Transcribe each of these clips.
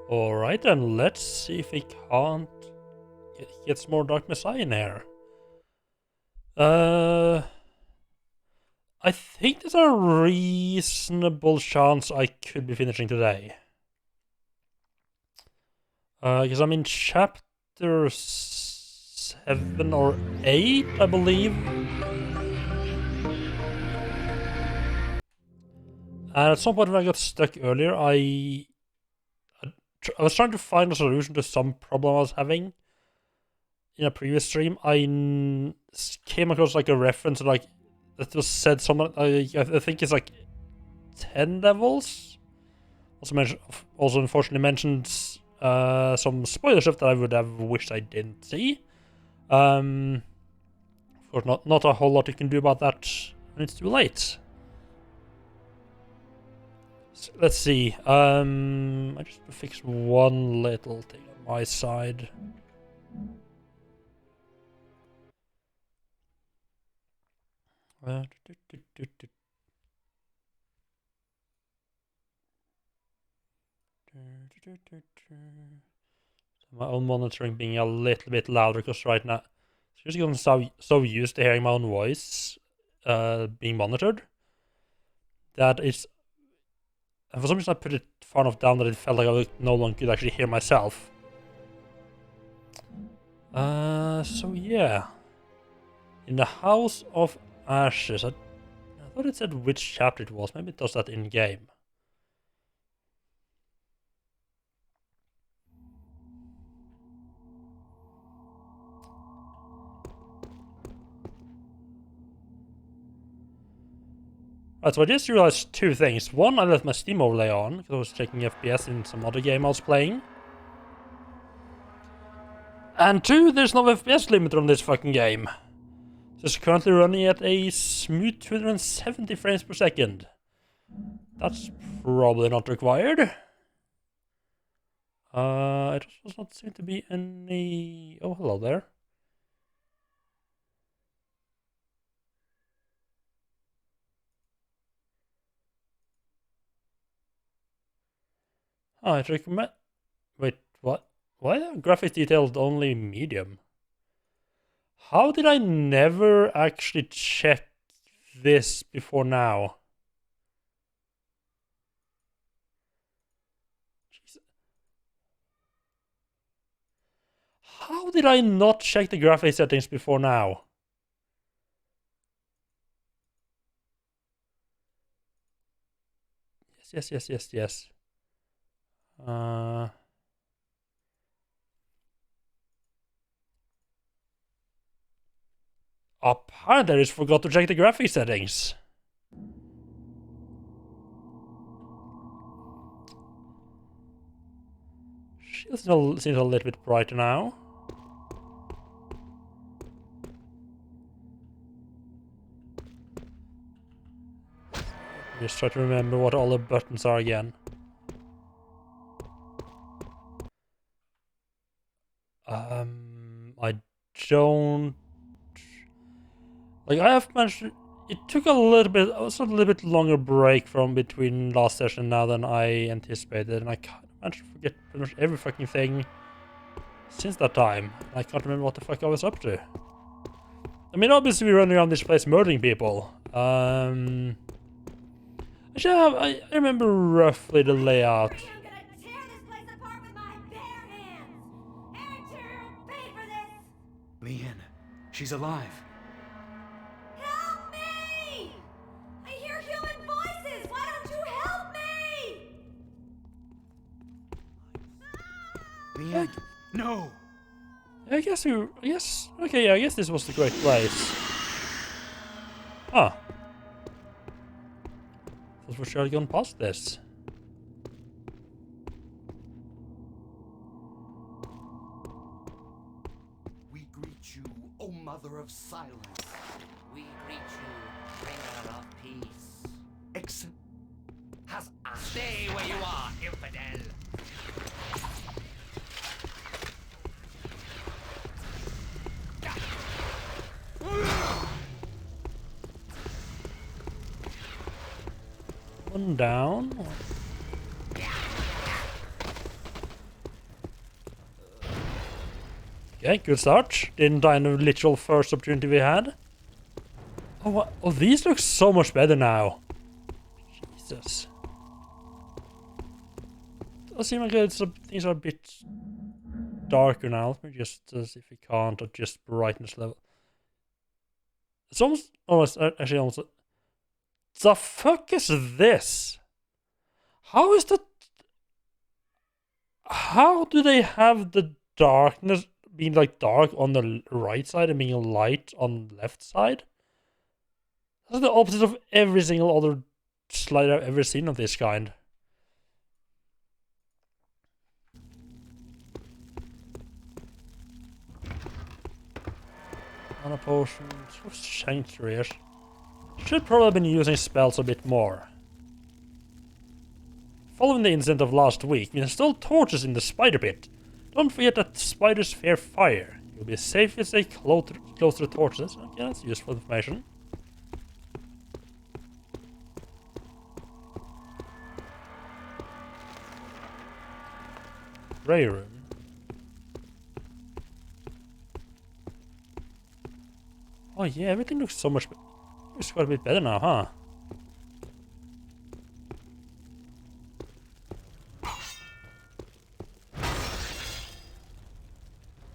Alright then, let's see if we can't get some more Dark Messiah in here. I think there's a reasonable chance I could be finishing today. Because I'm in chapter 7 or 8, I believe. And at some point when I got stuck earlier, I was trying to find a solution to some problem I was having in a previous stream. I came across like a reference like that was said something. I think it's like 10 levels. Also unfortunately mentioned some spoiler stuff that I would have wished I didn't see. Of course, not a whole lot you can do about that when it's too late. So, let's see. I just want to fix one little thing on my side. So my own monitoring being a little bit louder because right now it's just gotten so used to hearing my own voice being monitored that it's, and for some reason I put it far enough down that it felt like I no longer could actually hear myself. So yeah, in the House of Ashes. I thought it said which chapter it was. Maybe it does that in game. Right, so I just realized two things. One, I left my Steam overlay on because I was checking FPS in some other game I was playing. And two, there's no FPS limiter on this fucking game. It's currently running at a smooth 270 frames per second. That's probably not required. It does not seem to be any... Oh, hello there. Oh, it recommend... Wait, what? Why are graphics detailed only medium? How did I never actually check this before now? Jesus. How did I not check the graphics settings before now? Yes. Apparently I just forgot to check the graphics settings. Seems a little bit brighter now. Just try to remember what all the buttons are again. I don't... Like, I have managed... It took a little bit... It was a little bit longer break from between last session now than I anticipated, and I managed to forget pretty much every fucking thing since that time. I can't remember what the fuck I was up to. I mean, obviously we're running around this place murdering people. Actually, I remember roughly the layout. Leanne, she's alive. Help me! I hear human voices! Why don't you help me? Leanne, no! I guess okay, yeah, I guess this was the great place. Huh. Thought for sure I'd gone past this. We greet you, O Mother of Silence. We greet you, bringer of peace. Except Has stay where you are, infidel. One down. Okay, good start. Didn't die in the literal first opportunity we had. Oh, what? Oh, these look so much better now. Jesus. Does seem like things are a bit darker now. Let me just see if we can't adjust brightness level. It's almost actually almost. The fuck is this? How is the? How do they have the darkness being like dark on the right side and being light on the left side? That's the opposite of every single other slide I've ever seen of this kind. Mana potions, sanctuaries. Should probably have been using spells a bit more. Following the incident of last week, we installed torches in the spider pit. Don't forget that spiders fear fire. You'll be safe if you stay close to the torches. Okay, that's useful information. Ray room. Oh yeah, everything looks so much. Looks quite a bit better now, huh?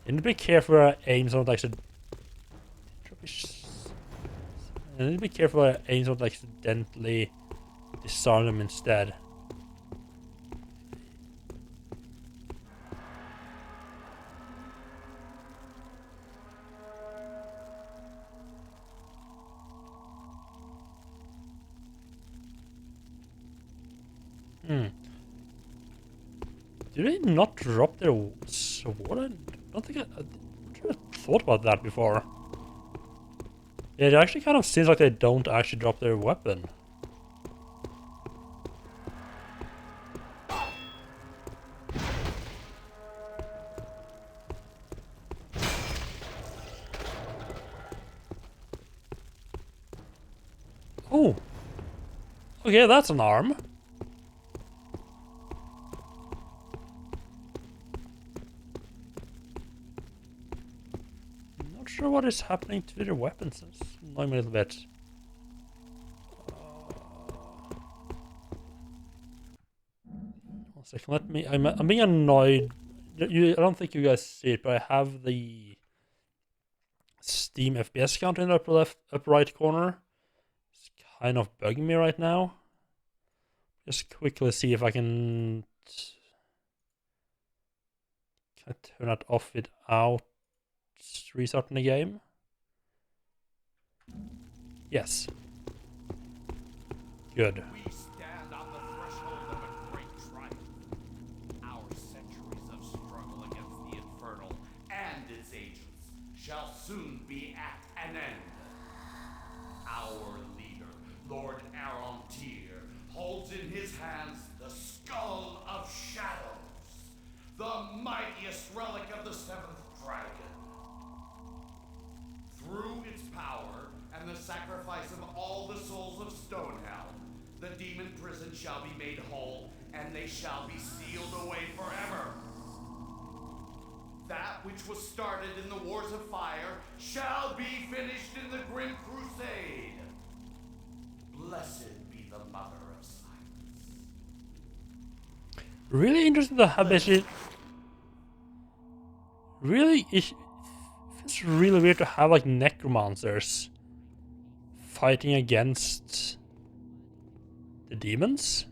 You need to be careful where I aim so I should. I need to be careful where I aim so I accidentally disarm them instead. Do they not drop their sword? I don't think I thought about that before. Yeah, it actually kind of seems like they don't actually drop their weapon. Oh! Okay, that's an arm. Not sure what is happening to their weapons. It's annoying me a little bit. One second, let me. I'm being annoyed. I don't think you guys see it, but I have the Steam FPS counter in the upper right corner. It's kind of bugging me right now. Just quickly see if I can I turn that off without restarting the game. Yes. Good. We stand on the threshold of a great triumph. Our centuries of struggle against the Infernal and its agents shall soon be at an end. Our leader, Lord Arontir, holds in his hands the Skull of Shadows, the mightiest relic of the seventh dragon. Through its power and the sacrifice of all the souls of Stonehelm, the demon prison shall be made whole, and they shall be sealed away forever. That which was started in the Wars of Fire shall be finished in the Grim Crusade. Blessed be the Mother of Silence. Really interesting to have basically. Really, it's really weird to have like necromancers fighting against the demons.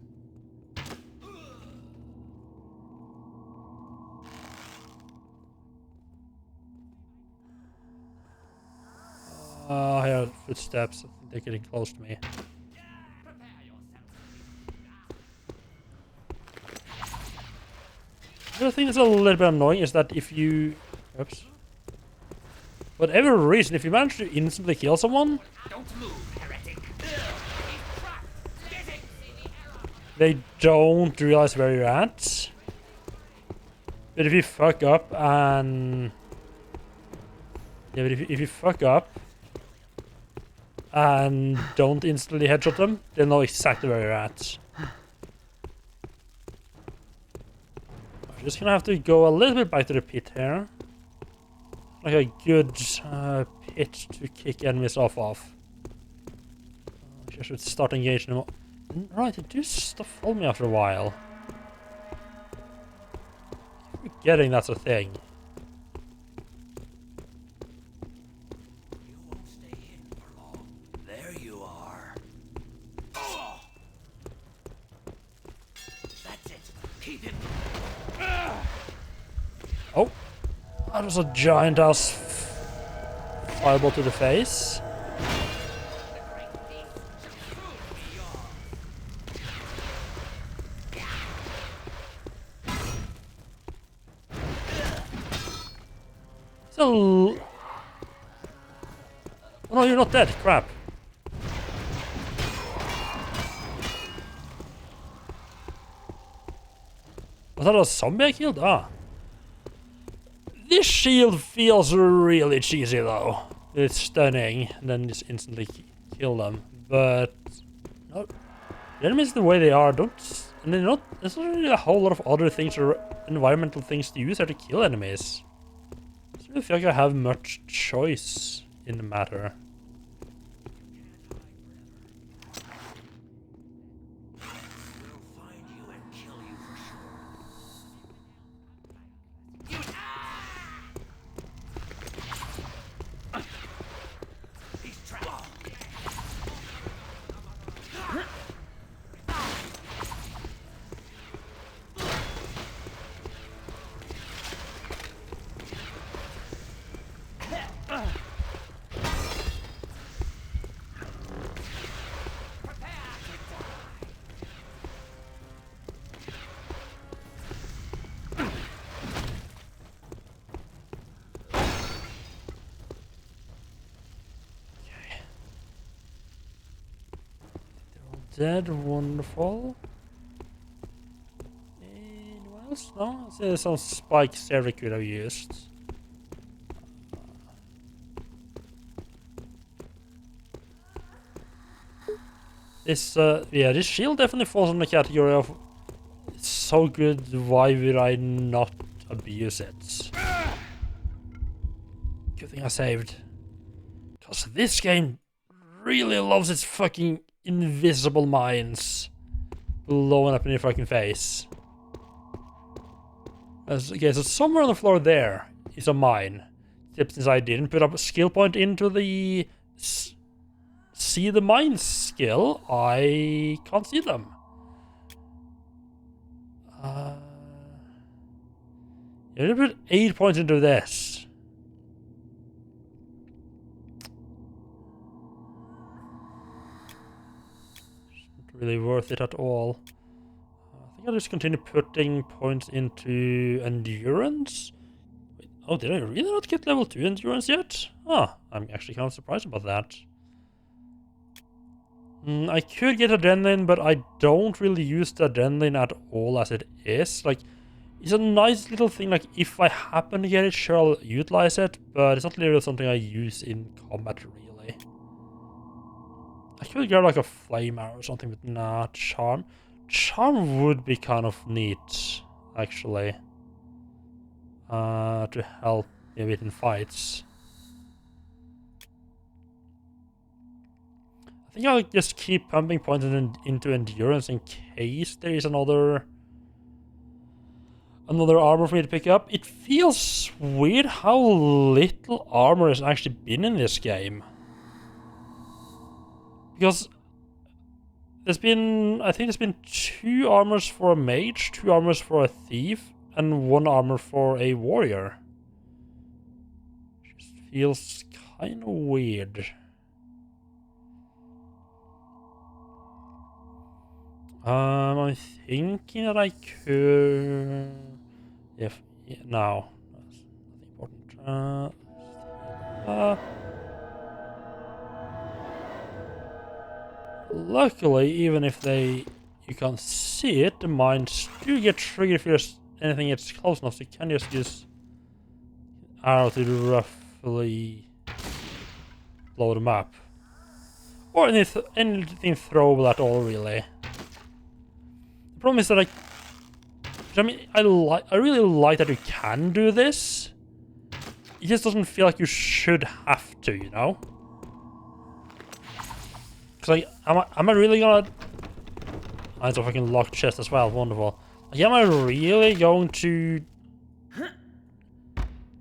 I hear footsteps. I think they're getting close to me. The other thing that's a little bit annoying is that if you... Oops. Whatever reason, if you manage to instantly kill someone... Don't move, heretic. They don't realize where you're at. But if you fuck up and... Yeah, but if you fuck up and don't instantly headshot them, they'll know exactly where you're at. I'm just gonna have to go a little bit back to the pit here. like a good pit to kick enemies off of. I should start engaging them. Right, they do stop following me after a while. Keep forgetting that's a thing. You won't stay hidden for long. There you are. Oh. That's it. Keep it. Oh, that was a giant ass fireball to the face. Still. Oh no, you're not dead. Crap. Was that a zombie I killed? Ah. This shield feels really cheesy though. It's stunning, and then just instantly kill them. But no, the enemies the way they are don't, and they're not. There's not really a whole lot of other things or environmental things to use there to kill enemies. I don't really feel like I have much choice in the matter. We'll find you and kill you for sure. He's trapped. Dead, wonderful. Anyone else? No? There's some spikes there we could have used. This, yeah, this shield definitely falls in the category of it's so good, why would I not abuse it? Good thing I saved. Because this game really loves its fucking invisible mines blowing up in your fucking face. Okay, so somewhere on the floor there is a mine. Except since I didn't put up a skill point into the see the mine skill, I can't see them. You need to put 8 points into this. Really worth it at all. I think I'll just continue putting points into endurance. Wait, oh, did I really not get level 2 endurance yet? Ah, I'm actually kind of surprised about that. I could get adrenaline, but I don't really use the adrenaline at all as it is. Like, it's a nice little thing, like, if I happen to get it, sure, I'll utilize it, but it's not really something I use in combat, really. I could grab like a flame arrow or something, but nah, charm. Charm would be kind of neat, actually. To help me a bit in fights. I think I'll just keep pumping points into endurance in case there is another armor for me to pick up. It feels weird how little armor has actually been in this game. Because I think there's been 2 armors for a mage, 2 armors for a thief, and 1 armor for a warrior. Just feels kind of weird. I'm thinking that I could. Yeah, no, that's nothing important. Luckily, even if you can't see it, the mines do get triggered if there's anything that's close enough, so you can just use arrow to roughly blow them up. Or anything throwable at all, really. The problem is that I really like that you can do this. it just doesn't feel like you should have to, you know? Cause like, am I really gonna... Oh, it's a fucking locked chest as well, wonderful. Like, am I really going to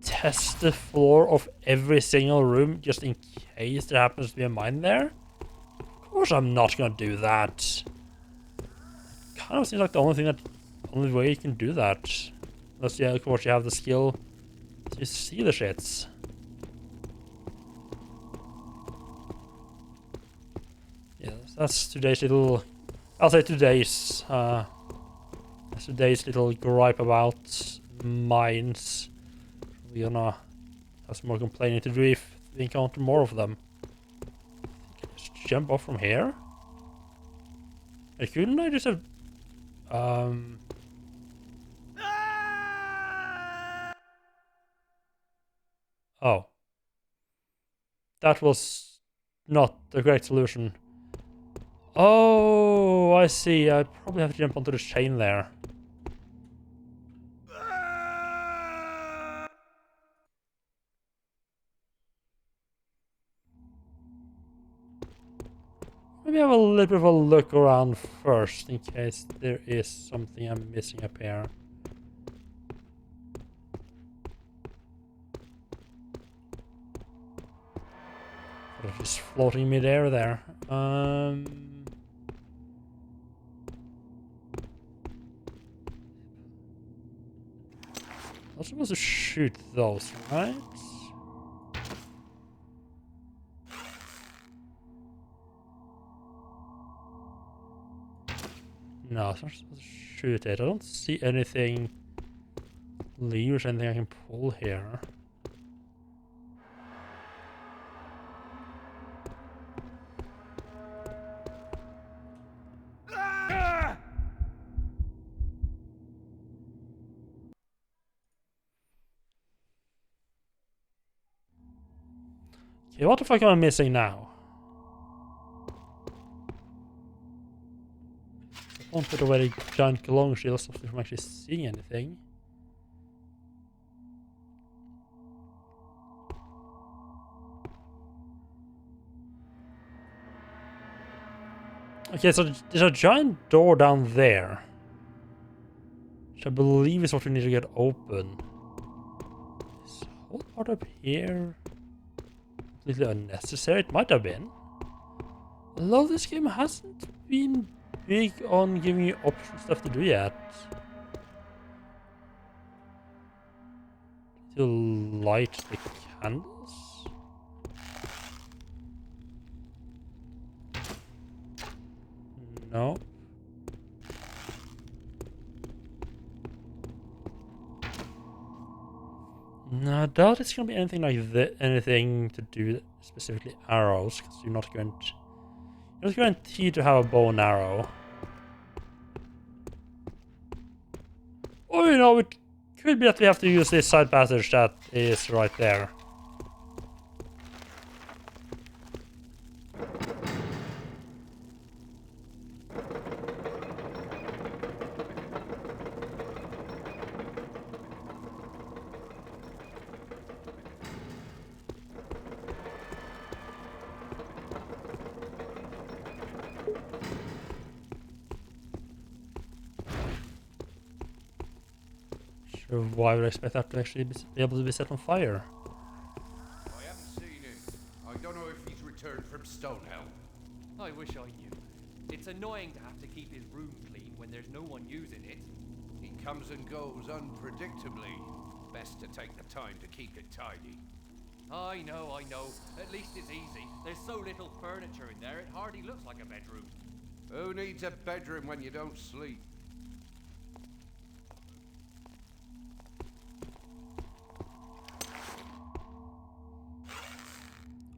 test the floor of every single room just in case there happens to be a mine there? Of course I'm not gonna do that. Kind of seems like the only way you can do that. Unless, yeah, of course you have the skill to see the shits. Yeah, that's today's little... I'll say today's little gripe about mines. We're gonna have some more complaining to do if we encounter more of them. Can I just jump off from here? Couldn't I just have... Oh. That was not the great solution. Oh, I see. I probably have to jump onto the chain there. Maybe have a little bit of a look around first in case there is something I'm missing up here. Sort of just floating mid-air there. I'm supposed to shoot those, right? No, I'm not supposed to shoot it. I don't see anything levers, anything I can pull here. Okay, what the fuck am I missing now? I won't put away the giant long shield so I'm actually seeing anything. Okay, so there's a giant door down there, which I believe is what we need to get open. This whole part up here completely unnecessary. It might have been. Although this game hasn't been big on giving you optional stuff to do yet. To light the candles? No. No, I doubt it's gonna be anything like that. Anything to do with specifically arrows, because you're not guaranteed to have a bow and arrow. Or you know, it could be that we have to use this side passage that is right there. Sure, why would I expect that to actually be able to be set on fire? I haven't seen him. I don't know if he's returned from Stonehill. I wish I knew. It's annoying to have to keep his room clean when there's no one using it. He comes and goes unpredictably. Best to take the time to keep it tidy. I know. At least it's easy. There's so little furniture in there, it hardly looks like a bedroom. Who needs a bedroom when you don't sleep?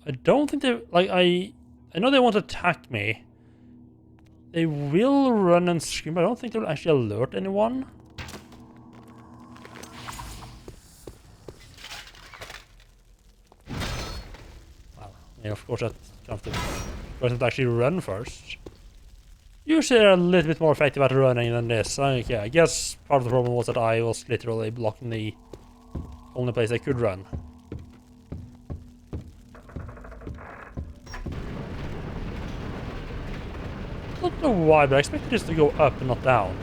I don't think they like I know they won't attack me. They will run and scream, but I don't think they'll actually alert anyone. Well, yeah, of course that kind of the person to actually run first. Usually they're a little bit more effective at running than this. Okay, I guess part of the problem was that I was literally blocking the only place I could run. don't know why, but I expected this to go up and not down.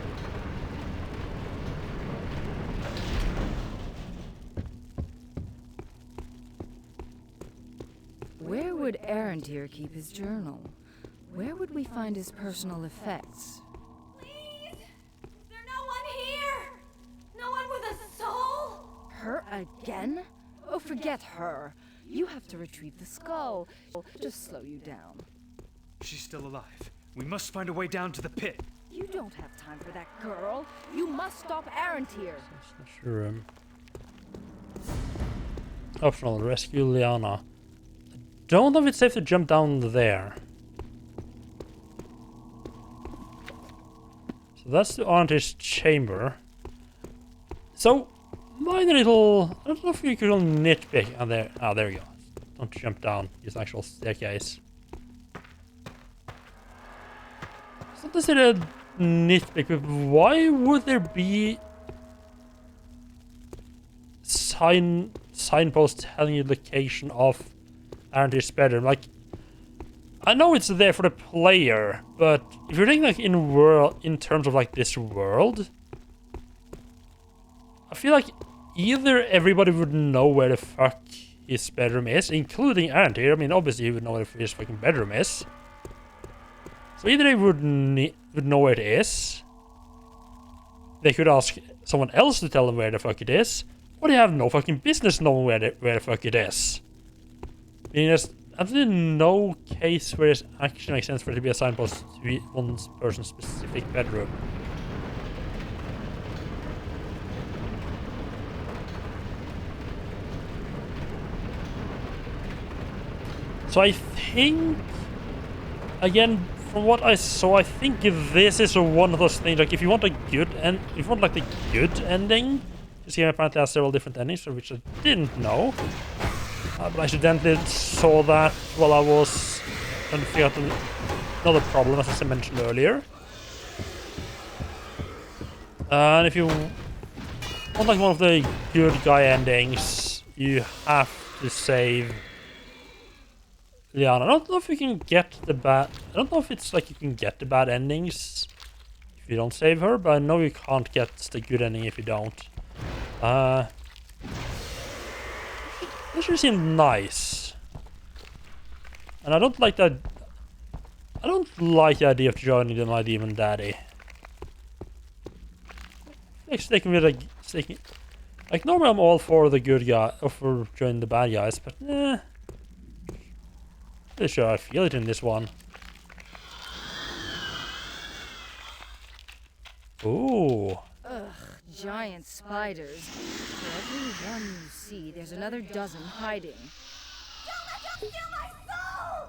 Where would Arendir keep his journal? Where would we find his personal effects? Please! There's no one here! No one with a soul! Her again? Oh, forget her. You have to retrieve the skull. Just slow you down. She's still alive. We must find a way down to the pit. You don't have time for that girl. You must stop Arendir. Sure. Optional, rescue Liana. Don't know if it's safe to jump down there. So that's the Aunty's chamber. So, minor little... I don't know if you could nitpick. Oh, there. Oh, there you go. Don't jump down. Use actual staircase. So this is a nitpick, but why would there be signposts telling you the location of Arendir's bedroom? Like, I know it's there for the player, but if you're thinking like in terms of like this world, I feel like either everybody would know where the fuck his bedroom is, including Arendir. I mean, obviously he would know where his fucking bedroom is. So either they would know where it is, they could ask someone else to tell them where the fuck it is, or they have no fucking business knowing where the fuck it is. I mean, there's absolutely no case where it actually makes sense for it to be a signpost to one person's specific bedroom. So I think, again, from what I saw, I think this is one of those things, like if you want a good if you want like the good ending, this game apparently has several different endings, which I didn't know. But I accidentally saw that while I was trying to figure out another problem, as I mentioned earlier. And if you want like one of the good guy endings, you have to save Liana. I don't know if you can get the bad... I don't know if it's like you can get the bad endings if you don't save her, but I know you can't get the good ending if you don't. This sure seemed nice. And I don't like that... I don't like the idea of joining my demon daddy. Like sticking with like normally I'm all for the good guy, or for joining the bad guys, but pretty sure I feel it in this one. Ooh. Ugh, giant spiders. For every one you see, there's another dozen hiding. Don't let them steal my soul!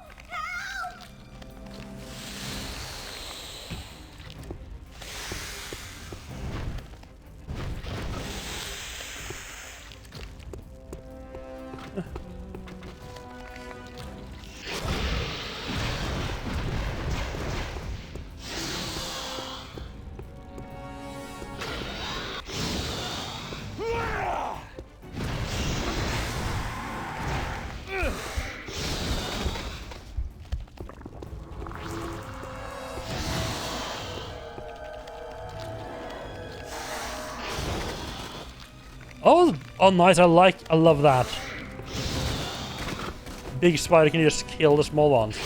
Help! Oh, nice! I love that. Big spider can just kill the small ones.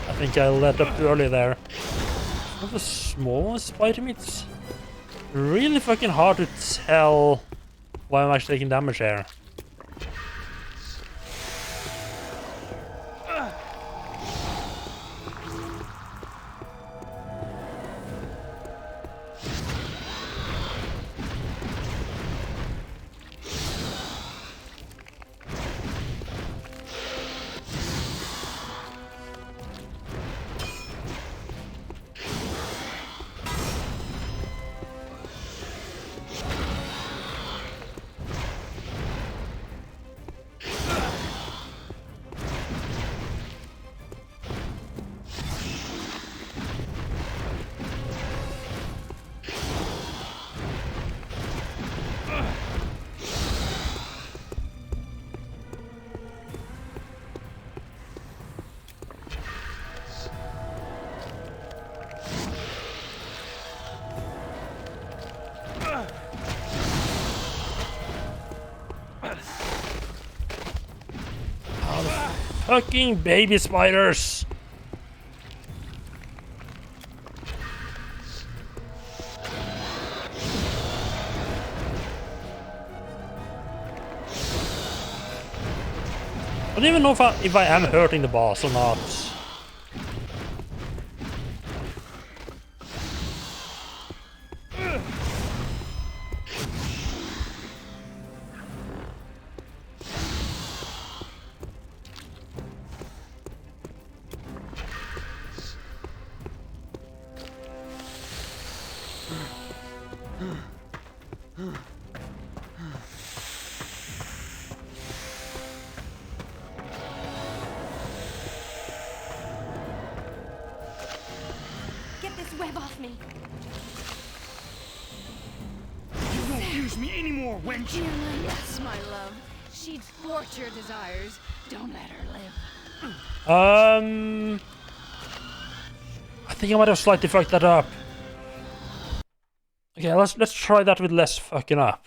I think I let up too early there. What the smallest spider meats? Really fucking hard to tell why I'm actually taking damage here. fucking baby spiders! I don't even know if I am hurting the boss or not. Get this web off me. You won't use me anymore, wench! Yes, my love. She'd thwart your desires. Don't let her live. I think I might have slightly fucked that up. Okay, let's try that with less fucking up.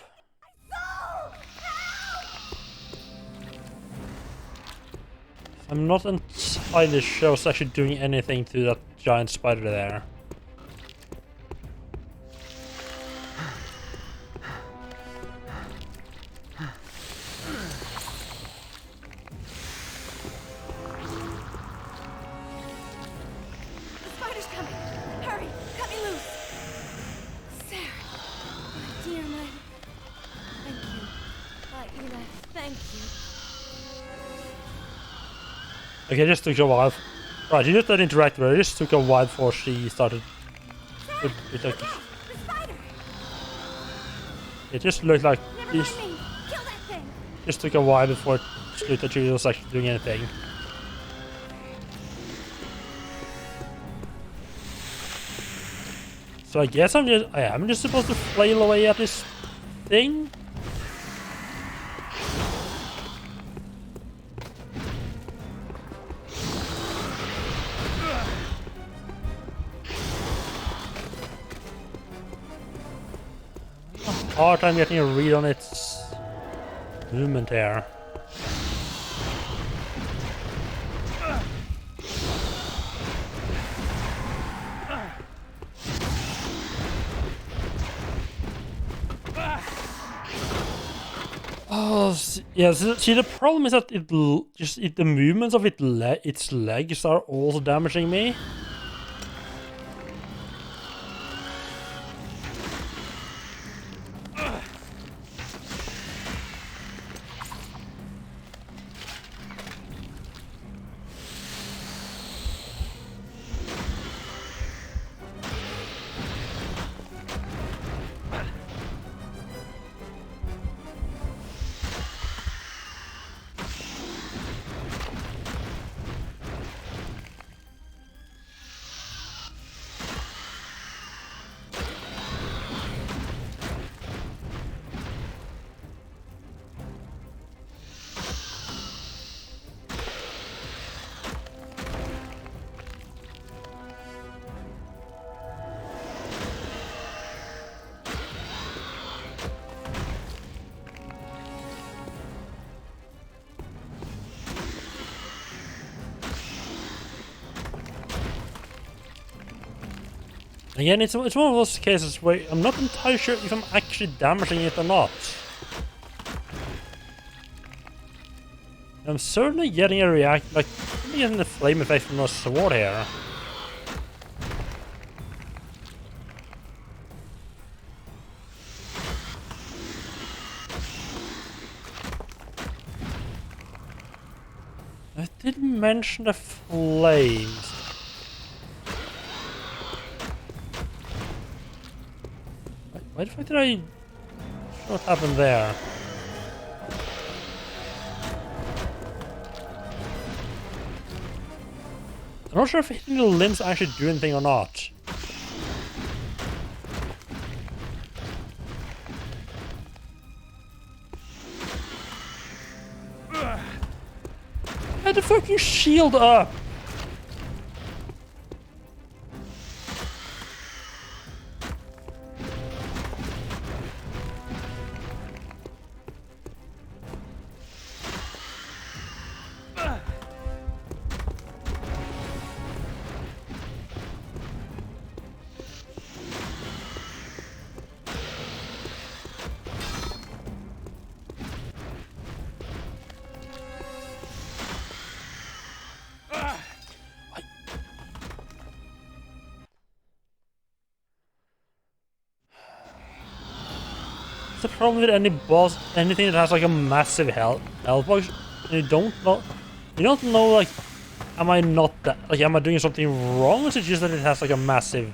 I'm not entirely sure I was actually doing anything to that giant spider there. The spider's coming. Hurry, cut me loose. Sarah, my dear, my... Thank you. Eli, thank you. Okay, it just took a while. Right, you just didn't interact with her. It just took a while before she started. The spider! It just looked like Never this. mind me. Kill that thing. Just took a while before it looked like she was actually doing anything. So I guess I am just supposed to flail away at this thing. Hard time getting a read on its movement here. Oh, yeah. See, the problem is that the movements of its legs are also damaging me. Again, it's one of those cases where I'm not entirely sure if I'm actually damaging it or not. I'm certainly getting a getting the flame effect from the sword here. I didn't mention the flames. Why the fuck did I... What happened there? I'm not sure if hitting the limbs actually do anything or not. I had the fucking shield up! problem with any boss, anything that has like a massive health box. You don't know like, am I doing something wrong? Or is it just that it has like a massive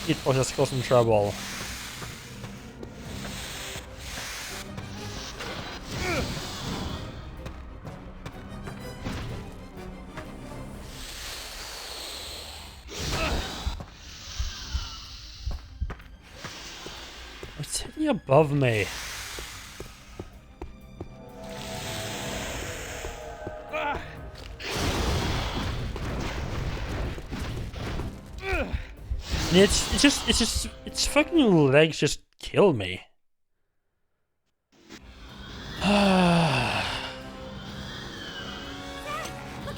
hitbox that's causing trouble? It's hitting above me. Its fucking legs just kill me. Look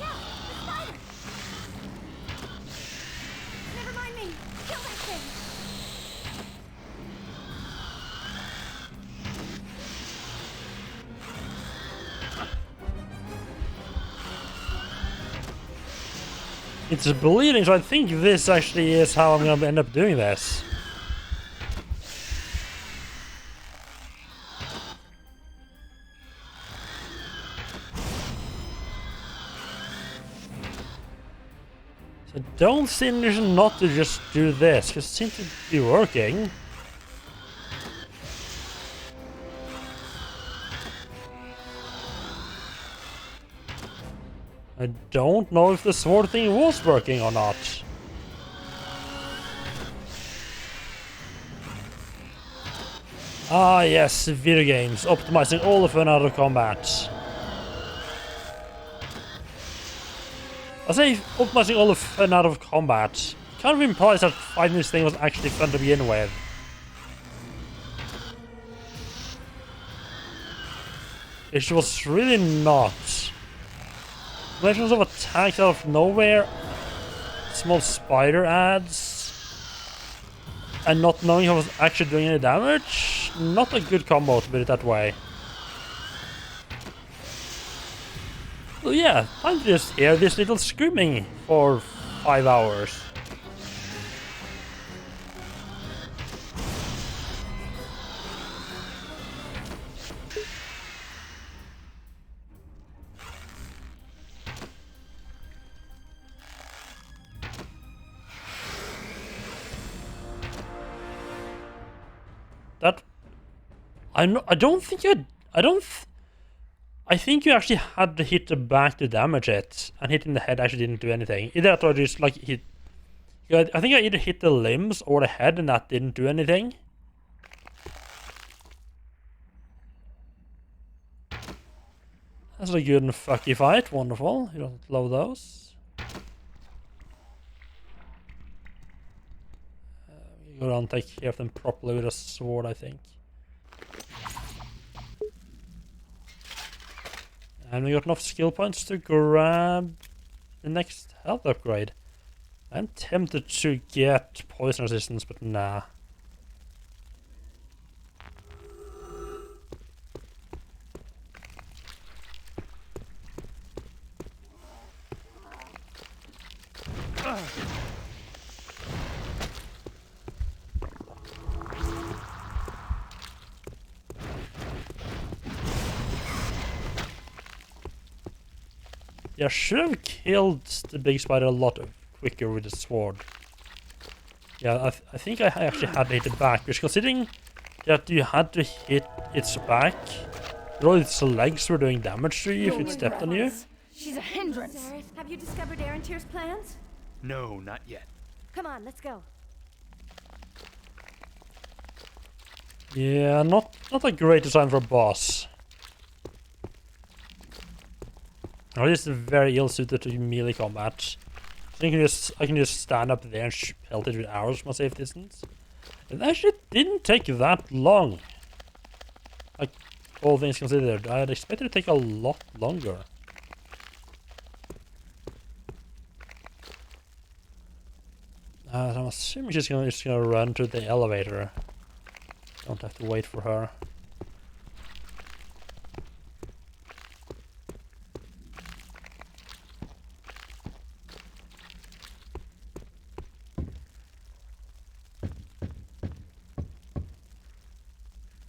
out! The spider! Never mind me! Kill that thing! It's bleeding, so I think this actually is how I'm gonna end up doing this. So don't see any reason not to just do this, because it seems to be working. I don't know if the sword thing was working or not. Ah yes, video games, optimizing all the fun out of combat. I say optimizing all the fun out of combat. Kind of implies that fighting this thing was actually fun to begin with. It was really not. Combinations of attacks out of nowhere, small spider ads, and not knowing I was actually doing any damage. Not a good combo to put it that way. So yeah, time to just hear this little screaming for 5 hours. That I think you actually had to hit the back to damage it, and hitting the head actually didn't do anything. Either that or just like hit. Yeah, I think I either hit the limbs or the head, and that didn't do anything. That's a good and fucky fight. Wonderful. You don't love those. You go down and take care of them properly with a sword, I think. And we got enough skill points to grab the next health upgrade. I'm tempted to get poison resistance, but nah. Yeah, I should have killed the big spider a lot quicker with the sword. Yeah, I think I actually had to hit it back, because considering that you had to hit its back, all its legs were doing damage to you if it stepped on you. She's a hindrance. Zareth, have you discovered Erentyr's plans? No, not yet. Come on, let's go. Yeah, not a great design for a boss. Or at least very ill suited to melee combat. I can just stand up there and pelt it with arrows from a safe distance. It actually didn't take that long. Like, all things considered, I'd expect it to take a lot longer. So I'm assuming she's gonna run to the elevator. Don't have to wait for her.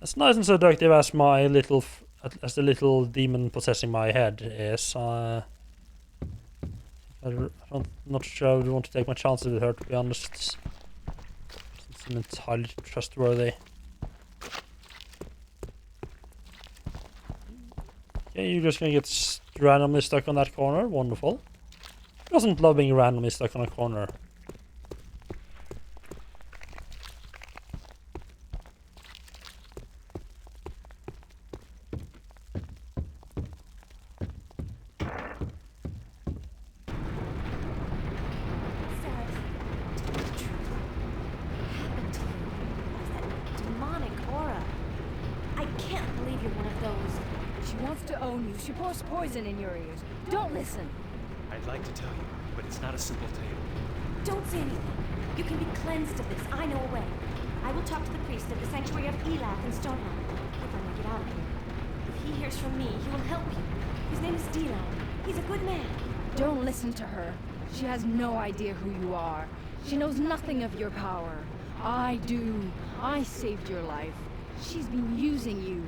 As nice and seductive as my little, as the little demon possessing my head is, I'm not sure I would want to take my chances with her, to be honest. Doesn't seem entirely trustworthy. Okay, you're just gonna get randomly stuck on that corner. Wonderful. Who doesn't love being randomly stuck on a corner? Demonic aura. I can't believe you're one of those. She wants to own you. She pours poison in your ears. Don't listen. I'd like to tell you, but it's not a simple tale. Don't say anything. You can be cleansed of this. I know a way. I will talk to the priest of the sanctuary of Elath in Stonehelm. If I may get out of here. If he hears from me, he will help you. His name is Dylan. He's a good man. Don't listen to her. She has no idea who you are. She knows nothing of your power. I do. I saved your life. She's been using you.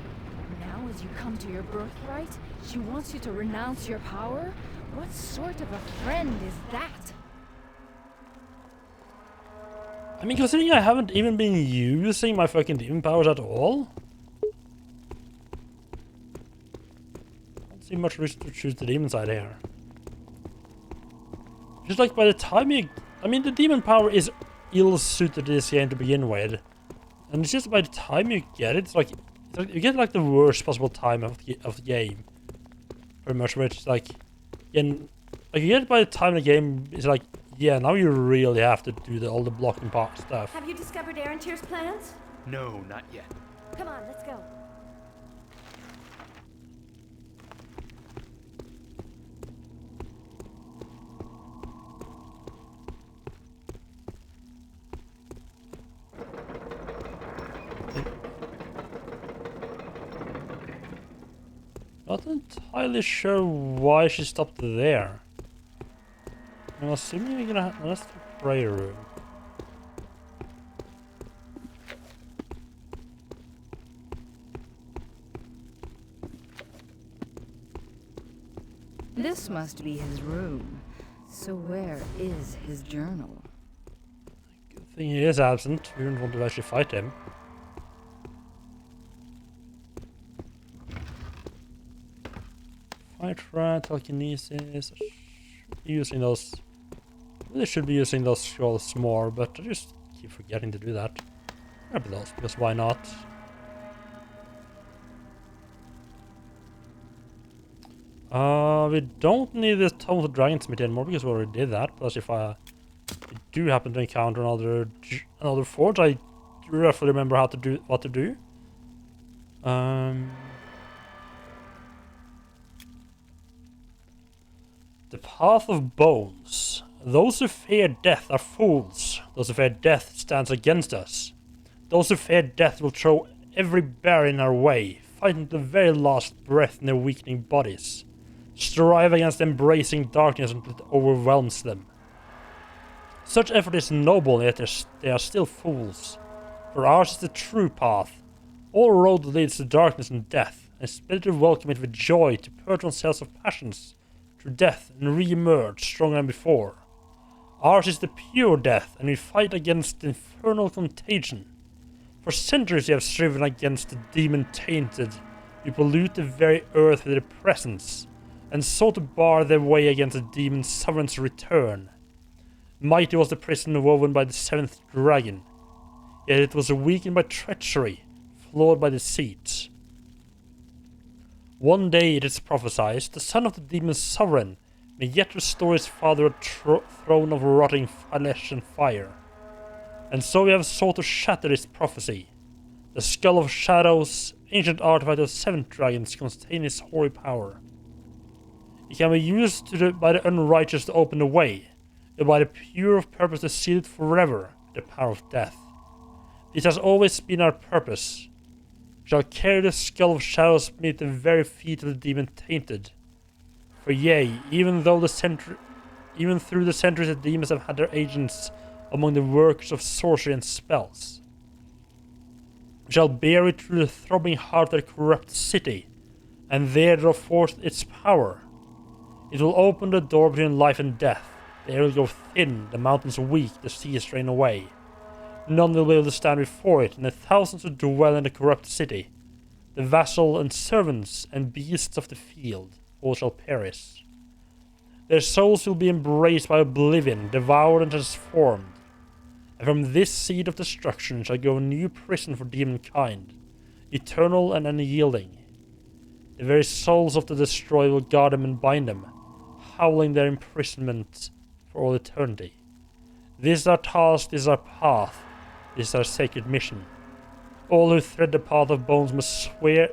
Now as you come to your birthright, she wants you to renounce your power? What sort of a friend is that? I mean, considering I haven't even been using my fucking demon powers at all. I don't see much reason to choose the demon side here. Just like by the time you... I mean, the demon power is ill-suited to this game to begin with. And it's just by the time you get it, it's like you get like the worst possible time of the game. Pretty much, where it's like... you get it by the time the game is like, yeah, now you really have to do all the blocking part stuff. Have you discovered Erentyr's plans? No, not yet. Come on, let's go. Not entirely sure why she stopped there. I'm assuming we're gonna have... That's the prayer room. This must be his room. So where is his journal? Good thing he is absent. We don't want to actually fight him. Fight rat, telekinesis. Using those... Really should be using those scrolls more, but I just keep forgetting to do that. Grab those, because why not? We don't need the Tome of Dragonsmith anymore, because we already did that. Plus, if I do happen to encounter another forge, I roughly remember how to do what to do. The Path of Bones. Those who fear death are fools. Those who fear death stands against us. Those who fear death will throw every barrier in our way, fighting to the very last breath in their weakening bodies. Strive against embracing darkness until it overwhelms them. Such effort is noble, yet they are still fools. For ours is the true path. All road leads to darkness and death, and it's better to welcome it with joy, to purge oneself of passions through death and re-emerge stronger than before. Ours is the pure death, and we fight against the infernal contagion. For centuries we have striven against the demon tainted. We pollute the very earth with their presence, and sought to bar their way against the demon sovereign's return. Mighty was the prison woven by the seventh dragon, yet it was weakened by treachery, flawed by deceit. One day, it is prophesied, the son of the demon sovereign may yet restore his father a throne of rotting flesh and fire. And so we have sought to shatter this prophecy. The skull of shadows, ancient artifact of seven dragons, contain his hoary power. It can be used by the unrighteous to open the way, and by the pure of purpose to seal it forever, the power of death. This has always been our purpose. We shall carry the skull of shadows beneath the very feet of the demon tainted. For yea, even through the centuries the demons have had their agents among the workers of sorcery and spells. We shall bear it through the throbbing heart of the corrupt city, and there draw forth its power. It will open the door between life and death. The air will go thin, the mountains weak, the seas drain away. None will be able to stand before it, and the thousands who dwell in the corrupt city, the vassal and servants and beasts of the field, all shall perish. Their souls will be embraced by oblivion, devoured and transformed. And from this seed of destruction shall go a new prison for demonkind, eternal and unyielding. The very souls of the destroyed will guard them and bind them, howling their imprisonment for all eternity. This is our task, this is our path, this is our sacred mission. All who thread the path of bones must swear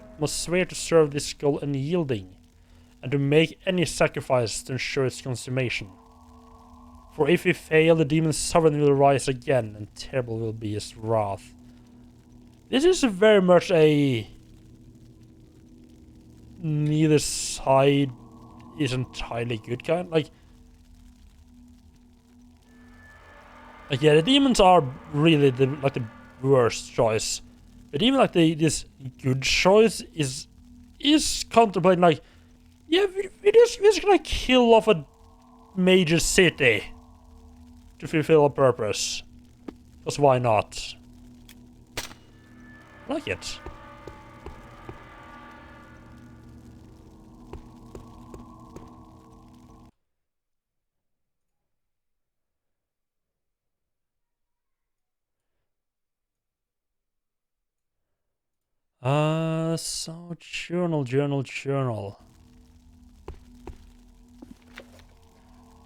to serve this goal unyielding, and to make any sacrifice to ensure its consummation. For if we fail, the demon sovereign will rise again, and terrible will be his wrath. This is very much a... neither side is entirely good kind. Like yeah, the demons are really the worst choice. But even like this good choice is contemplating like, yeah, we're just gonna kill off a major city to fulfill a purpose. Because why not? I like it. So journal.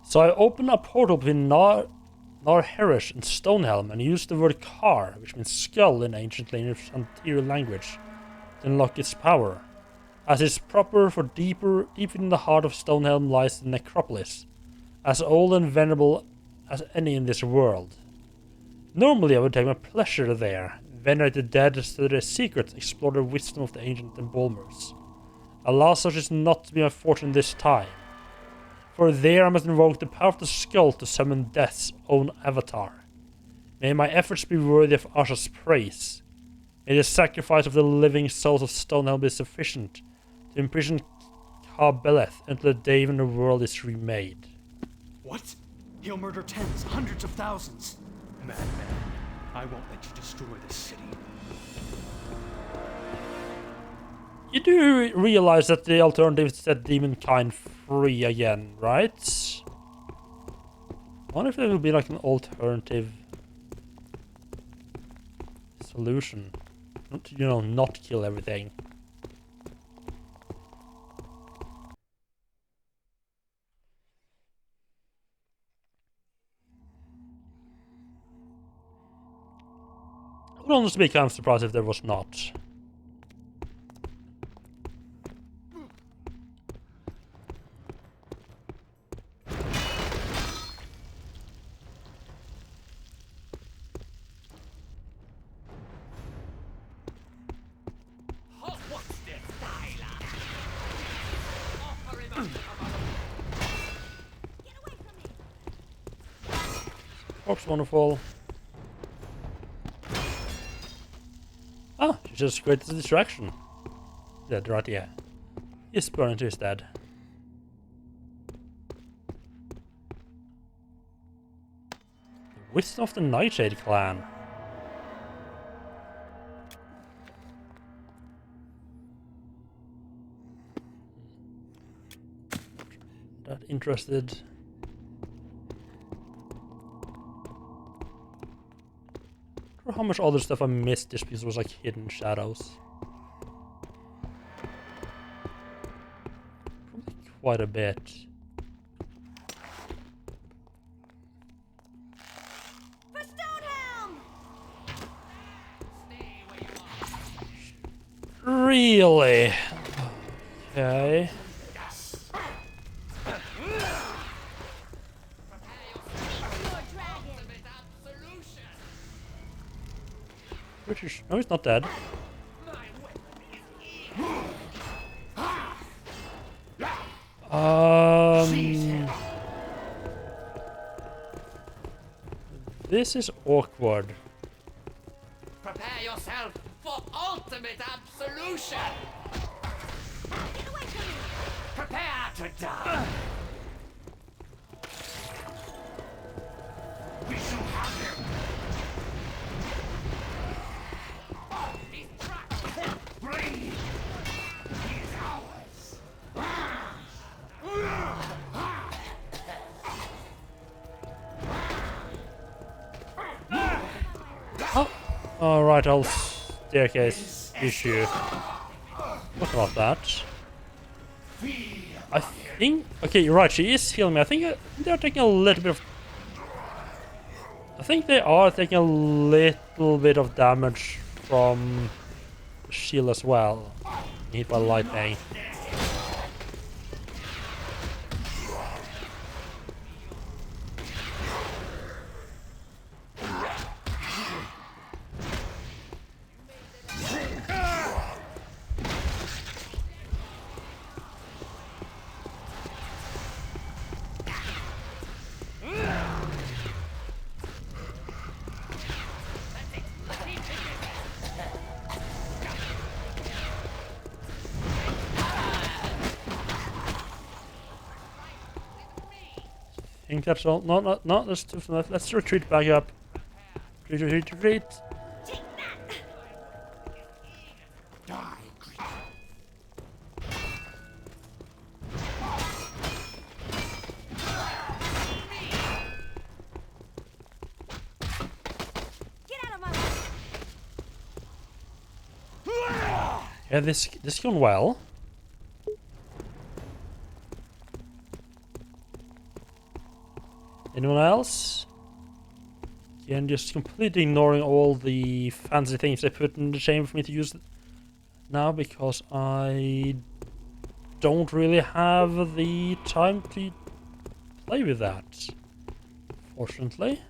So I opened a portal between Narherish and Stonehelm and used the word Kar, which means skull in ancient Anterior language, to unlock its power. As is proper, for deep in the heart of Stonehelm lies the necropolis, as old and venerable as any in this world. Normally I would take my pleasure there, venerate the dead, study their secrets, explore the wisdom of the ancient embalmers. Alas, such is not to be my fortune this time. For there I must invoke the power of the skull to summon death's own avatar. May my efforts be worthy of Asha's praise. May the sacrifice of the living souls of Stonehelm be sufficient to imprison Ka-Beleth until the day when the world is remade. What? He'll murder tens, hundreds of thousands. Madman, I won't let you destroy this city. You do realize that the alternative is set demonkind free again, right? I wonder if there will be like an alternative solution. Not kill everything. I would honestly be kind of surprised if there was not. Corpse wonderful. Ah, she just created a distraction. Dead, right, yeah. He's burning to his dead. The Wisdom of the Nightshade clan. Not interested. How much other stuff I missed just because it was like hidden shadows. Probably quite a bit. For Stonehelm! Really? Okay. British. No, he's not dead. This is awkward. Prepare yourself for ultimate absolution! Get away from me! Prepare to die! We shall have him! He's trapped! Breathe! He is ours! Oh, alright, I'll staircase issue. What about that? I think... Okay, you're right, she is healing me. I think they're taking a little bit of... I think they are taking a little bit of damage from the shield as well. Hit by lightning. I think that's all. No, that's too much. Let's retreat back up. Retreat. Take that! Die, creature! Get out of my way! Yeah, this is going well. Anyone else? Again, just completely ignoring all the fancy things they put in the chamber for me to use now, because I don't really have the time to play with that, fortunately.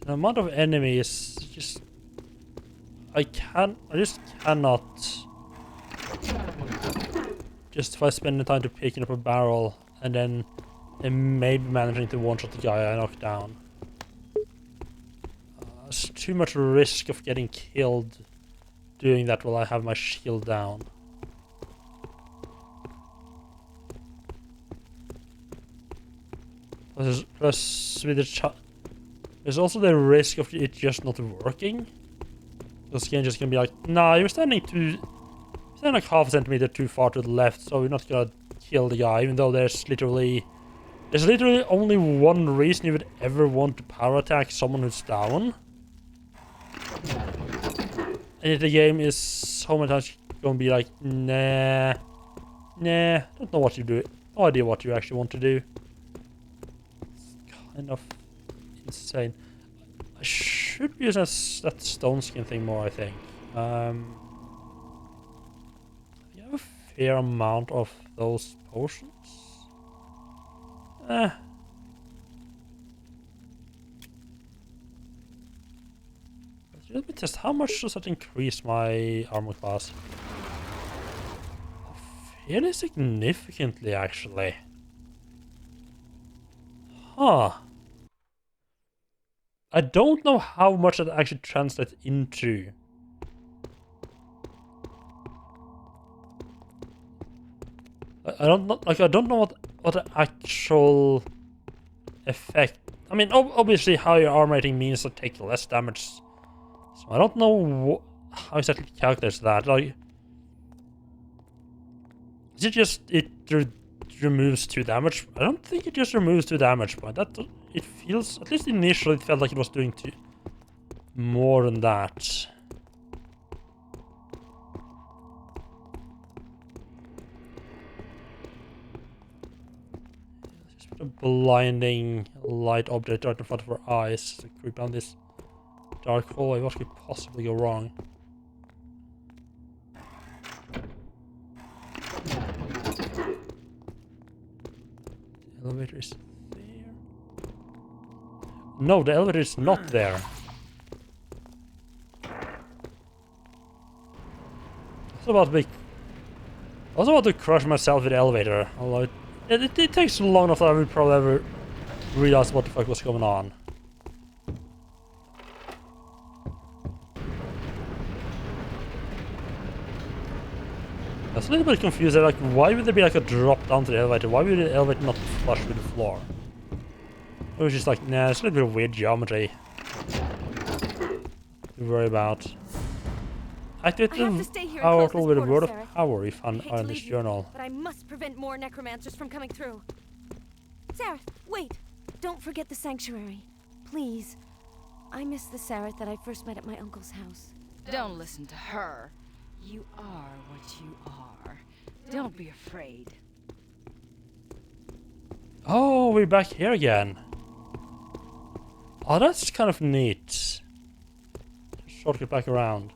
The amount of enemies just... I just cannot justify spending time to picking up a barrel and then maybe managing to one-shot the guy I knocked down. It's too much risk of getting killed doing that while I have my shield down. Plus with the there's also the risk of it just not working. This game just gonna be like, nah, you're standing like half a centimeter too far to the left, so you're not gonna kill the guy, even though there's literally only one reason you would ever want to power attack someone who's down. And the game is so many times gonna be like, nah, don't know what you do. No idea what you actually want to do. It's kind of insane. I should be using that stone skin thing more, I think. I have a fair amount of those potions. Let me test, how much does that increase my armor class? Fairly significantly, actually. Huh. I don't know how much that actually translates into. I don't know, like, I don't know what the actual effect. I mean, obviously higher armor rating means to take less damage. So I don't know how exactly it calculates that. Like, is it just removes 2 damage? I don't think it just removes 2 damage, but that it feels, at least initially, it felt like it was doing more than that. Just put a blinding light object right in front of our eyes to creep down this dark hallway. What could possibly go wrong? The elevator is there. No, the elevator is not there. I was about to crush myself with the elevator. Although it takes long enough that I would probably ever realize what the fuck was going on. was a little bit confused there, like, why would there be like a drop down to the elevator? Why would the elevator not flush with the floor? It was just like, nah, it's a little bit of weird geometry to worry about. Activate I have to the stay here and power close this with a portal, word of Sarah. power you I found hate in to this leave you, journal. but I must prevent more necromancers from coming through. Sarah, wait! Don't forget the sanctuary. Please. I miss the Sarah that I first met at my uncle's house. Don't listen to her. You are what you are. Don't be afraid. Oh, we're back here again. Oh, that's kind of neat. Shortcut back around.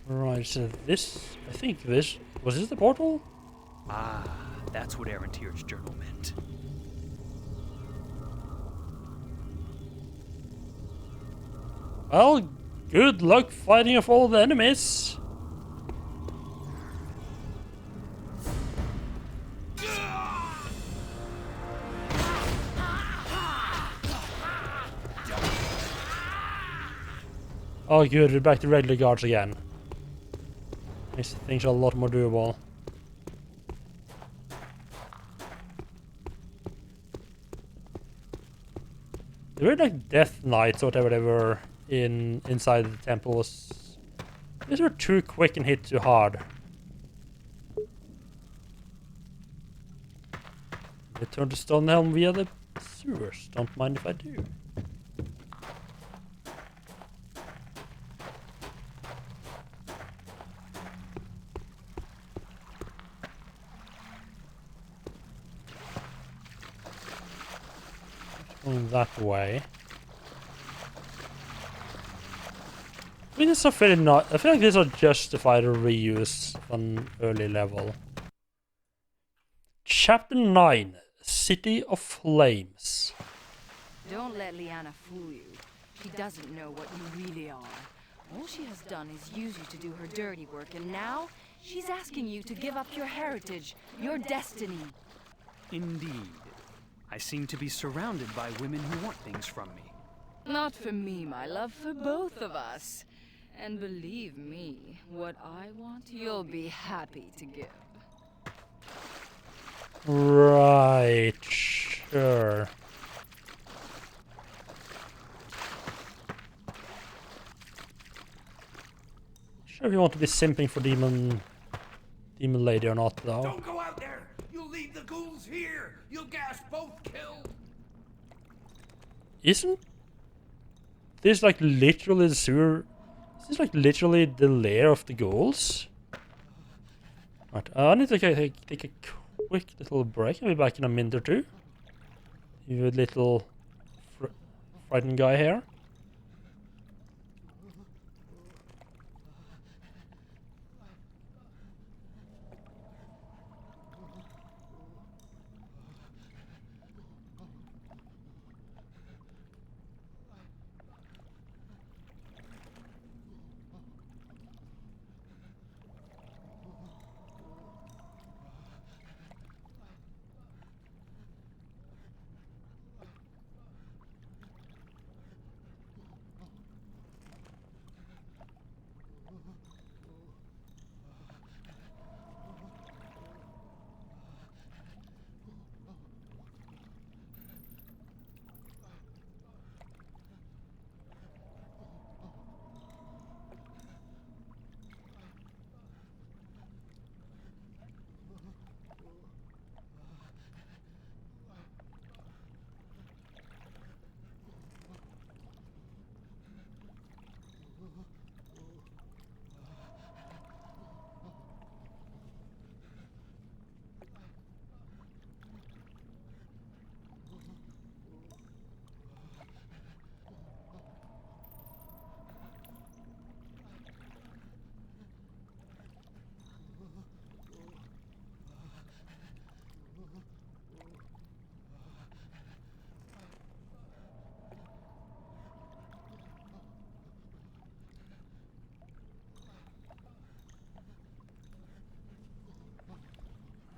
Right, so this... I think this... Was this the portal? Ah, that's what Erentier's journal meant. Well, good luck fighting off all the enemies. Oh good, we're back to regular guards again. Makes things a lot more doable. They were like death knights or whatever they were inside the temple. These were too quick and hit too hard. Return to Stonehelm via the sewers. Don't mind if I do. Going that way. I mean, this is fairly not. I feel like these are justified to reuse on early level. Chapter 9, City of Flames. Don't let Liana fool you. She doesn't know what you really are. All she has done is use you to do her dirty work, and now she's asking you to give up your heritage, your destiny. Indeed. I seem to be surrounded by women who want things from me. Not for me, my love, for both of us. And believe me, what I want, you'll be happy to give. Right, sure. Sure if you want to be simping for Demon Lady or not, though. Don't go out there! You'll leave the ghouls here! You'll get us both killed! Isn't this like literally the sewer? Is this like literally the lair of the ghouls? Right, I need to take a quick little break. I'll be back in a minute or two. You little frightened guy here.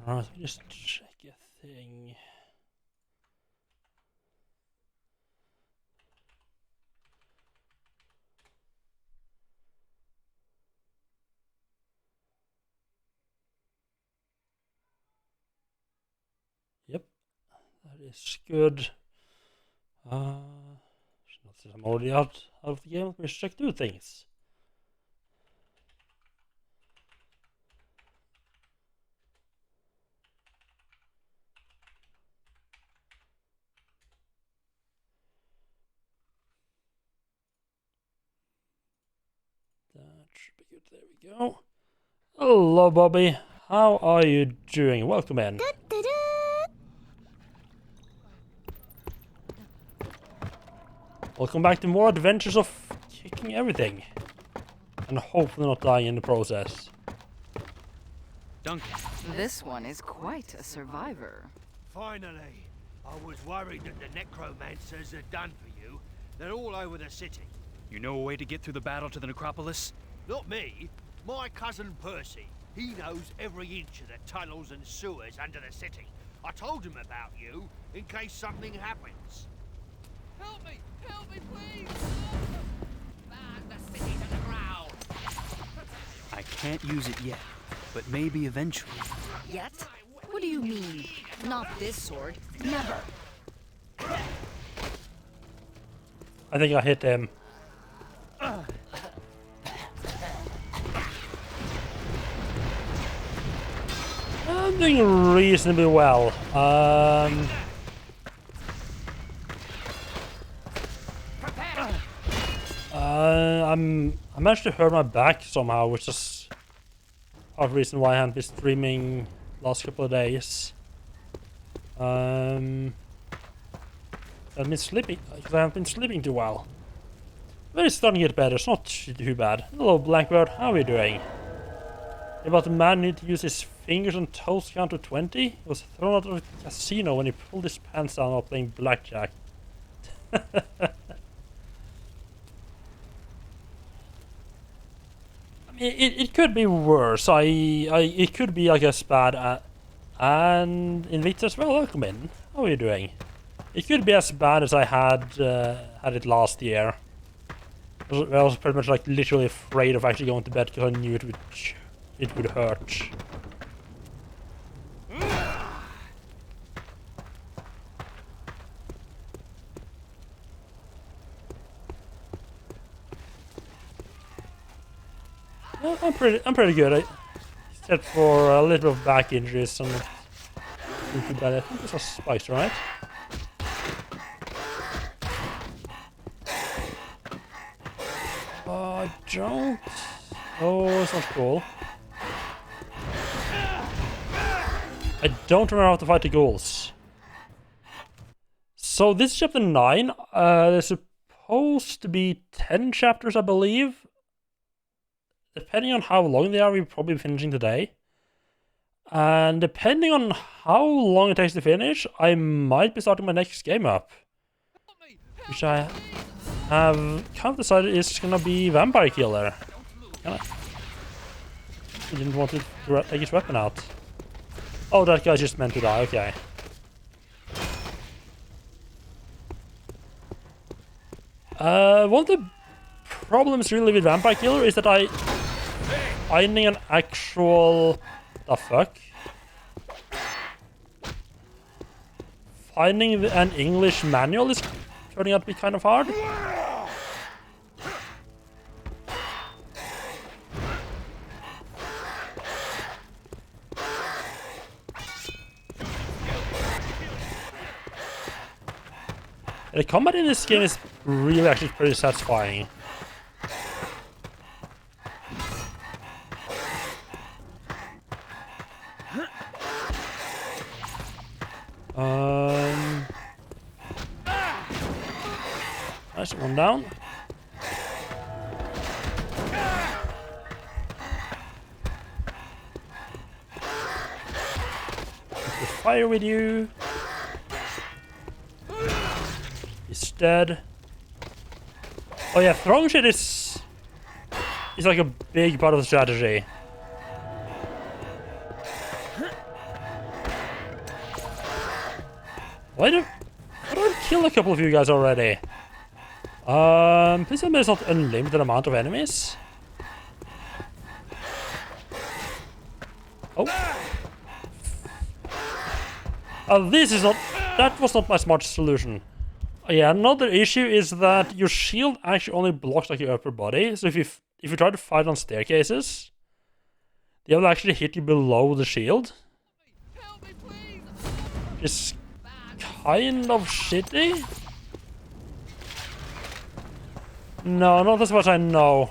Alright, let me just check a thing. is good. Since I'm already out of the game, let me check two things. That should be good. There we go. Hello, Bobby. How are you doing? Welcome in. Welcome back to more adventures of kicking everything. And hopefully not dying in the process. Duncan. This one is quite a survivor. Finally! I was worried that the necromancers are done for you. They're all over the city. You know a way to get through the battle to the necropolis? Not me. My cousin Percy. He knows every inch of the tunnels and sewers under the city. I told him about you, in case something happens. Help me! Help me, please! Burn the city to the ground! I can't use it yet, but maybe eventually. Yet? What do you mean? Not this sword. Never. I think I hit him. I'm doing reasonably well. I managed to hurt my back somehow, which is part of the reason why I haven't been streaming last couple of days. I've been sleeping because I haven't been sleeping too well. But it's starting to get better. It's not too bad. Hello, Blackbird. How are you doing? About the man who need to use his fingers and toes to count to 20? He was thrown out of the casino when he pulled his pants down while playing blackjack. It could be worse. It could be like as bad and Invictus as well. Welcome in. How are you doing? It could be as bad as I had it last year. I was pretty much like literally afraid of actually going to bed because I knew it would hurt. Yeah, I'm pretty good. Except for a little bit of back injuries. I'm not too bad. I think this was spikes, right? I don't. Oh, it's not cool. I don't remember how to fight the ghouls. So this is chapter 9. There's supposed to be 10 chapters, I believe. Depending on how long they are, we'll probably be finishing today. And depending on how long it takes to finish, I might be starting my next game up. Which I have kind of decided is gonna be Vampire Killer. He didn't want to take his weapon out. Oh, that guy's just meant to die, okay. One of the problems really with Vampire Killer is that finding an actual... the fuck? Finding an English manual is turning out to be kind of hard. The combat in this game is really actually pretty satisfying. Nice, one down. Fire with you. He's dead. Oh yeah, throwing shit is like a big part of the strategy. Why don't I kill a couple of you guys already? Please tell me there's not unlimited amount of enemies. Oh. Oh, this is not... that was not my smart solution. Yeah, another issue is that your shield actually only blocks like your upper body. So if you try to fight on staircases, they will actually hit you below the shield. Help me, please! It's kind of shitty. No, not as much I know.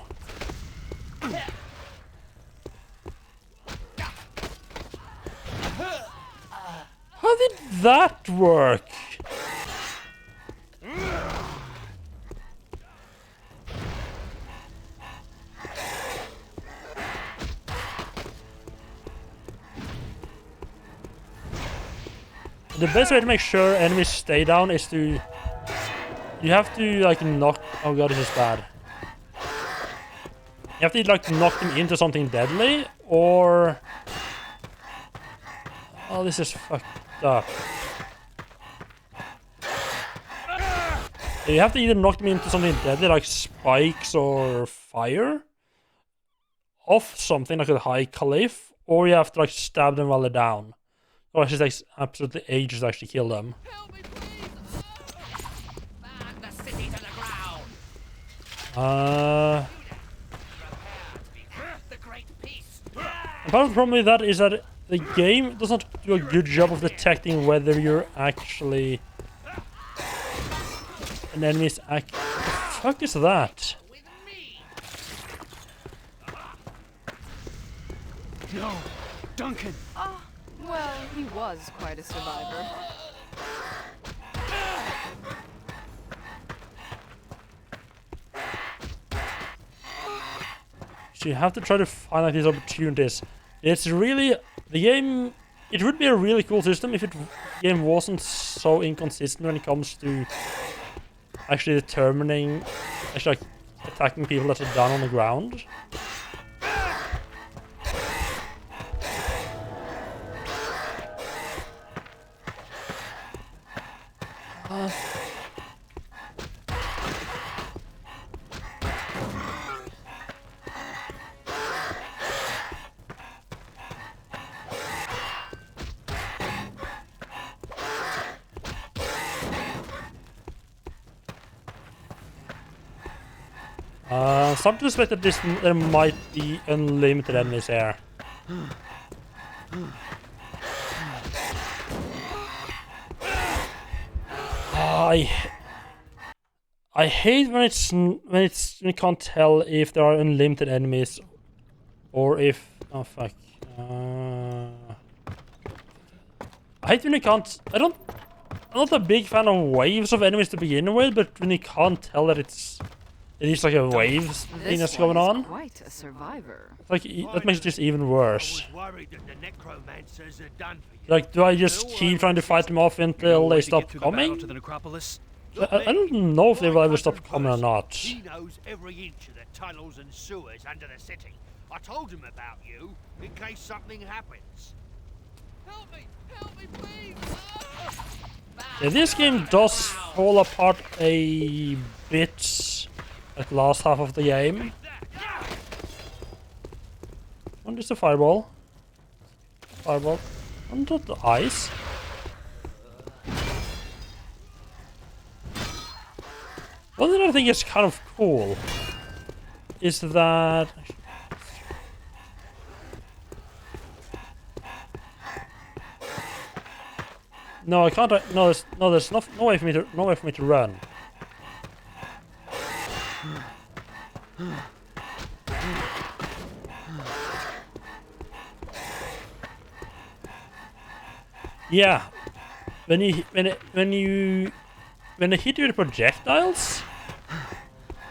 How did that work? The best way to make sure enemies stay down is to... You have to, like, knock... Oh god, this is bad. You have to, like, knock them into something deadly, or... Oh, this is fucked up. You have to either knock them into something deadly, like spikes or fire, off something like a high cliff, or you have to, like, stab them while they're down. Or it just takes absolutely ages to actually kill them. Help me, please! Burn the city to the ground. The great peace. Part of the problem with that is that the game does not do a good job of detecting whether you're actually an enemy's act. What the fuck is that? With me. No, Duncan. Ah, well, he was quite a survivor. So you have to try to find like these opportunities. It's really the game. It would be a really cool system if the game wasn't so inconsistent when it comes to actually determining, actually like attacking people that are down on the ground. Some suspect that there might be unlimited enemies here. I hate when you can't tell if there are unlimited enemies or if fuck. I hate when you can't. I'm not a big fan of waves of enemies to begin with, but when you can't tell that it is like a wave thing that's going on. Quite a survivor. Like that makes it just even worse. I was worried that the necromancers are done for you. Like, do I just keep trying to fight them off until they stop coming? To the necropolis. I don't know if they will ever stop coming or not. He knows every inch of the tunnels and sewers under the city. I told him about you in case something happens. Help me, please! Yeah, this game does fall apart a bit at the last half of the game. What is the fireball? Fireball. On the ice. One thing I think is kind of cool is that no, I can't. No, there's no way for me to run. Yeah, when they hit you with projectiles,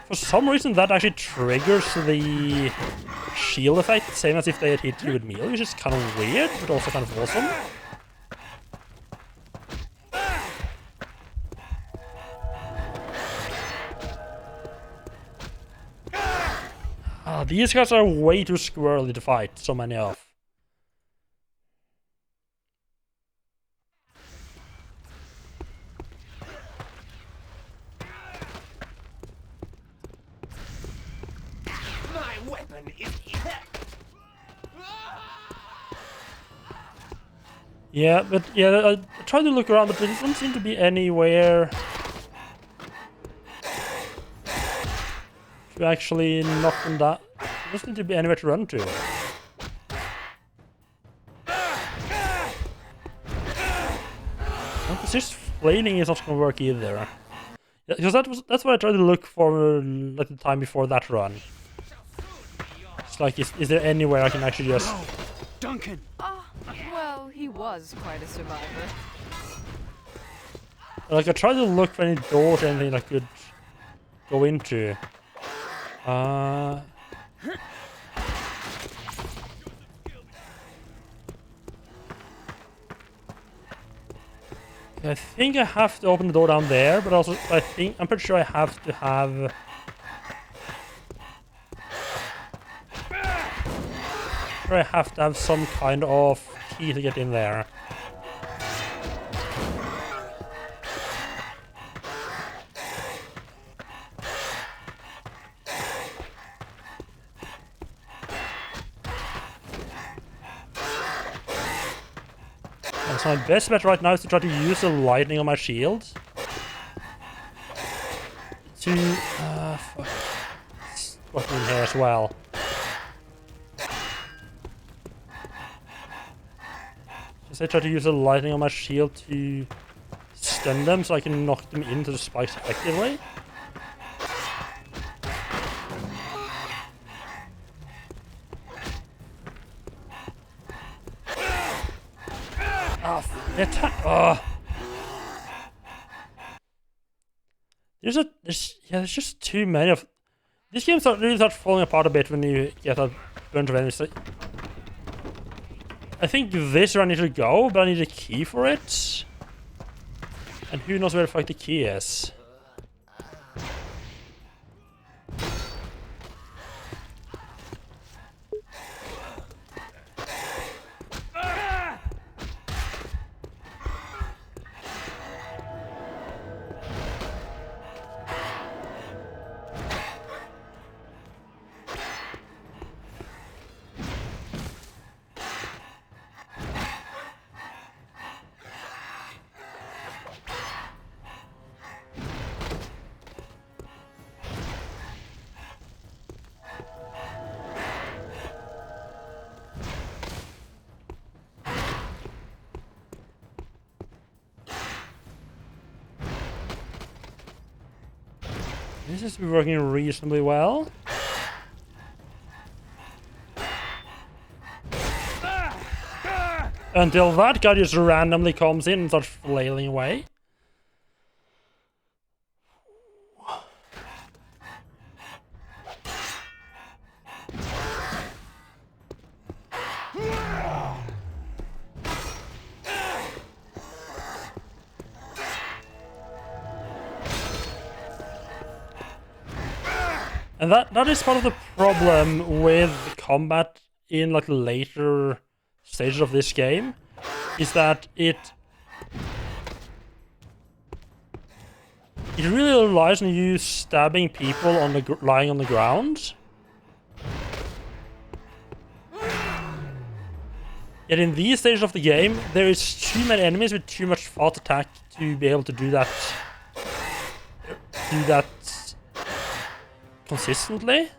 for some reason that actually triggers the shield effect, same as if they had hit you with melee, which is kind of weird, but also kind of awesome. These guys are way too squirrely to fight, so many of. My weapon is here. Yeah, but yeah, I tried to look around, but there doesn't seem to be anywhere to actually knock them down. There doesn't seem to be anywhere to run to. Because just flailing is not gonna work either. Yeah, because that's what I tried to look for like the time before that run. It's like, is there anywhere I can actually just... No! Duncan! Ah, well, he was quite a survivor. Like, I tried to look for any doors or anything I could go into. I think I have to open the door down there, but also I'm pretty sure I have to have... I have to have some kind of key to get in there. And so my best bet right now is to try to use the lightning on my shield. To... fuck. What's in here as well. I try to use the lightning on my shield to stun them so I can knock them into the spikes effectively. Oh, the attack! Oh. There's just too many of... This game really starts falling apart a bit when you get a bunch of enemies. I think this run needs to go, but I need a key for it. And who knows where the fuck the key is. This is working reasonably well. Until that guy just randomly comes in and starts flailing away. And that is part of the problem with combat in like later stages of this game, is that it really relies on you stabbing people on the lying on the ground. Yet in these stages of the game, there is too many enemies with too much fast attack to be able to do that. Consistently.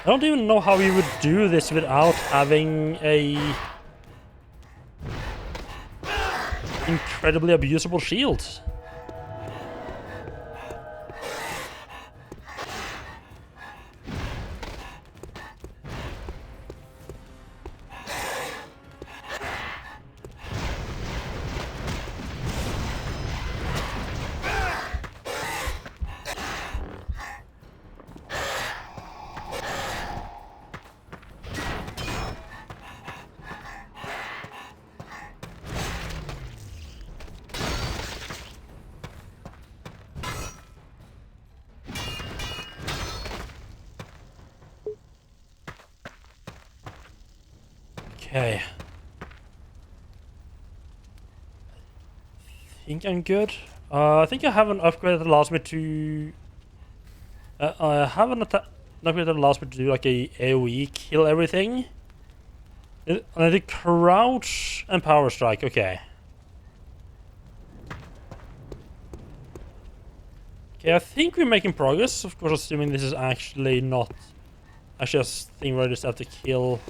I don't even know how you would do this without having a incredibly abusable shield. Okay. think I'm good. I think I have an upgrade that allows me to... I have an upgrade that allows me to do like a AoE kill everything. And I did crouch and power strike, okay. Okay, I think we're making progress, of course assuming this is actually not... Actually a thing where I just have to kill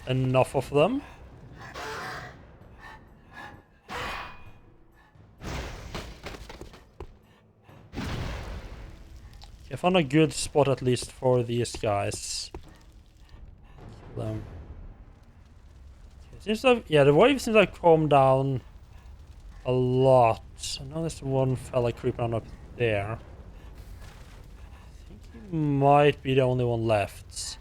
enough of them. I found a good spot at least for these guys. Kill them. Okay, seems like, yeah, the wave seems like calmed down a lot. I know there's one fella creeping on up there. I think he might be the only one left.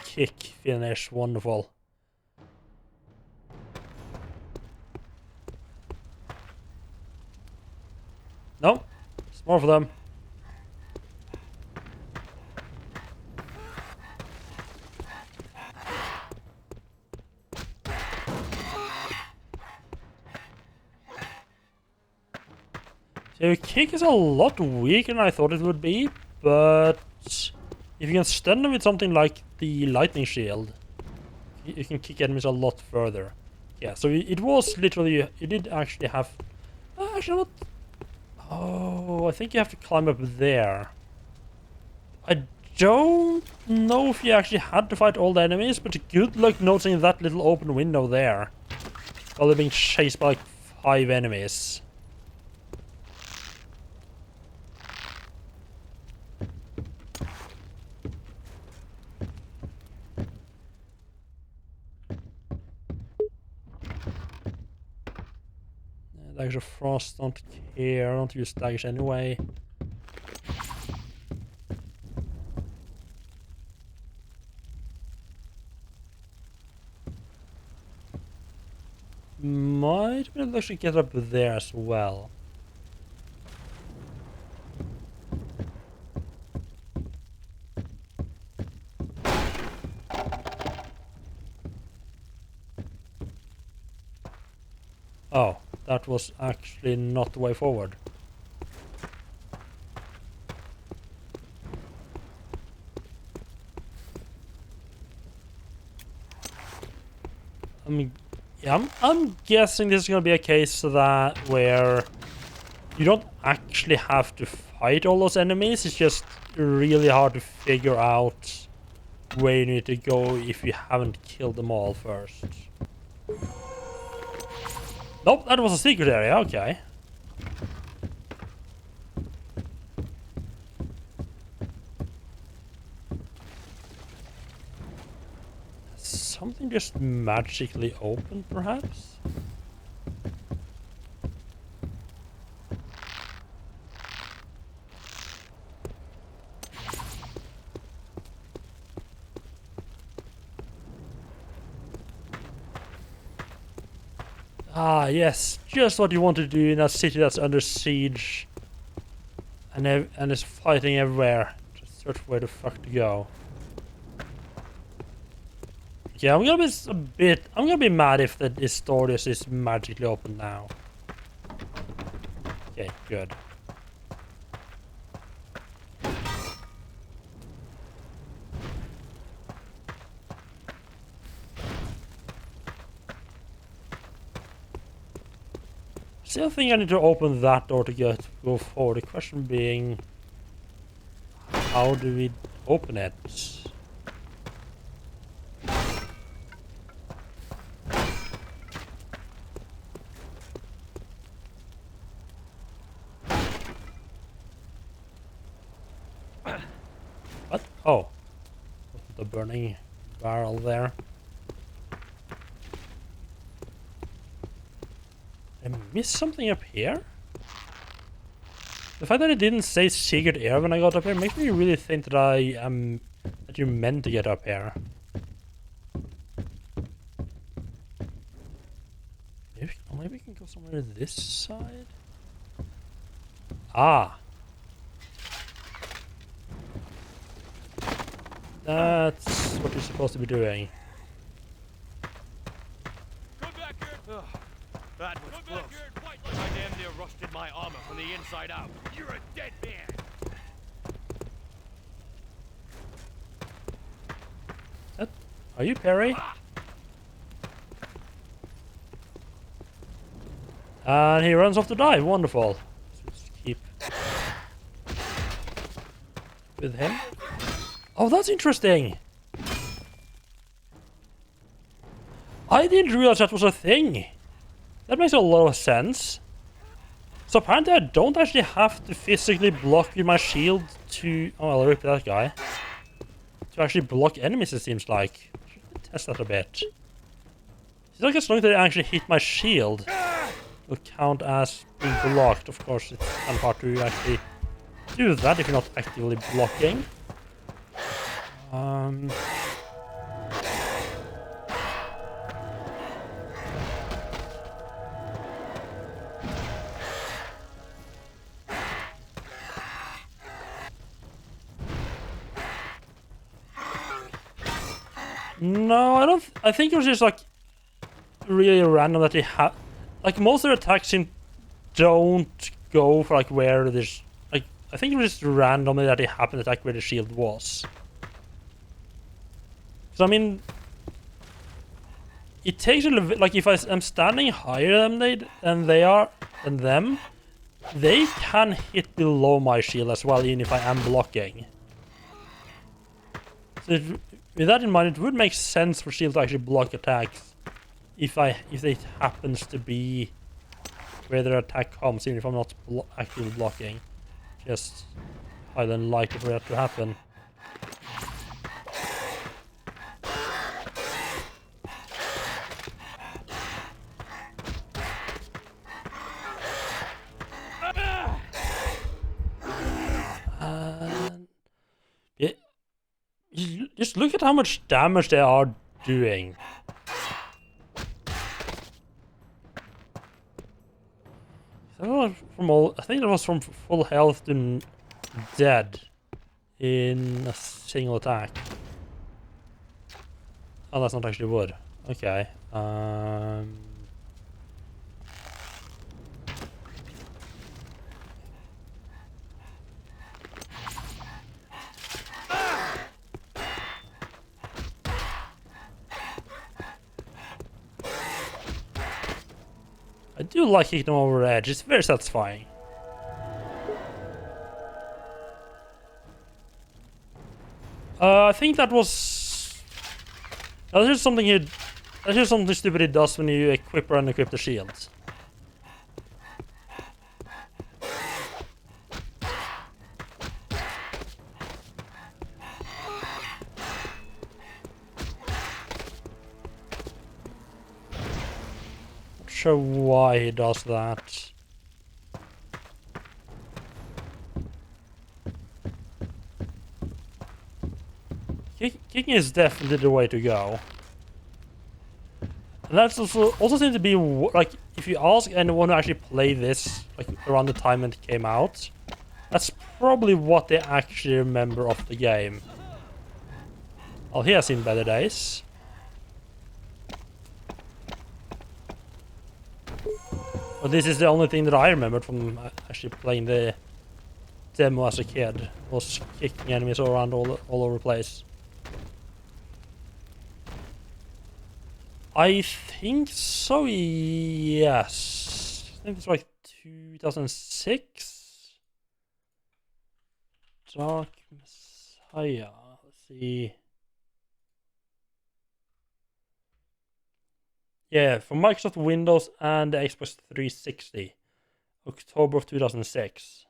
Kick, finish, wonderful. Nope, there's more of them. So kick is a lot weaker than I thought it would be, but if you can stun them with something like the lightning shield, you can kick enemies a lot further. Yeah, so it was literally, you did actually have... actually not... Oh, I think you have to climb up there. I don't know if you actually had to fight all the enemies, but good luck noticing that little open window there. While they're being chased by like 5 enemies. Daggers of Frost, don't care, I don't use daggers anyway. Might be able to actually get up there as well. Oh, that was actually not the way forward. Yeah, I'm guessing this is gonna be a case that where you don't actually have to fight all those enemies. It's just really hard to figure out where you need to go if you haven't killed them all first. Nope, that was a secret area, okay. Something just magically open, perhaps? Ah, yes, just what you want to do in a city that's under siege and is fighting everywhere. Just search where the fuck to go. Yeah, I'm gonna be mad if this door just is magically open now. Okay, good. Still think I need to open that door to go forward. The question being, how do we open it? What? Oh, the burning barrel there. I missed something up here? The fact that it didn't say secret air when I got up here makes me really think that that you meant to get up here. Maybe we can go somewhere this side? Ah! That's what you're supposed to be doing. twisted my armor from the inside out. You're a dead man. Are you Perry? And he runs off to die. Wonderful. Let's keep with him. Oh, that's interesting. I didn't realize that was a thing. That makes a lot of sense. So apparently I don't actually have to physically block with my shield to... Oh, I'll rip that guy. To actually block enemies, it seems like. Should test that a bit. It's like as long as they actually hit my shield, will count as being blocked. Of course, it's kind of hard to actually do that if you're not actively blocking. No, I don't. I think it was just like really random that they have. Like most of the attacks don't go for like where there's like. I think it was just randomly that it happened to attack where the shield was. So I mean, it takes a little bit. Like if I'm standing higher than they are than them, they can hit below my shield as well, even if I am blocking. So with that in mind, it would make sense for shield to actually block attacks if it happens to be where their attack comes, even if I'm not actively blocking. Just highly unlikely for that to happen. Just look at how much damage they are doing. I think that was from full health to dead in a single attack. Oh, that's not actually wood. Okay. I do like hitting them over the edge. It's very satisfying. I think that was... That's just something that's just something stupid it does when you equip or unequip the shields. Not sure why he does that. Kicking is definitely the way to go. And that's also seems to be, like, if you ask anyone who actually played this, like, around the time it came out, that's probably what they actually remember of the game. Oh, he has seen better days. But this is the only thing that I remembered from actually playing the demo as a kid, was kicking enemies around all over the place. I think so, yes. I think it's like 2006. Dark Messiah. Let's see. Yeah, for Microsoft Windows and the Xbox 360. October of 2006.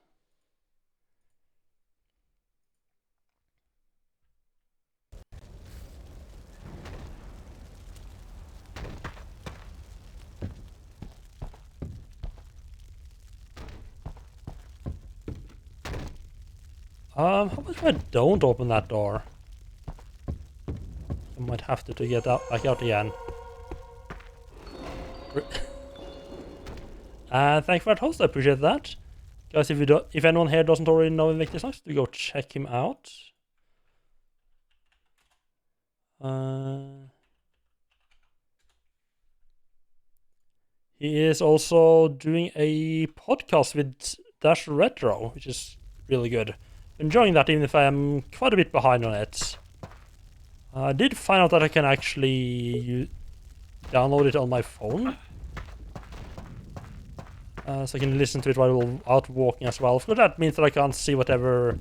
How about if I don't open that door? I might have to get back out again. And thank you for that host, I appreciate that. Guys, if anyone here doesn't already know Invictus Knox, do go check him out. He is also doing a podcast with Dash Retro, which is really good. Enjoying that, even if I am quite a bit behind on it. I did find out that I can actually download it on my phone. So I can listen to it while out walking as well. Of course, that means that I can't see whatever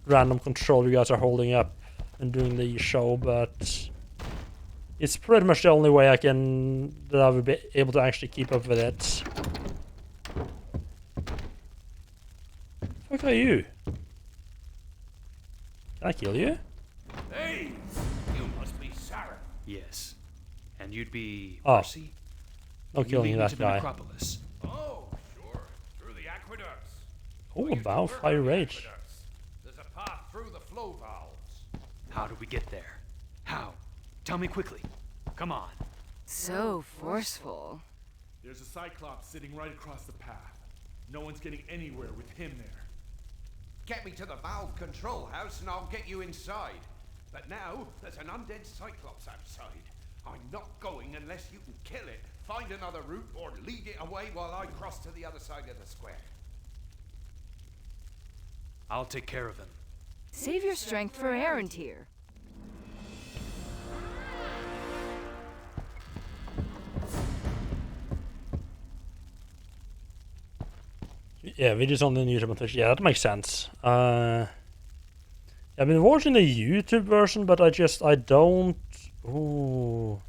random control you guys are holding up and doing the show, but it's pretty much the only way that I will be able to actually keep up with it. Fuck are you? Can I kill you? Hey! You must be Sarah. Yes. And you'd be Oh. Percy? No Can you lead killing me that to the guy. necropolis? Oh, sure. Through the aqueducts. Oh, I used to bow work fire on the rage. aqueducts. There's a path through the flow valves. How do we get there? How? Tell me quickly. Come on. So forceful. There's a Cyclops sitting right across the path. No one's getting anywhere with him there. Get me to the valve control house and I'll get you inside. But now, there's an undead Cyclops outside. I'm not going unless you can kill it, find another route, or lead it away while I cross to the other side of the square. I'll take care of him. Save your strength for Errand here. Yeah, videos on the YouTube and Twitch. Yeah, that makes sense. I've been watching the YouTube version, but I don't. Ooh.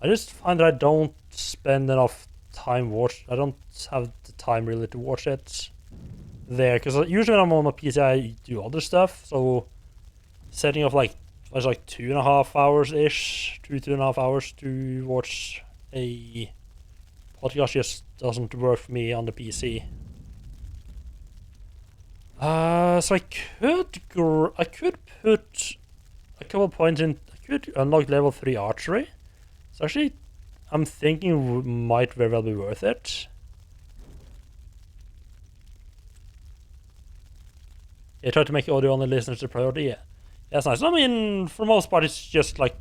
I just find that I don't spend enough time I don't have the time really to watch it there, because usually when I'm on my PC I do other stuff. So setting off like it's like 2.5 hours ish, 2.5 hours to watch a podcast just doesn't work for me on the PC. So I could put a couple points in. I could unlock level 3 archery. So actually, I'm thinking might very well be worth it. Yeah, try to make audio only listeners a priority. Yeah, that's nice. I mean, for the most part, it's just like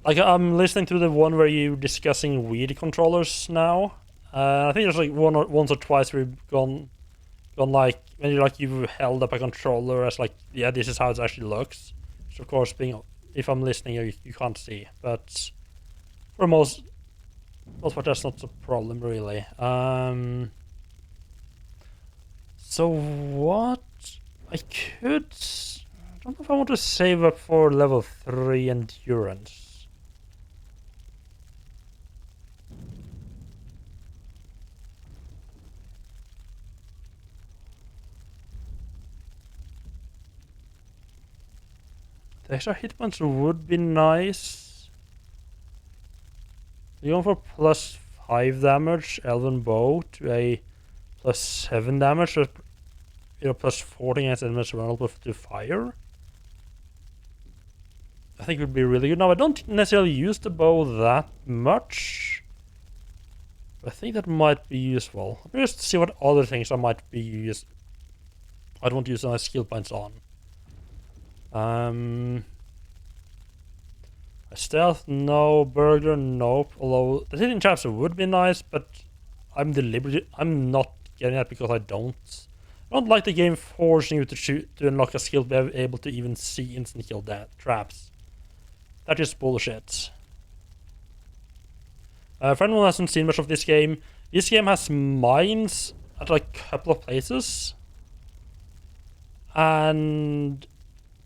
I'm listening to the one where you're discussing weed controllers now. I think there's like once or twice we've gone like when you've held up a controller as like, yeah, this is how it actually looks. Which of course, if I'm listening, you can't see, but for most part that's not a problem really. So what I don't know if I want to save up for level 3 endurance. The extra hit points would be nice. You're going for plus 5 damage, Elven Bow, to a plus 7 damage, or plus 14 against enemies vulnerable to fire. I think it would be really good. Now, I don't necessarily use the bow that much. I think that might be useful. Let me just see what other things I might be used. I'd want to use my skill points on. Stealth, no. Burglar, nope. Although the hidden traps would be nice, but I'm not getting that because I don't like the game forcing you to unlock a skill to be able to even see instant kill traps. That is bullshit. For anyone who hasn't seen much of this game has mines at like a couple of places, and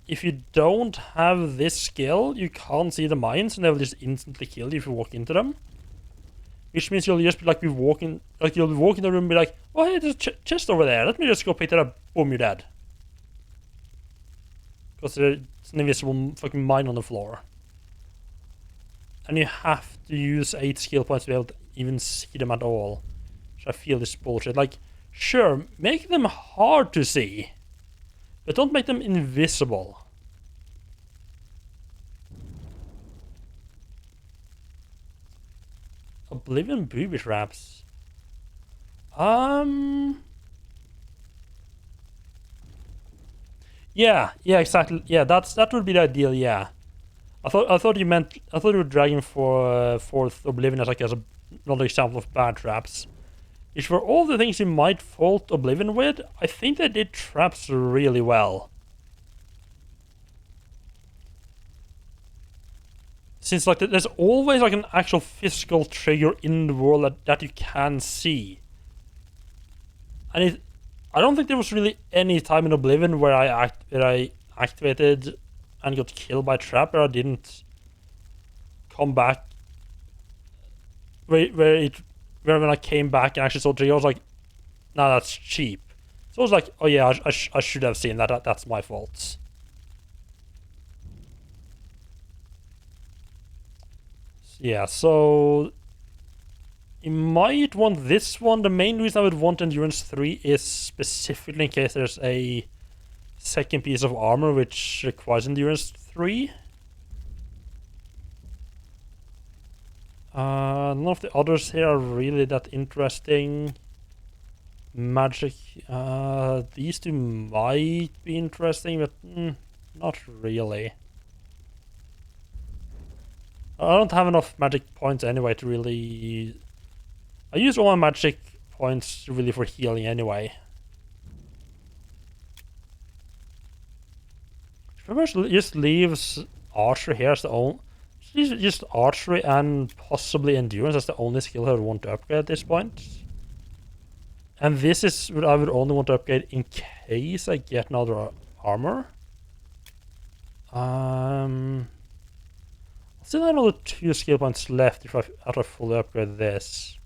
if you don't have this skill, you can't see the mines, and they will just instantly kill you if you walk into them. Which means you'll just be walking in the room and be like, oh hey, there's a chest over there, let me just go pick that up. Boom, you're dead. Because there's an invisible fucking mine on the floor. And you have to use 8 skill points to be able to even see them at all. Which I feel is bullshit. Like, sure, make them hard to see, but don't make them invisible. Oblivion booby traps. Yeah, exactly. Yeah, that would be the ideal. Yeah, I thought you were dragging for Fourth Oblivion as like as another example of bad traps. Which for all the things you might fault Oblivion with, I think they did traps really well. Since like there's always like an actual physical trigger in the world that you can see. And I don't think there was really any time in Oblivion where I activated and got killed by trap where I didn't come back. Where when I came back and actually saw trigger, I was like, nah, that's cheap. So I was like, oh yeah, I should have seen that. That's my fault. Yeah, so you might want this one. The main reason I would want Endurance 3 is specifically in case there's a second piece of armor which requires Endurance 3. None of the others here are really that interesting. Magic, these two might be interesting, but not really. I don't have enough magic points anyway to really... I use all my magic points really for healing anyway. Pretty much just leaves archery here as the only... Just archery and possibly endurance as the only skill I would want to upgrade at this point. And this is what I would only want to upgrade in case I get another armor. Still have another 2 skill points left after I fully upgrade this.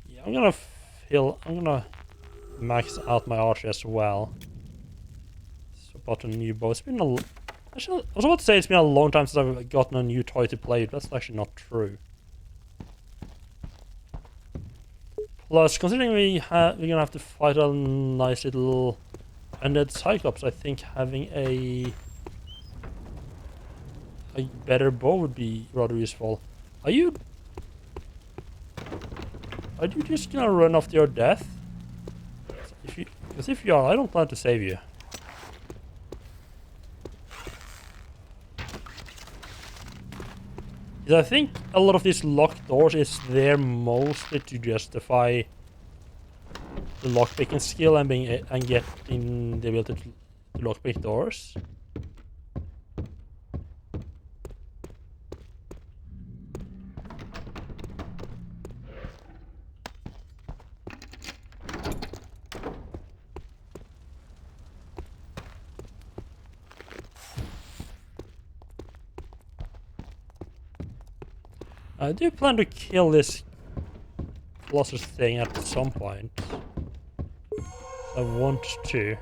Yeah, I'm gonna max out my archery as well. So bought a new bow. It's been actually, I was about to say it's been a long time since I've gotten a new toy to play with. That's actually not true. Plus, considering we're gonna have to fight a nice little undead Cyclops, I think having a better bow would be rather useful. Are you just gonna run off to your death? Because if you are, I don't plan to save you. Because I think a lot of these locked doors is there mostly to justify the lockpicking skill and getting the ability to lockpick doors. I do plan to kill this Colossus thing at some point. I want to.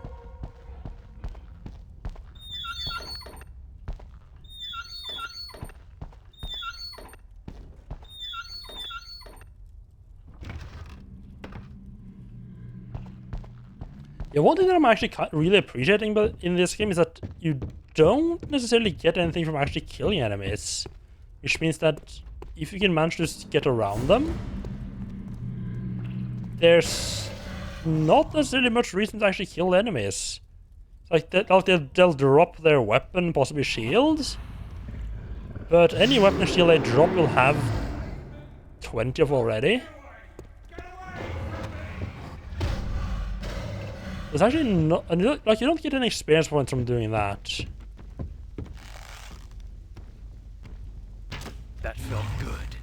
Yeah, one thing that I'm actually really appreciating in this game is that you don't necessarily get anything from actually killing enemies. Which means that if you can manage to get around them, there's not necessarily much reason to actually kill enemies. Like they'll drop their weapon, possibly shields, but any weapon shield they drop will have 20 of already. There's actually not, like, you don't get any experience points from doing that. That felt good.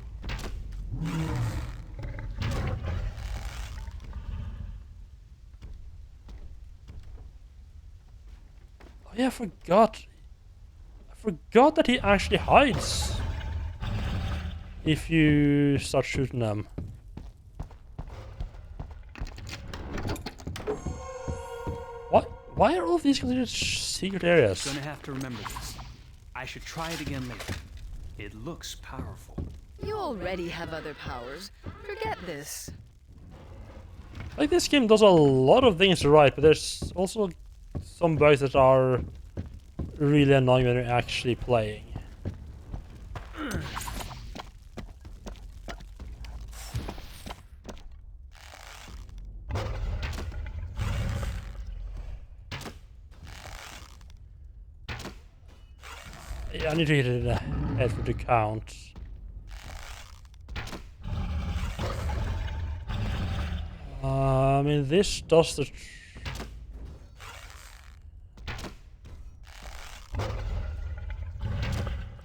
Oh yeah, I forgot that he actually hides if you start shooting them. Why are all of these considered secret areas? Gonna have to remember this. I should try it again later. It looks powerful. You already have other powers. Forget this. Like, this game does a lot of things right, but there's also some bugs that are really annoying when you're actually playing. Yeah, I need to hit it in the head for the count. I mean, this does the...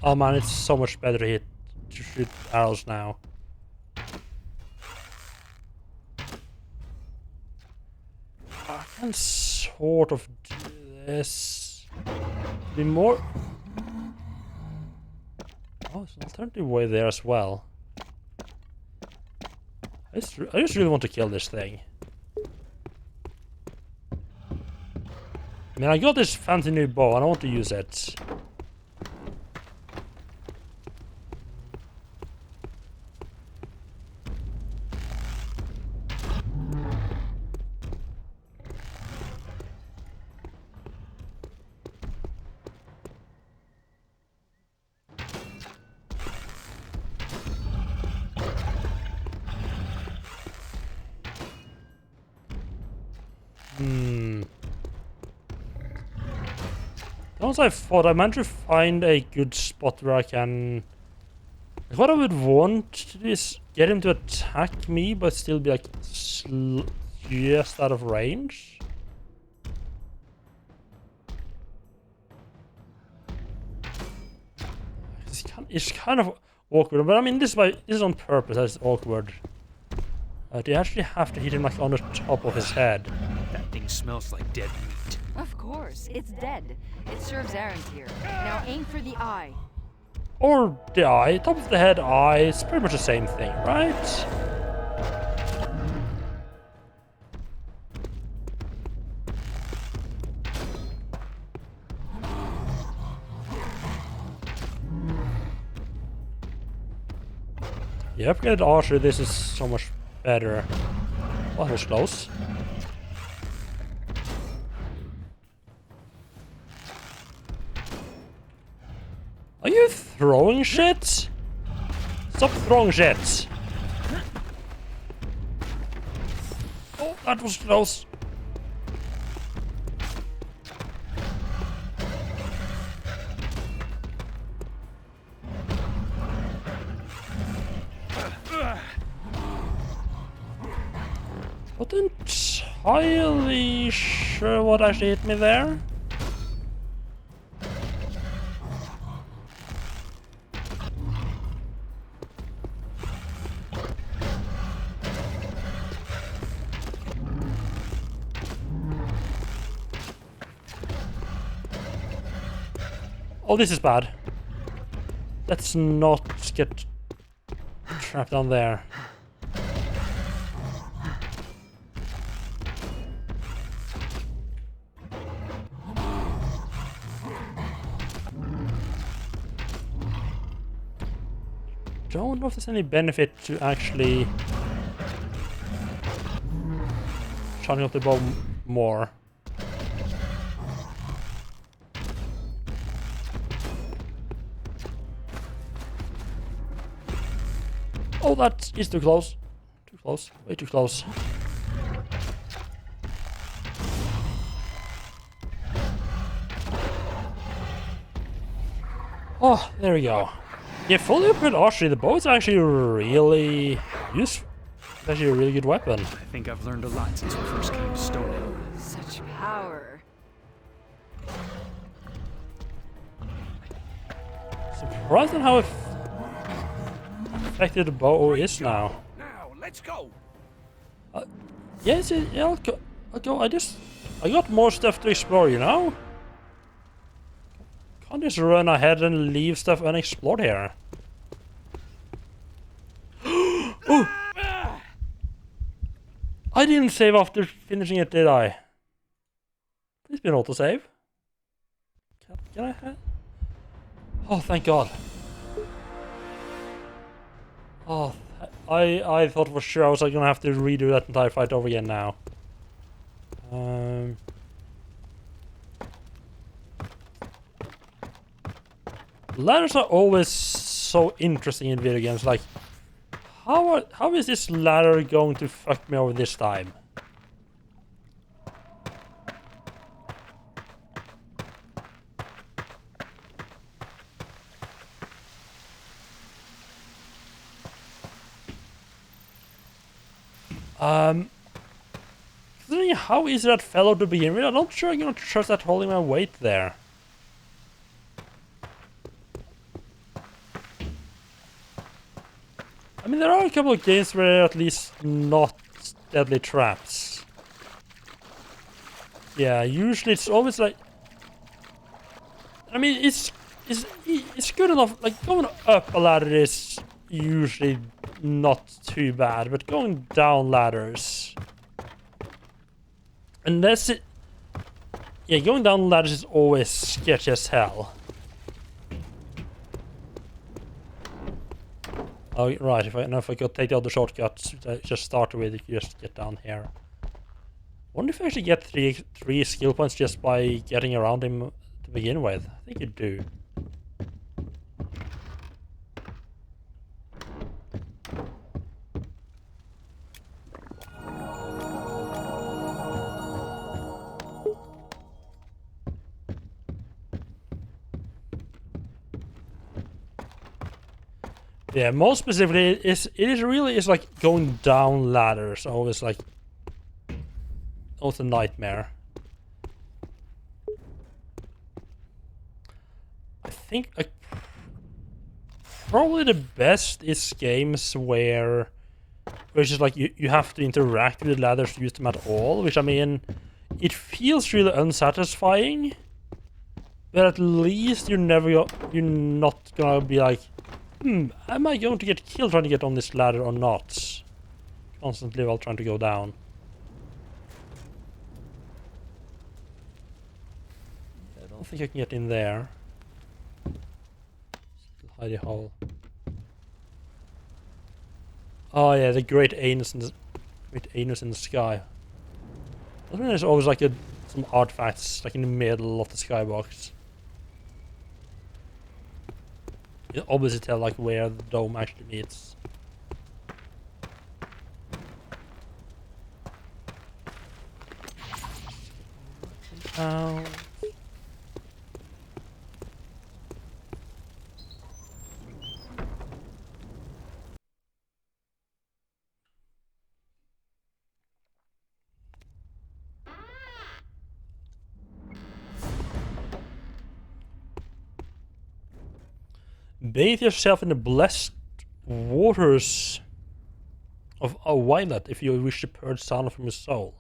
Oh man, it's so much better to shoot arrows now. I can sort of do this. Be more... Oh, it's an alternative way there as well. I just really want to kill this thing. I mean, I got this fancy new bow and I want to use it. Once I thought I managed to find a good spot where I can... What I would want to do is get him to attack me, but still be like just out of range. It's kind of awkward, but I mean this is on purpose. That's awkward. You actually have to hit him like on the top of his head. That thing smells like dead meat. Of course, it's dead. It serves errands here. Now aim for the eye. Or the eye, top of the head, eye. It's pretty much the same thing, right? Yeah, upgraded archer, this is so much better. Well, that was close. Are you throwing shit? Stop throwing shit! Oh, that was close. Not entirely sure what actually hit me there. Oh, this is bad. Let's not get trapped down there. Don't know if there's any benefit to actually shutting up the bow more. Oh, that is too close. Too close. Way too close. Oh, there we go. Yeah, fully upgraded archery, the bow is actually really useful. It's actually a really good weapon. I think I've learned a lot since we first came to Stonehill. Such power. Surprised on how effective the bow is now. Now, let's go. Yes, yeah, I'll go. I got more stuff to explore, you know? Can't just run ahead and leave stuff unexplored here. Oh! I didn't save after finishing it, did I? Please be an autosave. Can I have? Oh, thank God. Oh, I thought for sure I was gonna have to redo that entire fight over again now. Ladders are always so interesting in video games. Like, how is this ladder going to fuck me over this time? Considering how easy that fellow to begin with, I'm not sure I'm gonna trust that holding my weight there. I mean, there are a couple of games where there are at least not deadly traps. Yeah, usually it's always like... I mean, it's good enough. Like, going up a ladder is usually not too bad, but going down ladders... Unless it... Yeah, going down ladders is always sketchy as hell. Oh, right, if I could take the other shortcuts, just start with it, just get down here. Wonder if I actually get three skill points just by getting around him to begin with. I think you do. Yeah, most specifically, it really is like going down ladders. Always like, almost a nightmare. I think like probably the best is games where it's just like you have to interact with the ladders to use them at all. Which I mean, it feels really unsatisfying, but at least you're not gonna be like, am I going to get killed trying to get on this ladder or not? Constantly while trying to go down. I don't think I can get in there. Hidey hole. Oh yeah, the great anus in the sky. I think there's always like some artifacts like in the middle of the skybox. You can obviously tell like where the dome actually meets. Ow. Bathe yourself in the blessed waters of a violet if you wish to purge sound from your soul.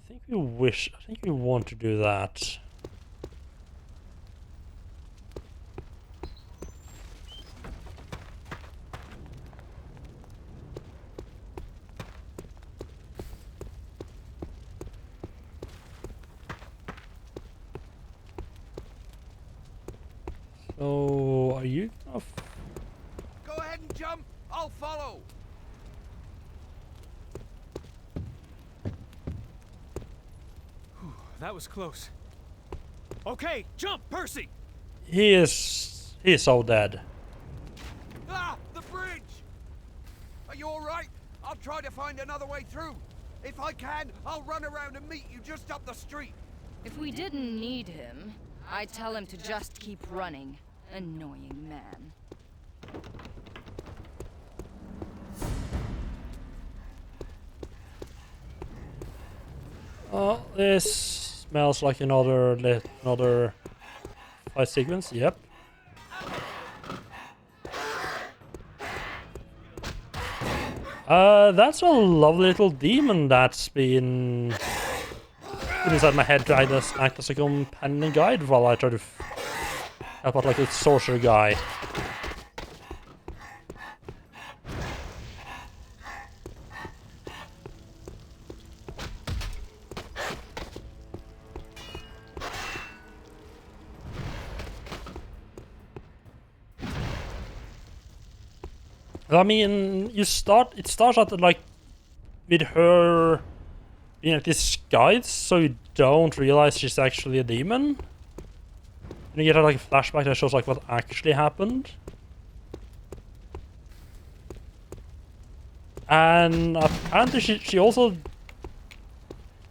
I think we want to do that. So, are you gonna Go ahead and jump. I'll follow. That was close. Okay, jump, Percy! He is so dead. Ah, the bridge! Are you alright? I'll try to find another way through. If I can, I'll run around and meet you just up the street. If we didn't need him, I'd tell him to just keep running. Annoying man. Oh, this smells like another fight sequence. Yep. That's a lovely little demon that's been inside my head to act as a companion guide while I try to help out like a sorcerer guy. I mean, it starts out like with her being like disguised, so you don't realize she's actually a demon. And you get like a flashback that shows like what actually happened. And apparently she also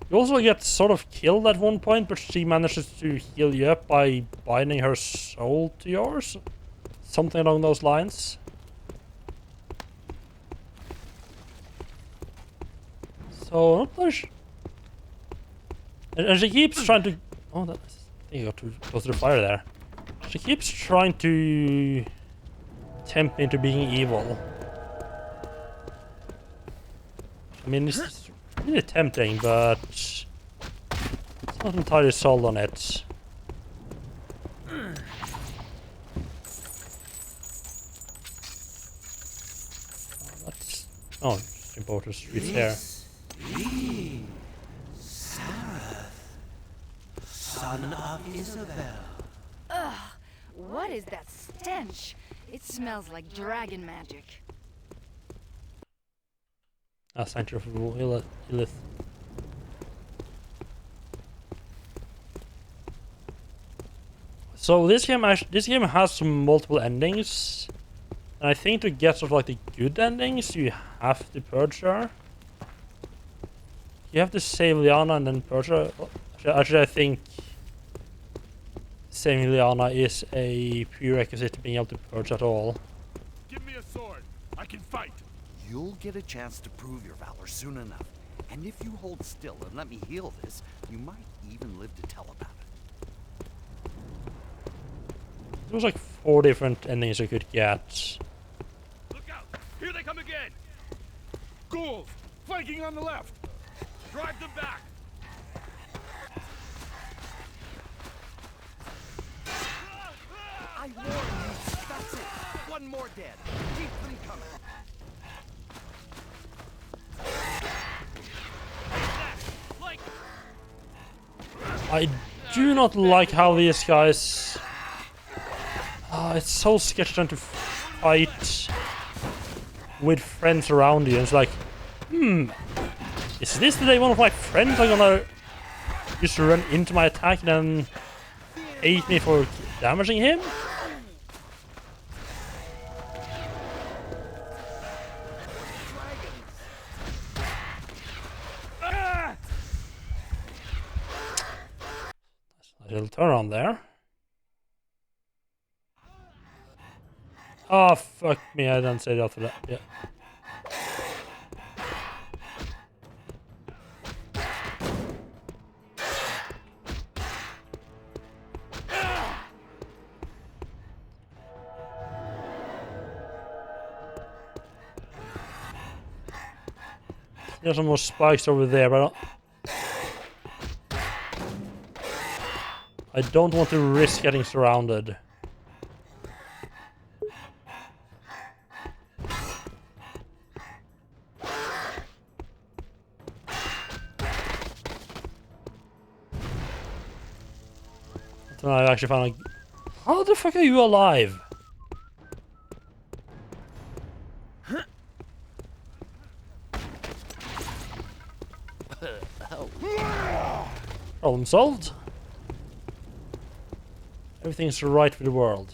gets sort of killed at one point, but she manages to heal you up by binding her soul to yours. something along those lines. So not much. And she keeps trying to. Oh, I think I got too close to the fire there. She keeps trying to tempt me into being evil. I mean, it's really tempting, but it's not entirely sold on it. That's just important streets here. Son of Isabel. Ugh, what is that stench? It smells like dragon magic. Sanctuary of Illith. So this game has multiple endings, and I think to get sort of like the good endings, you have to purge her. You have to save Liana and then purge her. Actually, I think saving Liana is a prerequisite to being able to purge at all. Give me a sword. I can fight. You'll get a chance to prove your valor soon enough. And if you hold still and let me heal this, you might even live to tell about it. There was like 4 different endings you could get. Look out! Here they come again! Ghouls! Flanking on the left! Drive them back! I warn you, that's it! One more dead. Keep them coming. I do not like how these guys... it's so sketchy trying to fight with friends around you. And it's like, is this the day one of my friends are gonna just run into my attack and then hate me for damaging him? A little turn on there. Oh, fuck me, I didn't say that after that. Yeah. There's some more spikes over there, but I don't want to risk getting surrounded. Then I actually found like, how the fuck are you alive? Problem solved. Everything's right with the world.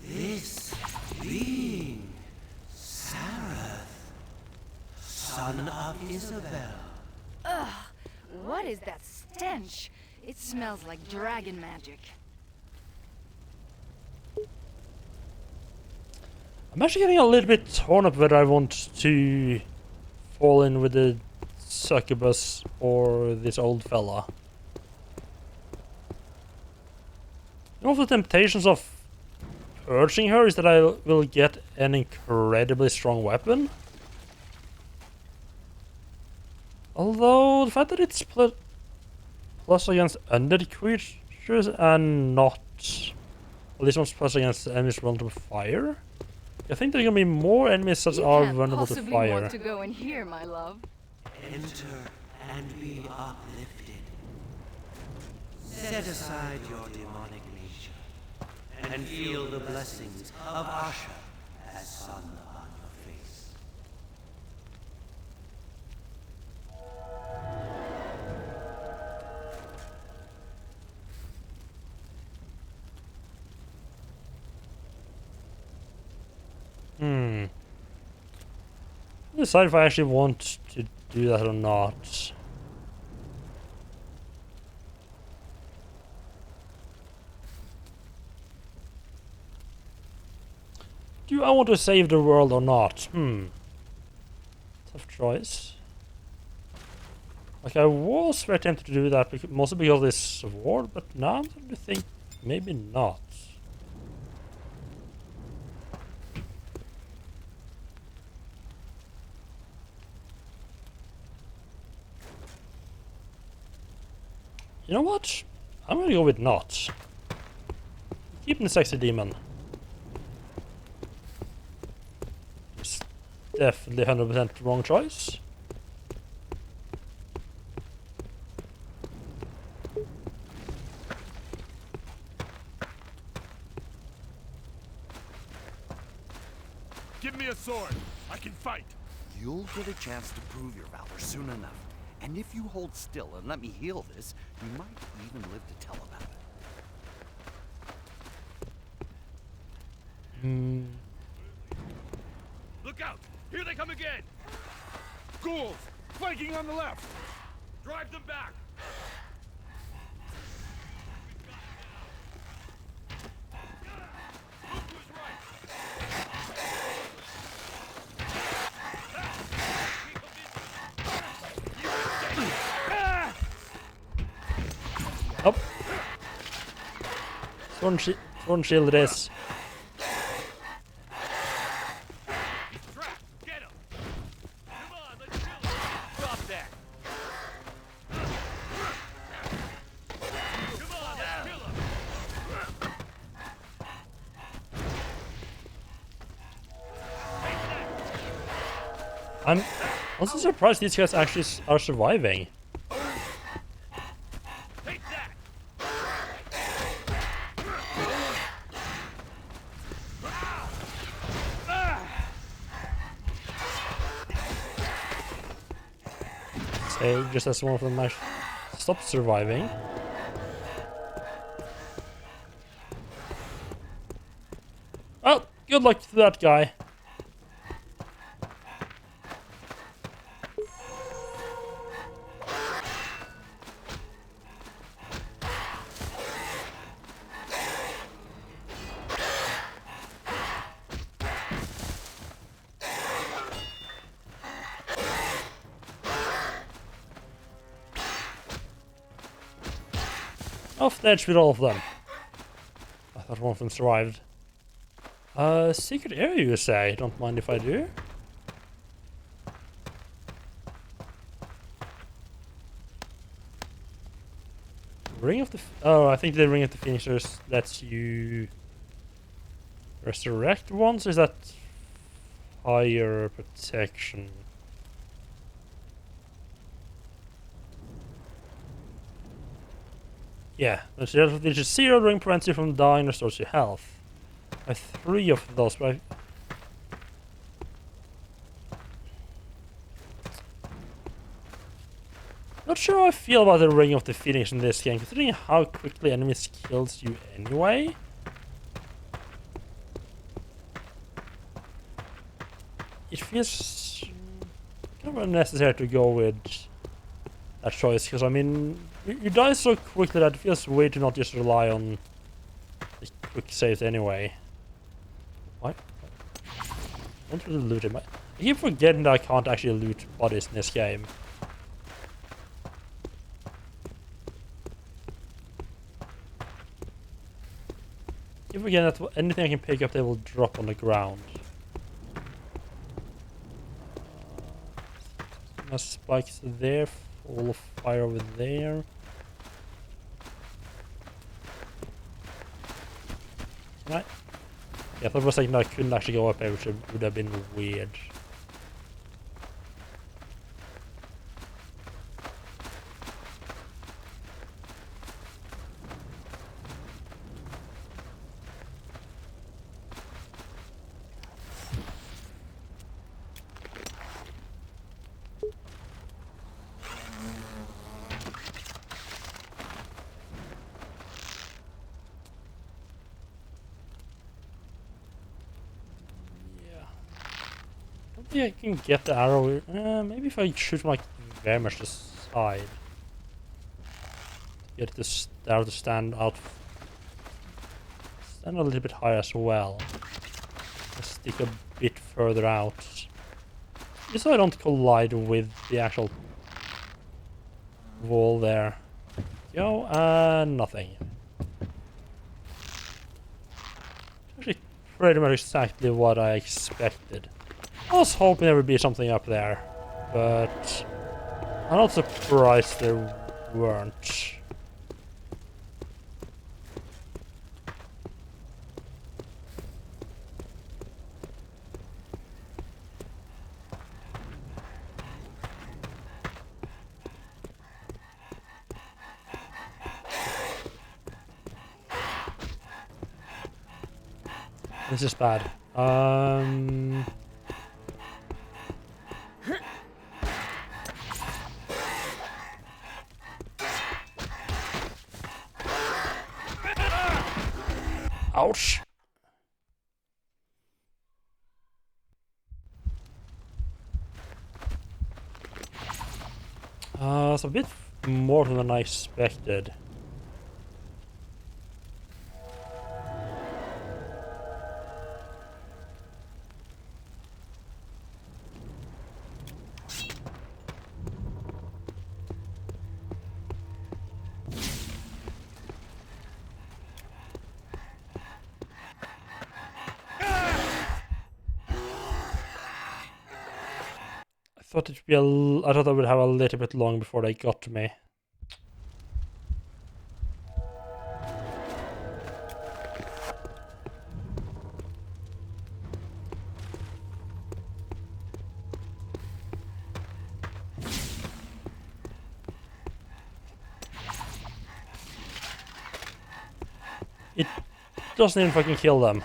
This being Sareth, son of Isabel. Ugh, what is that stench? It smells like dragon magic. I'm actually getting a little bit torn up whether I want to fall in with the succubus or this old fella. One of the temptations of purging her is that I will get an incredibly strong weapon. Although the fact that it's plus against undead creatures and not... Well, this one's plus against enemies vulnerable to fire. I think there are gonna be more enemies that are vulnerable to possibly fire. want to go in here, my love. Enter and be uplifted. Set aside your demonic nature and feel the blessings of Asha as sun upon your face. decide if I actually want to do that or not. Do I want to save the world or not? Tough choice. Like, I was very tempted to do that, mostly because of this war, but now I'm starting to think maybe not. You know what? I'm gonna go with not. Keeping the sexy demon. It's definitely 100% the wrong choice. Give me a sword. I can fight. You'll get a chance to prove your valor soon enough. And if you hold still and let me heal this, you might even live to tell about it. Look out! Here they come again! Ghouls! Flanking on the left! Drive them back! Look who's right! Up. Sword shield it is. Trap! Get him! Come on, let's kill him! Drop that! Come on, let's kill him! I'm also surprised these guys actually are surviving. Take that! Say, just as one of them actually stopped surviving. Well, good luck to that guy. Off the edge with all of them. I thought one of them survived. Secret area, you say? Don't mind if I do. Ring of the... Oh, I think the Ring of the Finishers lets you... resurrect ones? Is that... higher protection? Yeah, there's just 0 ring prevents you from dying, restores your health. I have 3 of those, but I... Not sure how I feel about the Ring of the Phoenix in this game, considering how quickly enemies kills you anyway. It feels kind of unnecessary to go with that choice, because I mean, you die so quickly that it feels weird to not just rely on the quick saves anyway. What? I want to loot him. I keep forgetting that I can't actually loot bodies in this game. I keep forgetting that anything I can pick up, they will drop on the ground. My spikes there, full of fire over there. Can I? Yeah, I thought for a second I couldn't actually go up there, which would have been weird. Maybe I can get the arrow. Maybe if I shoot like very much the side. Get this arrow to stand out. Stand a little bit higher as well. Stick a bit further out. Just so I don't collide with the actual wall there. Go, and nothing. Actually, pretty much exactly what I expected. I was hoping there would be something up there, but I'm not surprised there weren't. This is bad. Ouch. It's a bit more than I expected. I thought I would have a little bit long before they got to me. It doesn't even fucking kill them.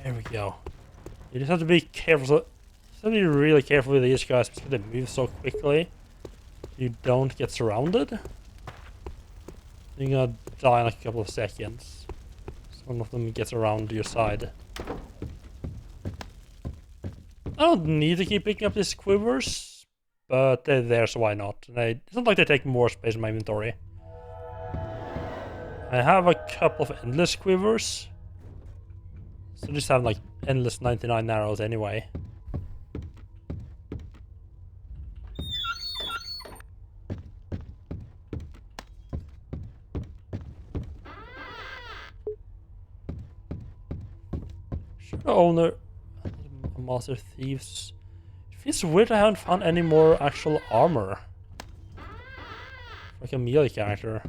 There we go. You just have to be careful. You have to be really careful with these guys because they move so quickly. You don't get surrounded. You're gonna die in a couple of seconds. So one of them gets around your side. I don't need to keep picking up these quivers, but they're there, so why not? It's not like they take more space in my inventory. I have a couple of endless quivers. So just have like endless 99 arrows anyway. Sure, the owner, Master Thieves. It feels weird I haven't found any more actual armor. Like a melee character.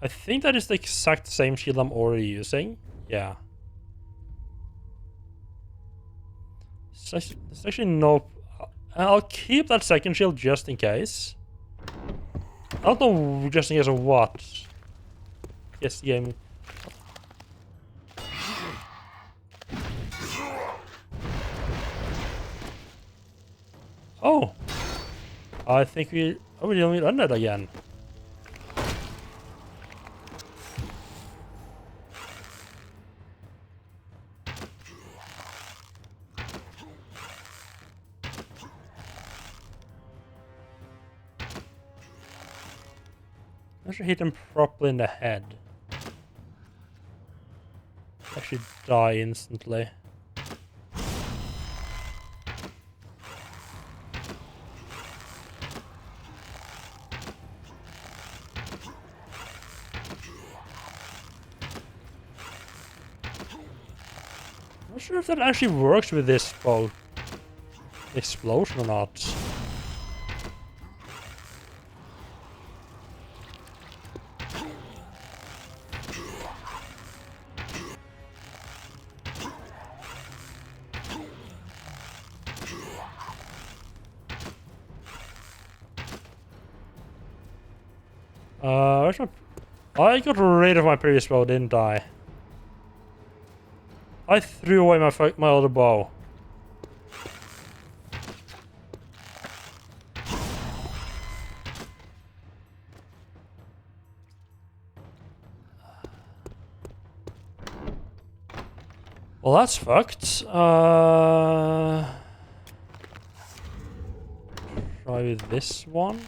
I think that is the exact same shield I'm already using. Yeah. There's actually no... I'll keep that second shield just in case. I don't know just in case of what. Yes, the game... Oh! I think we... Oh, we only done that again. I should hit him properly in the head. Actually die instantly. I'm not sure if that actually works with this bow explosion or not. Where's my... I got rid of my previous bow, didn't I? I threw away my other bow. Well, that's fucked. Try this one.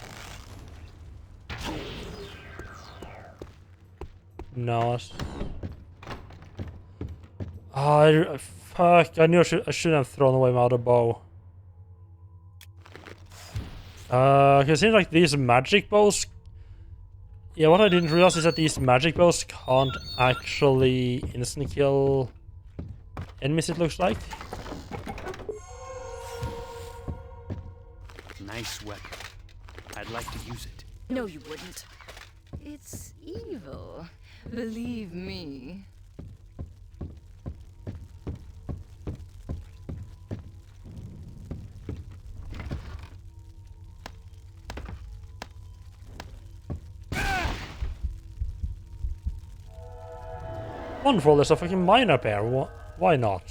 No. Fuck! I knew I shouldn't have thrown away my other bow. Cause it seems like these magic bows. Yeah, what I didn't realize is that these magic bows can't actually instant kill enemies. It looks like. Nice weapon. I'd like to use it. No, you wouldn't. It's evil. Believe me. Wonderful, there's a fucking mine up here. Why not?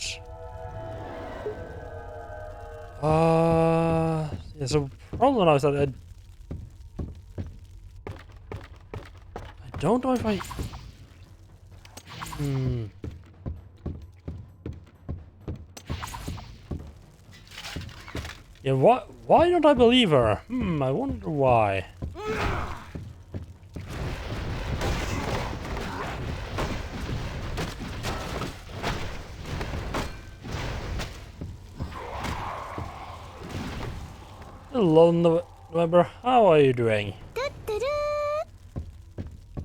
There's a problem now is that I don't know if I... Yeah, why don't I believe her? I wonder why. Hello, November. How are you doing?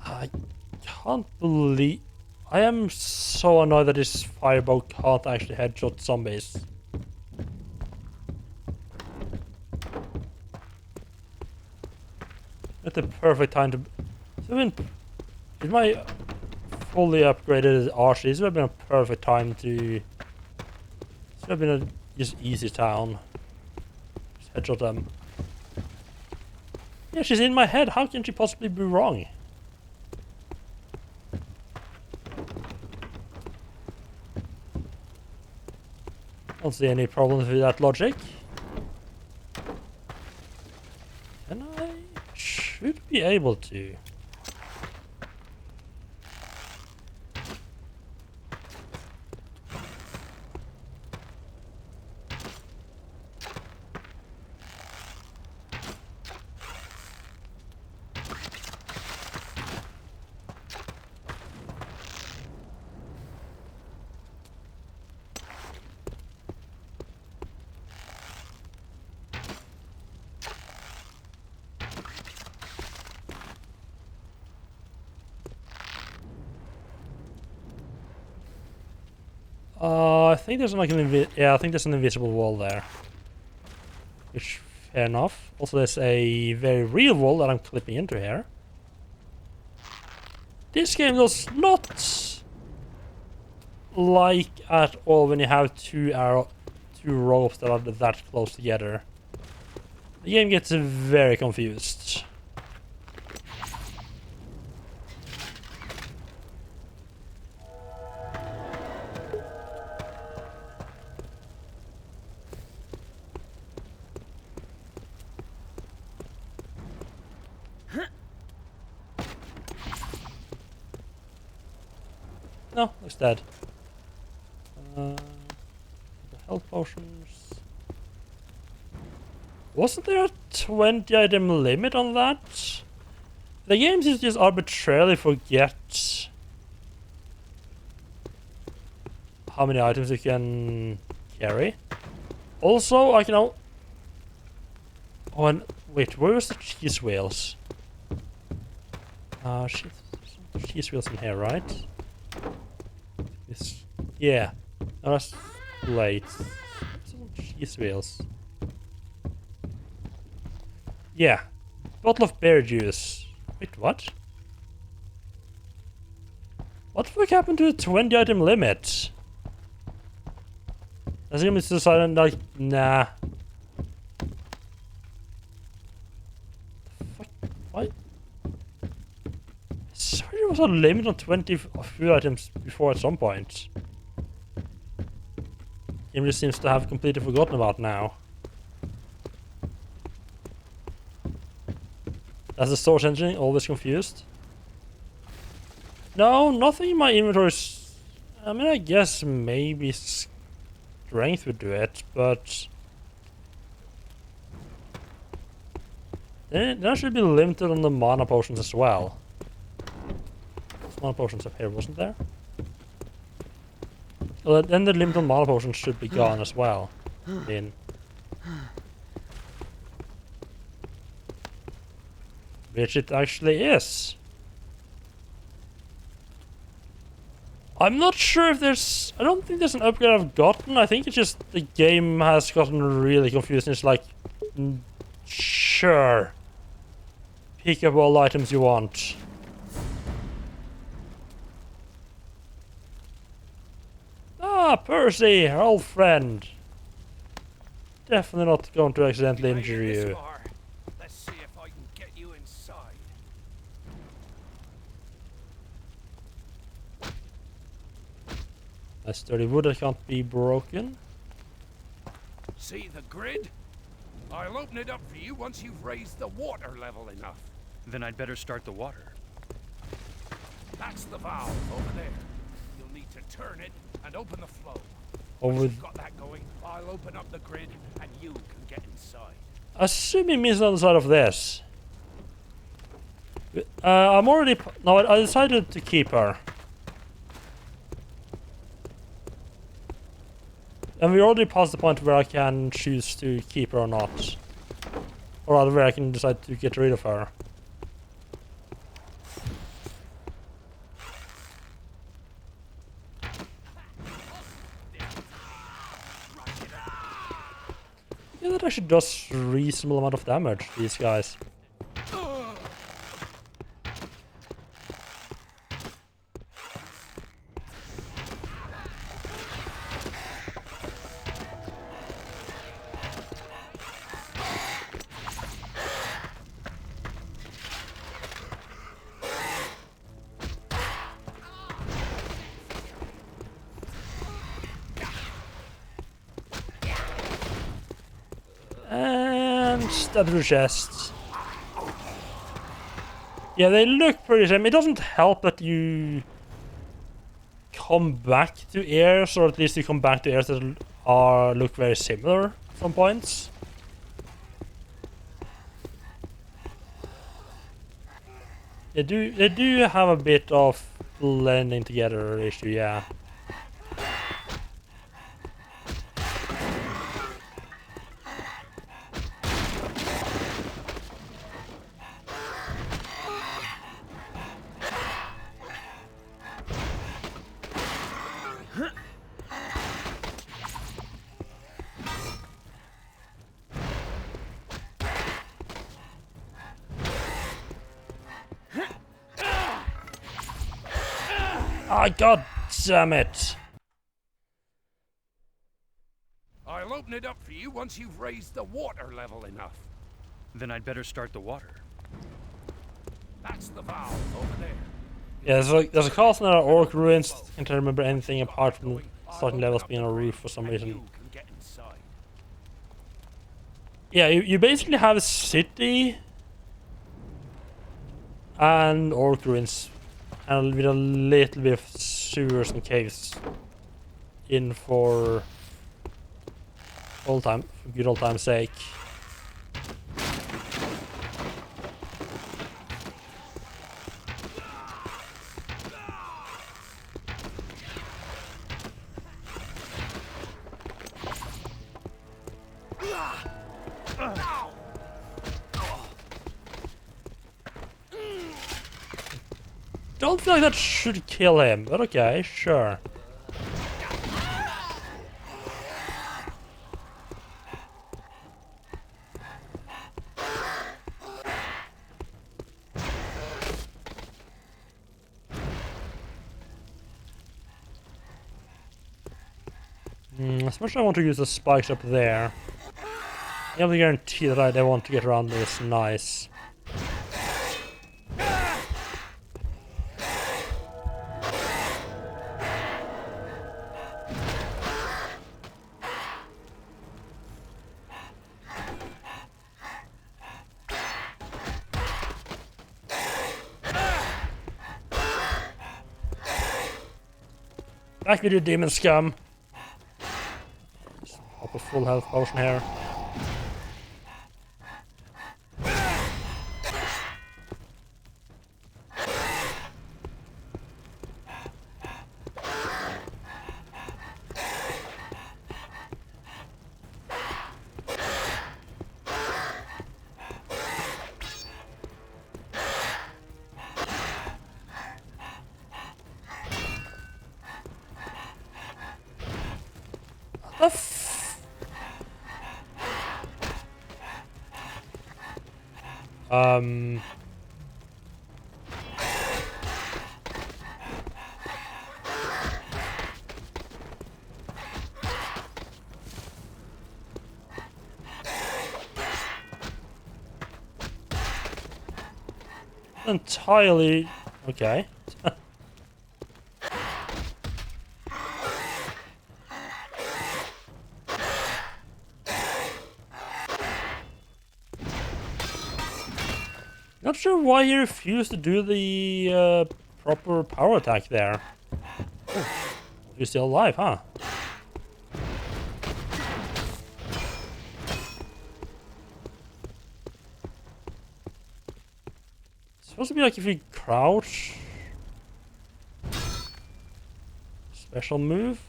I can't believe... I am so annoyed that this fireball can't actually headshot zombies. At the perfect time to... with my fully upgraded archer, this would have been a perfect time to... This would have been a just easy town. Headshot them. Yeah, she's in my head. How can she possibly be wrong? Don't see any problems with that logic. And I should be able to. I think there's like I think there's an invisible wall there. Which, fair enough. Also, there's a very real wall that I'm clipping into here. This game does not like at all when you have two ropes that are that close together. The game gets very confused. No, looks dead. The health potions. Wasn't there a 20 item limit on that? The game seems to just arbitrarily forget how many items you can carry. Also, I can... Oh, and wait, where was the cheese wheels? Shit. There's cheese wheels in here, right? This, yeah. No, that's late. Some cheese wheels. Yeah. Bottle of bear juice. Wait, what? What the fuck happened to the 20 item limit? Has it decided like, nah. Fuck, what? a limit on 20 food items before at some point. Game just seems to have completely forgotten about now. As the storage engine, always confused. No, nothing in my inventory is... I mean, I guess maybe strength would do it, but... Then I should be limited on the mana potions as well. Mana potions up here, wasn't there? Well, then the limit on mana potions should be gone as well. Which it actually is. I'm not sure if there's... I don't think there's an upgrade I've gotten. I think it's just the game has gotten really confused. It's like... Sure. Pick up all items you want. Ah, Percy, our old friend. Definitely not going to accidentally injure you. Let's see if I can get you inside. A sturdy wood that can't be broken. See the grid? I'll open it up for you once you've raised the water level enough. Then I'd better start the water. That's the valve over there. You'll need to turn it and open the flow. Over. Once you've got that going, I'll open up the grid and you can get inside. Assuming means on the other side of this. I'm already... No, I decided to keep her. And we already passed the point where I can choose to keep her or not. Or rather where I can decide to get rid of her. Yeah, that actually does a reasonable amount of damage, these guys. And stab through chests. Yeah, they look pretty same. It doesn't help that you come back to areas, or at least you come back to areas that look very similar at some points. They do have a bit of blending together issue, yeah. Ah, god damn it! I'll open it up for you once you've raised the water level enough. Then I'd better start the water. That's the valve over there. Yeah, there's a castle in our orc ruins. Can't remember anything apart from starting levels being on a roof for some reason. Yeah, you basically have a city and orc ruins, and with a little bit of sewers and caves in for good old time's sake. Don't feel like that should kill him, but okay, sure. As much as I want to use the spikes up there, the only guarantee that I want to get around this nice. Back with you, demon scum. Just pop a full health potion here. Um... Entirely... Okay. Not sure why he refused to do the proper power attack there. Oh, he's still alive, huh? It's supposed to be like if you crouch. Special move.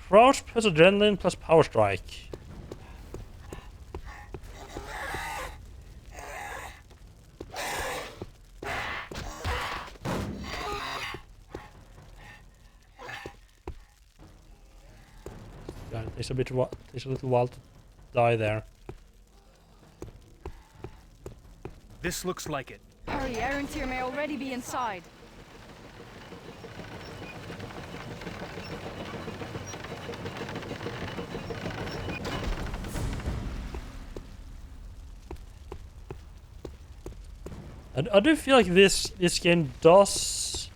Crouch plus adrenaline plus power strike. Yeah, it takes a little while to die there. This looks like it. Hurry, Aaron's may already be inside. I do feel like this game does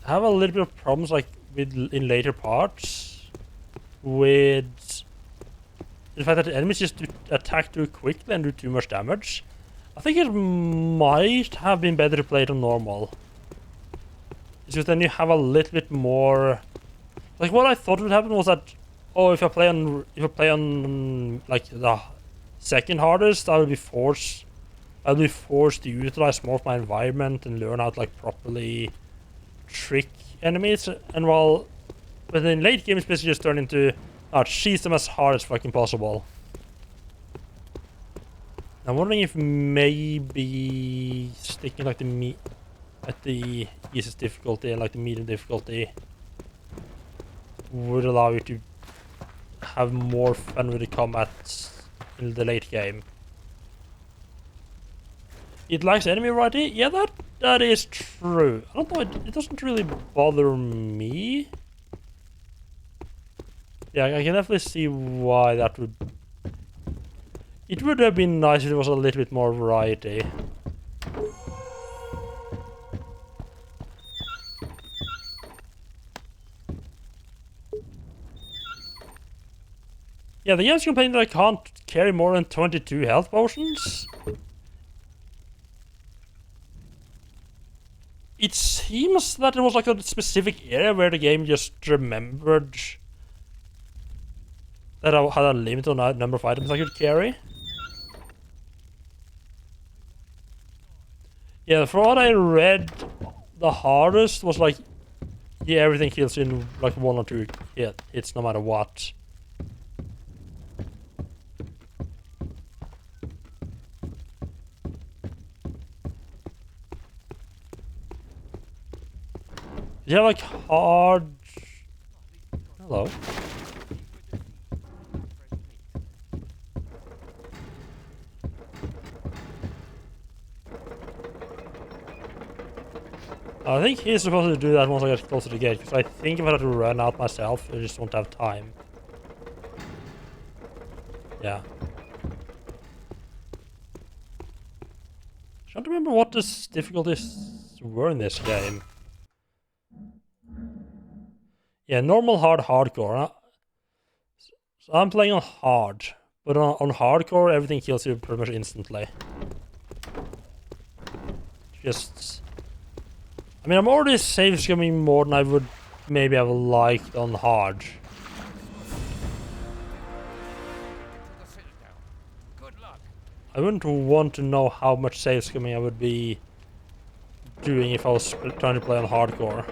have a little bit of problems, like in later parts, with the fact that the enemies just attack too quickly and do too much damage. I think it might have been better to play it on normal. It's just then you have a little bit more. Like what I thought would happen was that, oh, if I play on like the second hardest, I'll be forced to utilize more of my environment and learn how to like properly trick enemies. And but in late game, it's basically just turned into cheese them as hard as fucking possible. I'm wondering if maybe sticking like at the easiest difficulty and like the medium difficulty would allow you to have more fun with the combat in the late game. It lacks enemy variety? Yeah, that is true. I don't know, it doesn't really bother me. Yeah, I can definitely see why that would... It would have been nice if there was a little bit more variety. Yeah, the game's complaining that I can't carry more than 22 health potions. It seems that there was like a specific area where the game just remembered that I had a limit on the number of items I could carry. Yeah, from what I read, the hardest was like, yeah, everything kills you in like 1 or 2 hits no matter what. Yeah, like hard... Hello. I think he's supposed to do that once I get close to the gate, because I think if I had to run out myself, I just won't have time. Yeah. I don't remember what the difficulties were in this game. Yeah, normal, hard, hardcore. So I'm playing on hard, but on hardcore, everything kills you pretty much instantly. Just I mean, I'm already save skimming more than I would maybe have liked on hard. To the Citadel. Good luck. I wouldn't want to know how much save skimming I would be doing if I was trying to play on hardcore.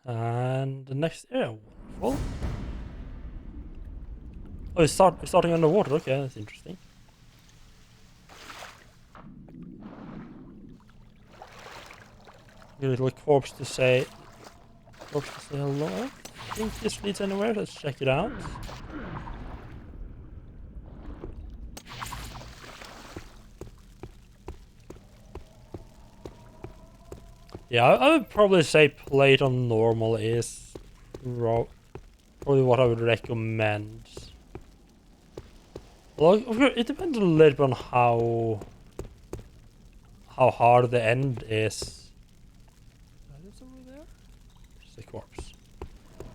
And the next area, wonderful. Oh, it's starting underwater. Okay, that's interesting. A little corpse to say hello. I think this leads anywhere. Let's check it out. Yeah, I would probably say play it on normal is probably what I would recommend. Well, of course, it depends a little bit on how hard the end is. Is it over there? Just a corpse.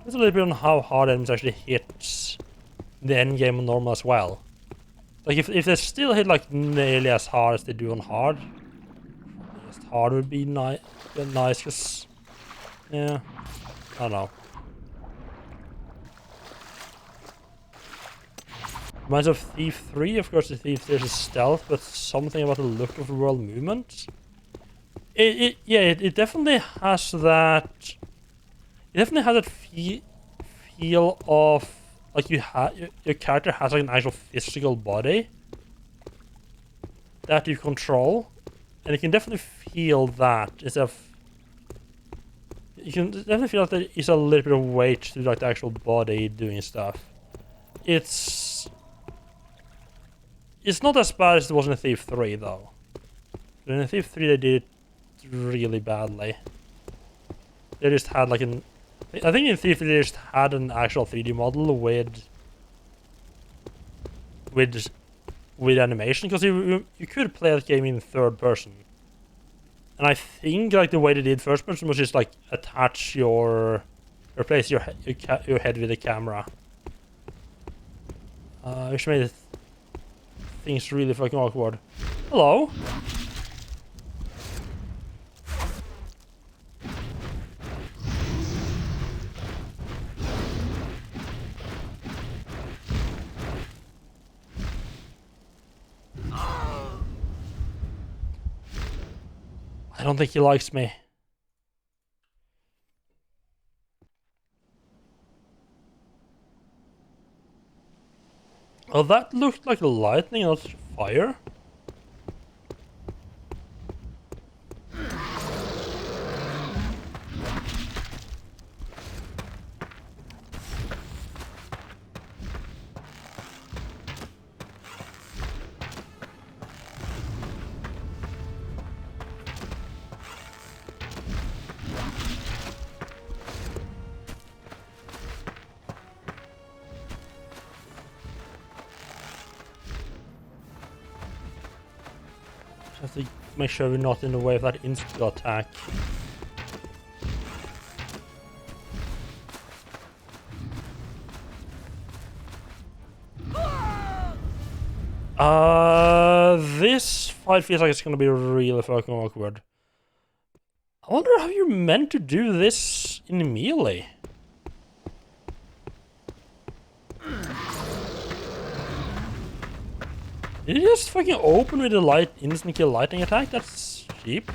It's a little bit on how hard enemies actually hits the end game on normal as well. Like if they still hit like nearly as hard as they do on hard, just hard would be nice, cause yeah, I don't know. Reminds of Thief 3, of course the Thief there's a stealth, but something about the look of the world movement. It definitely has that. It definitely has that feel of like your character has like an actual physical body that you control, and you can definitely feel that instead of. You can definitely feel that there is a little bit of weight to like the actual body doing stuff. It's not as bad as it was in Thief 3 though. In Thief 3 they did it really badly. They just had like an. I think in Thief 3 they just had an actual 3D model with animation, because you could play that game in third person. And I think like the way they did first person was just like attach replace your head with the camera, which made things really fucking awkward. Hello. I don't think he likes me. Well, that looked like lightning, not fire. Have to make sure we're not in the way of that insta attack. This fight feels like it's gonna be really fucking awkward. I wonder how you're meant to do this in melee. Did you just fucking open with a instant kill lightning attack? That's cheap.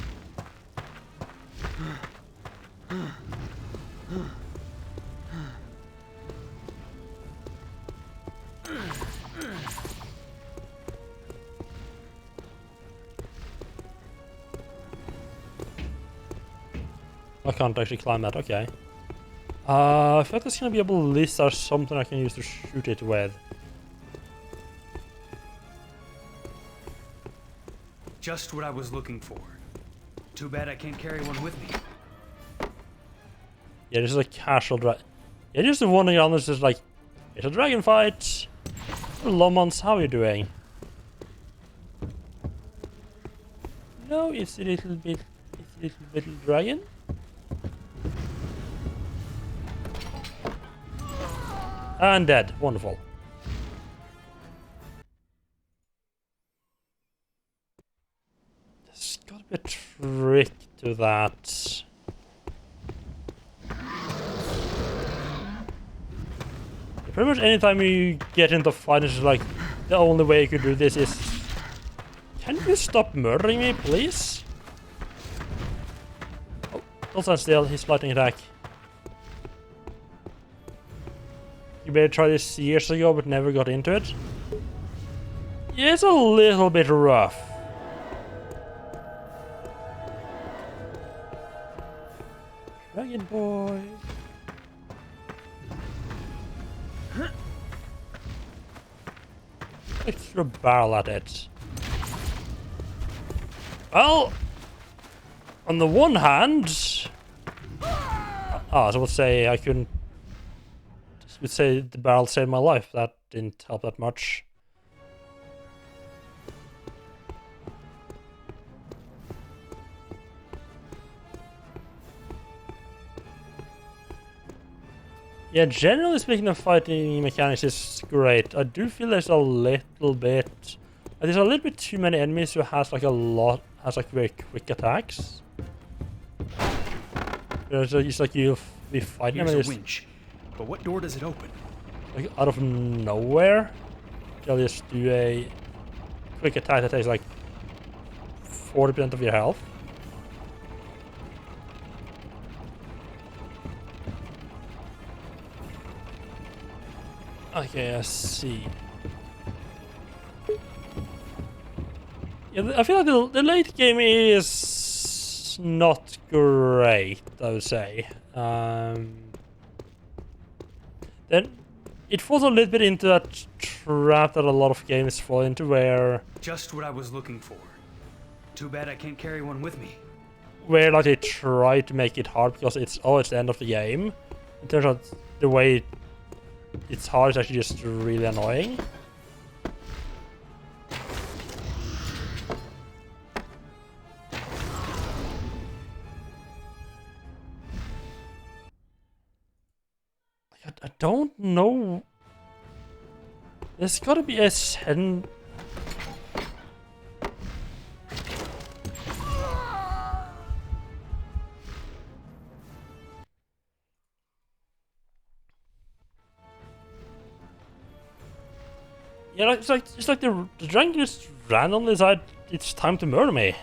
I can't actually climb that, okay. I feel like there's gonna be a ballista or something I can use to shoot it with. Just what I was looking for. Too bad I can't carry one with me. Yeah, this is a casual Yeah, just wandering around. It's just like, it's a dragon fight. Lomons, how are you doing? No, it's a little bit. It's a little little dragon. And dead. Wonderful. There's gotta be a trick to that. Pretty much anytime you get into a fight, it's just like, the only way you could do this is... Can you stop murdering me, please? Oh, don't stand still, he's lightning attack. You better try this years ago, but never got into it. Yeah, it's a little bit rough. Dragon boy. I threw a barrel at it. Well, on the one hand, I would say I couldn't. Would say the barrel saved my life. That didn't help that much. Yeah, generally speaking, the fighting mechanics is great. I do feel there's a little bit too many enemies who has like very quick attacks. It's like you'll be fighting them. Here's a winch, but what door does it open? Like out of nowhere, they'll just do a quick attack that takes like 40% of your health. Okay, I see. Yeah, I feel like the late game is not great, I would say. Then it falls a little bit into that trap that a lot of games fall into, where Just what I was looking for. Too bad I can't carry one with me. Where like they try to make it hard because it's the end of the game. It turns out the way it's hard is actually just really annoying. I don't know. There's gotta be a send. Yeah, it's like the dragon just randomly decide it's time to murder me.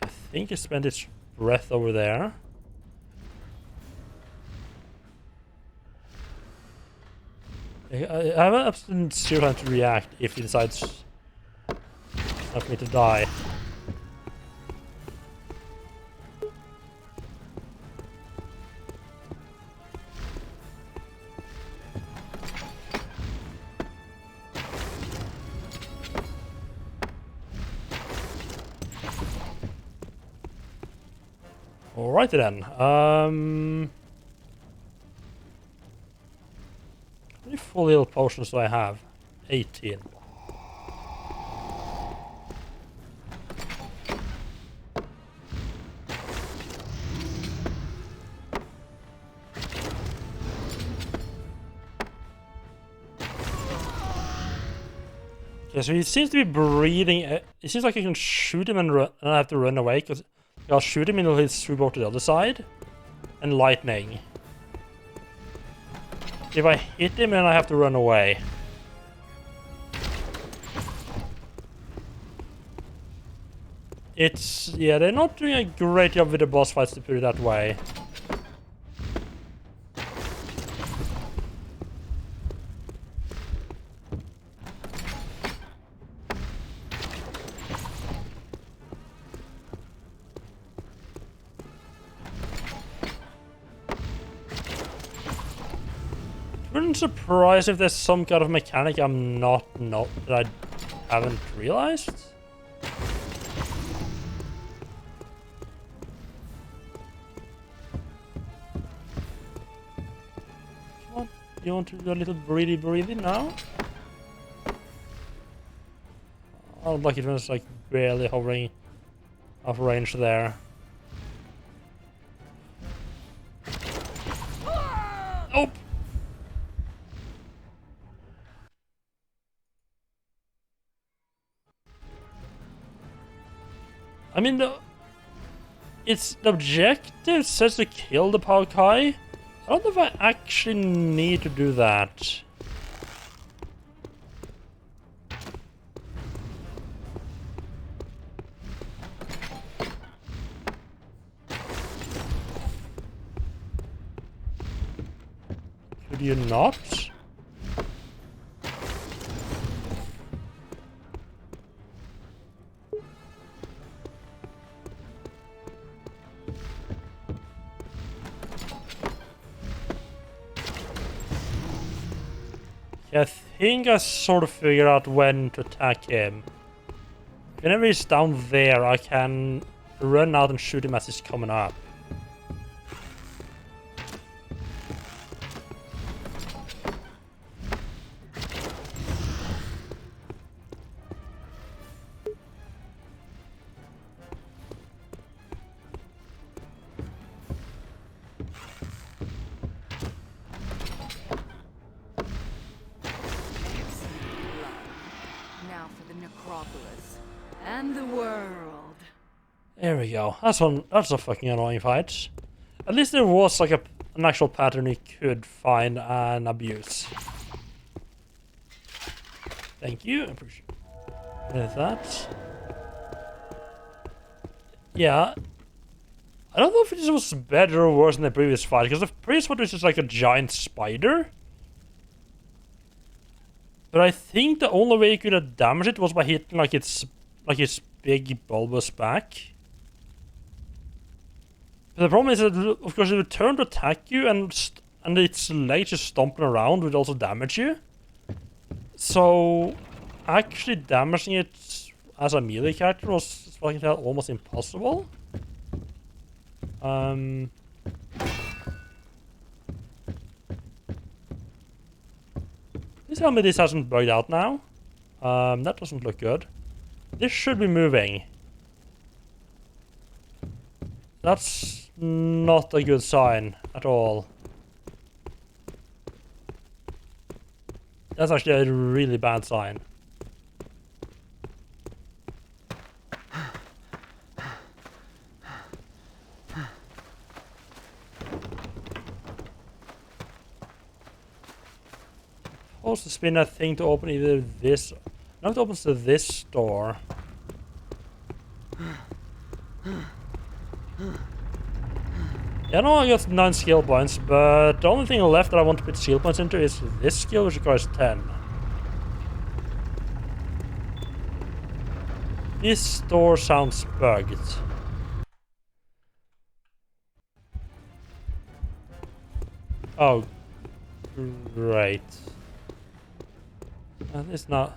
I think he spent his breath over there. I have an absolute zero time to react if he decides not for me to die. Alrighty then. How many full heal potions do I have? 18. Okay, so he seems to be breathing. It seems like I can shoot him and I have to run away because I'll shoot him and he'll hit through to the other side. And lightning. If I hit him, then I have to run away. Yeah, they're not doing a great job with the boss fights, to put it that way. wouldn't surprise if there's some kind of mechanic I'm not that I haven't realized. Come on, you want to do a little breathy now? I don't like it when it's like barely hovering off range there. Nope. I mean, the objective says to kill the Palkai. I don't know if I actually need to do that. Could you not? Yeah, I think I sort of figured out when to attack him. Whenever he's down there, I can run out and shoot him as he's coming up. Now for the necropolis and the world. There we go. That's a fucking annoying fight. At least there was like an actual pattern he could find and abuse. Thank you. I appreciate that. Yeah. I don't know if this was better or worse than the previous fight, because the previous fight was just like a giant spider. But I think the only way you could have damaged it was by hitting like its big bulbous back. But the problem is that, of course, it would turn to attack you, and its legs just stomping around would also damage you. So actually damaging it as a melee character was, as far as I can tell, almost impossible. Please tell me this hasn't bugged out now. That doesn't look good. This should be moving. That's not a good sign at all. That's actually a really bad sign. Also spin that thing to open either this... No, it opens to this door. Yeah, no, I got 9 skill points, but the only thing left that I want to put skill points into is this skill, which requires 10. This door sounds bugged. Oh, great. It's not.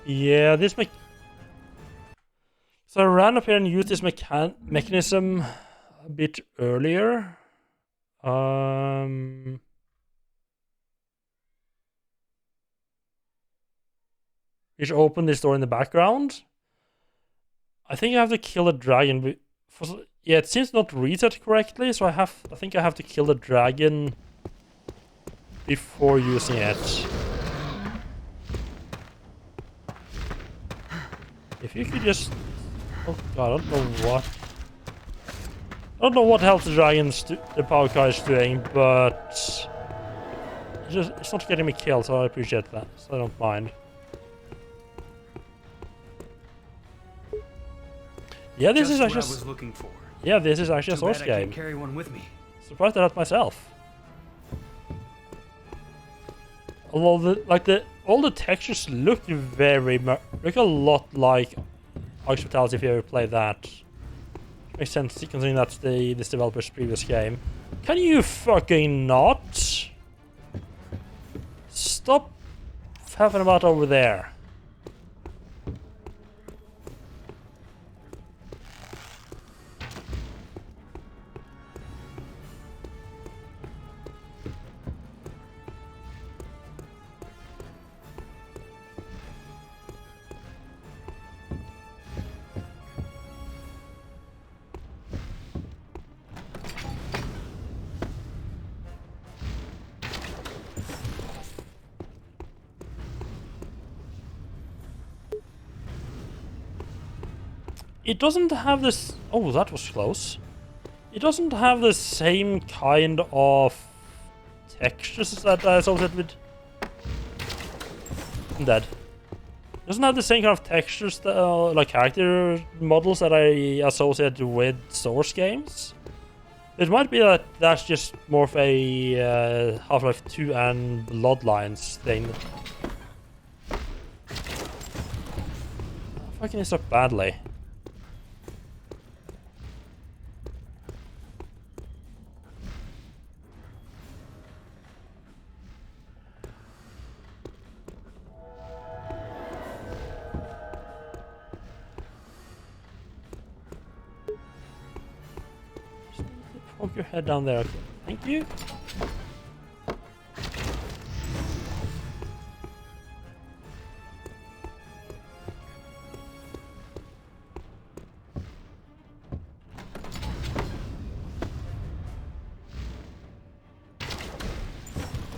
Yeah, this so I ran up here and used this mechanism a bit earlier. Which opened this door in the background. I think I have to kill the dragon. Yeah, it seems not reset correctly, so I think I have to kill the dragon before using it. If you could just... Oh god, I don't know what health the dragon's the Palkai is doing, but it's not getting me killed, so I appreciate that. So I don't mind. Yeah, this is actually. What I was looking for. Yeah, this is actually a source Too bad I game. can't carry one with me. Surprised at that myself. Although all the textures look look a lot like Hospitality if you ever played that. Makes sense considering that's this developer's previous game. Can you fucking not? Stop faffing about over there. It doesn't have this... Oh, that was close. It doesn't have the same kind of textures that I associate with... I'm dead. It doesn't have the same kind of textures, that, like character models that I associate with Source games. It might be that that's just more of a Half-Life 2 and Bloodlines thing. I fucking messed up badly. Poke your head down there. Okay. Thank you.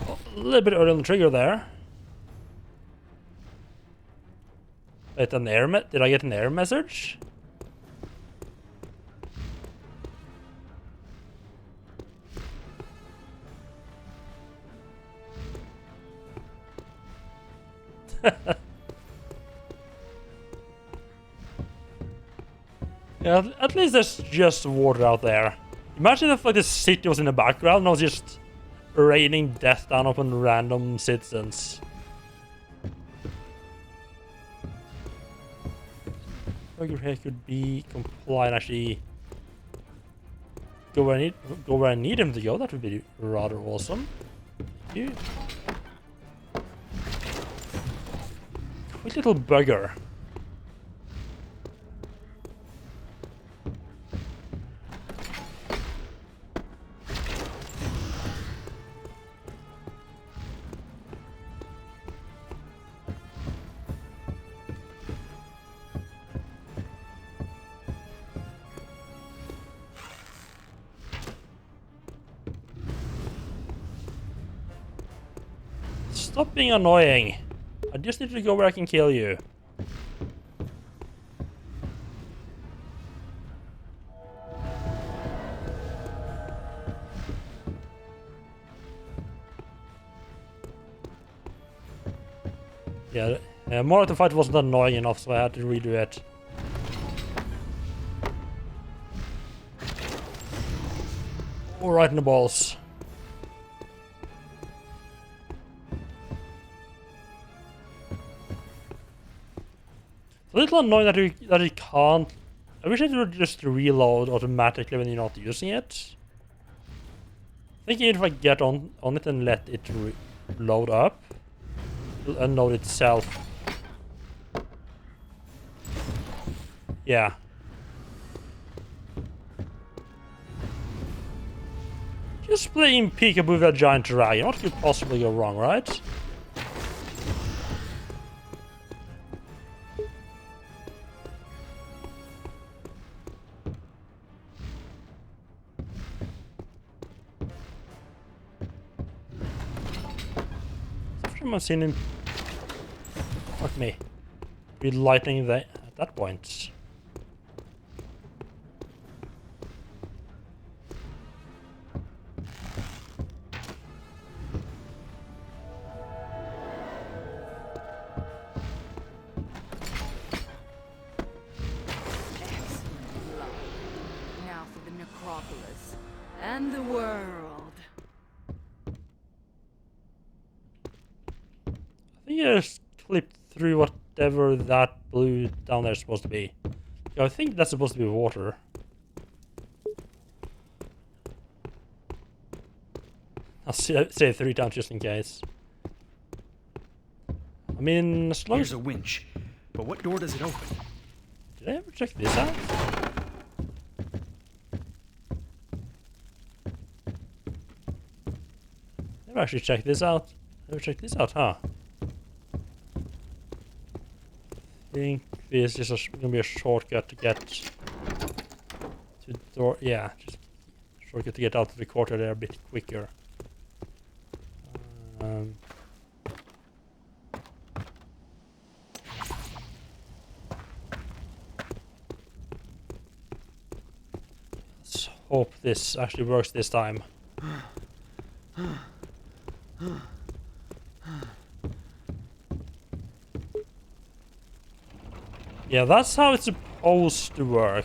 Oh, a little bit early on the trigger there. Wait, an error did I get an error message? Yeah, at least there's just water out there. Imagine if like the city was in the background and I was just raining death down upon random citizens. Burger here could be compliant, actually go where I need him to go. That would be rather awesome. Thank you. Quick little bugger. Stop being annoying. I just need to go where I can kill you. Yeah, more of the fight wasn't annoying enough, so I had to redo it. Oh, right in the balls. A little annoying that you can't. I wish it would just reload automatically when you're not using it. Thinking if I get on it and let it load up, it'll unload itself. Yeah. Just playing peekaboo with a giant dragon. What could possibly go wrong, right? I've seen him. Fuck me. Be lightning at that point. Now for the necropolis and the world. think I just clipped through whatever that blue down there is supposed to be. I think that's supposed to be water. I'll say it 3 times just in case. I mean, as long Here's as... a winch, but what door does it open? Did I ever check this out? Never actually checked this out. Never checked this out, huh? I think this is gonna be a shortcut to get to the door. Yeah, just a shortcut to get out of the quarter there a bit quicker. Let's hope this actually works this time. Yeah, that's how it's supposed to work.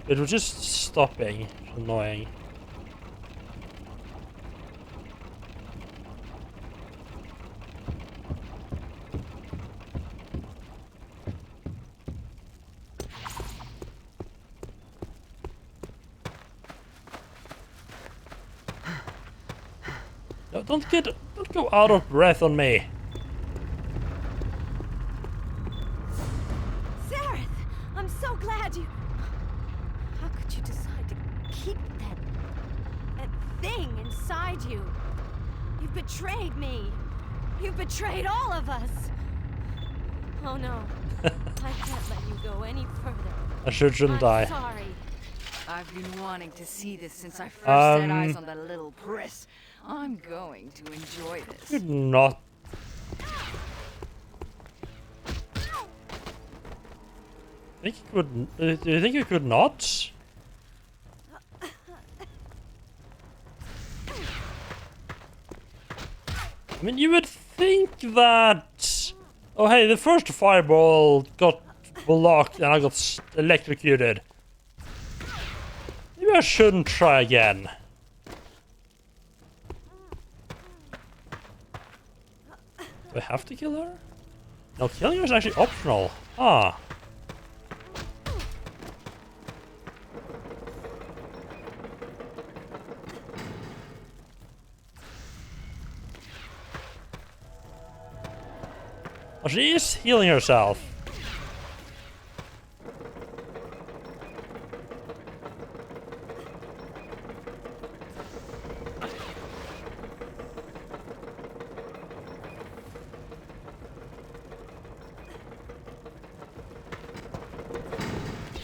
It was just stopping. It's annoying. No, don't go out of breath on me. Zareth, I'm so glad you... How could you decide to keep that thing inside you? You've betrayed me. You've betrayed all of us. Oh no. I can't let you go any further. I shouldn't die. Sorry. I've been wanting to see this since I first set eyes on the little priss. I'm going to enjoy this. Could not. Think you could? Do you think you could not? I mean, you would think that. Oh, hey, the first fireball got blocked and I got electrocuted. Maybe I shouldn't try again. Do I have to kill her? No, killing her is actually optional. Ah. Oh, she is healing herself.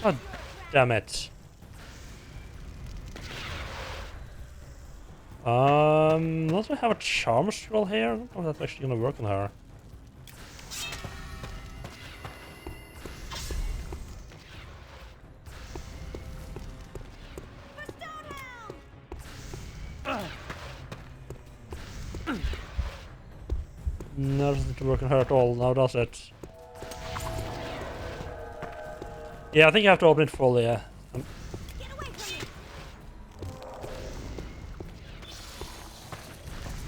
God damn it. Don't I have a charm scroll here? I don't know if that's actually gonna work on her. No, it doesn't work on her at all now, does it? Yeah, I think you have to open it fully, yeah.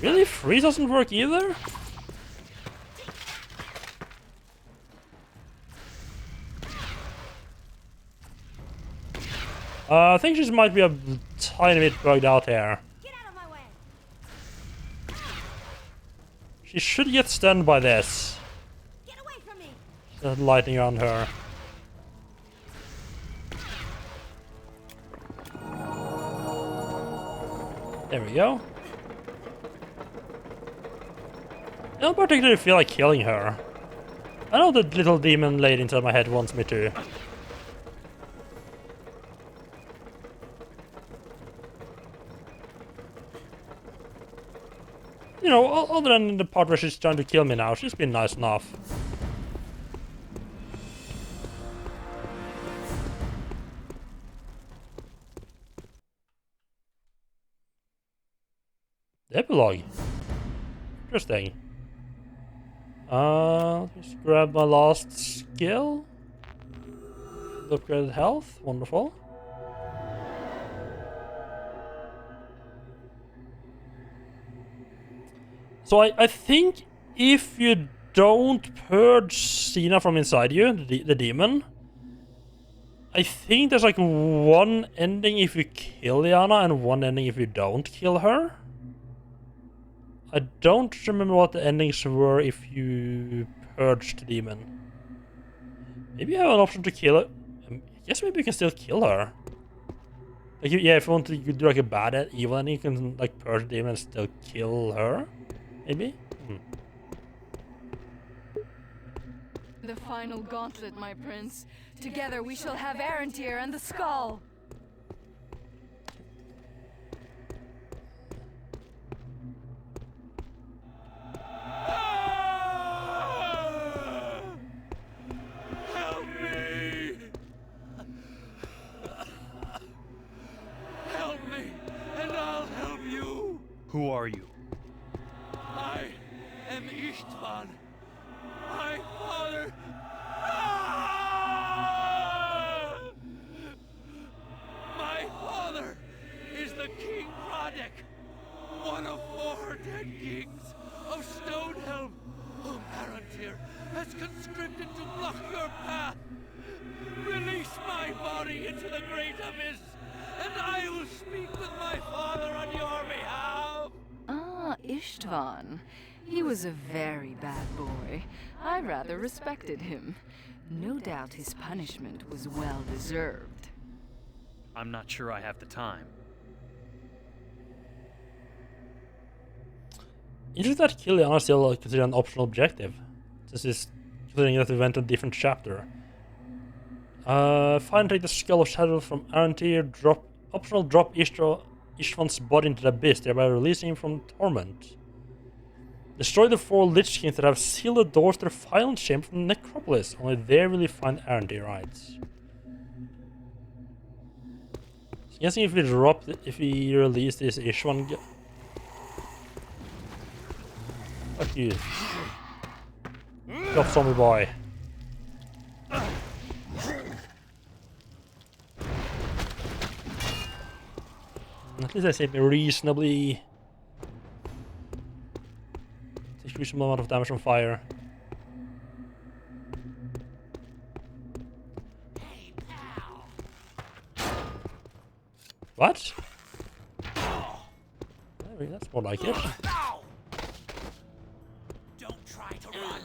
Really? Freeze doesn't work either? I think she might be a tiny bit bugged out here. Get out of my way. She should get stunned by this. Get away from me. There's lightning around her. There we go. I don't particularly feel like killing her. I know the little demon lady inside my head wants me to. You know, other than the part where she's trying to kill me now, she's been nice enough. The epilogue. Interesting. Just grab my last skill. Upgraded health. Wonderful. So I think if you don't purge Cena from inside you, the demon, I think there's like one ending if you kill Liana and one ending if you don't kill her. I don't remember what the endings were if you purged the demon. Maybe you have an option to kill it. I guess maybe you can still kill her. Like, yeah, if you want to do like a bad evil ending, you can like purge the demon and still kill her. Maybe? The final gauntlet, my prince. Together we shall have Arantir and the skull. Help me! Help me, and I'll help you! Who are you? I am Istvan. My father. Ah! My father is the King Radek, one of 4 dead kings of Stonehelm, whom Arantir has conscripted to block your path. Release my body into the great abyss, and I will speak with my father on your behalf. Ah, Istvan. He was a very bad boy. I rather respected him. No doubt his punishment was well deserved. I'm not sure I have the time. Interesting that kill Liana is still considered an optional objective. This is considering that we went to a different chapter. Find take the skull of shadow from Arantir, drop Istvan's body into the abyss, thereby releasing him from torment. Destroy the 4 Lich Kings that have sealed the doors to the final chamber from the necropolis. Only there will you find Arantir rides. So I'm guessing if we release this Istvan. Fuck you. Got zombie boy. At least I saved me reasonably reasonable amount of damage from fire. Hey, pal. What? That's more like it. Ow! Don't try to run.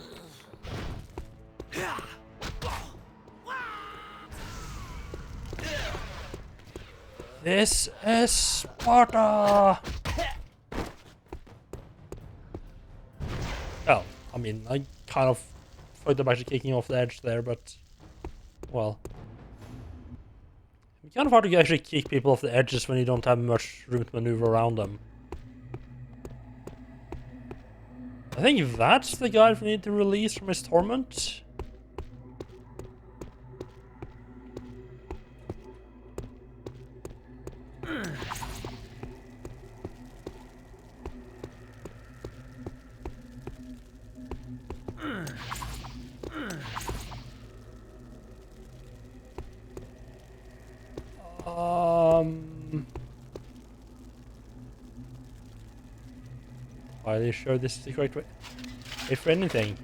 This is Sparta! Well, I mean, I kind of thought about actually kicking off the edge there, but... Well... It's kind of hard to actually kick people off the edges when you don't have much room to maneuver around them. I think that's the guy we need to release from his torment. Are you sure this is the correct way? If anything,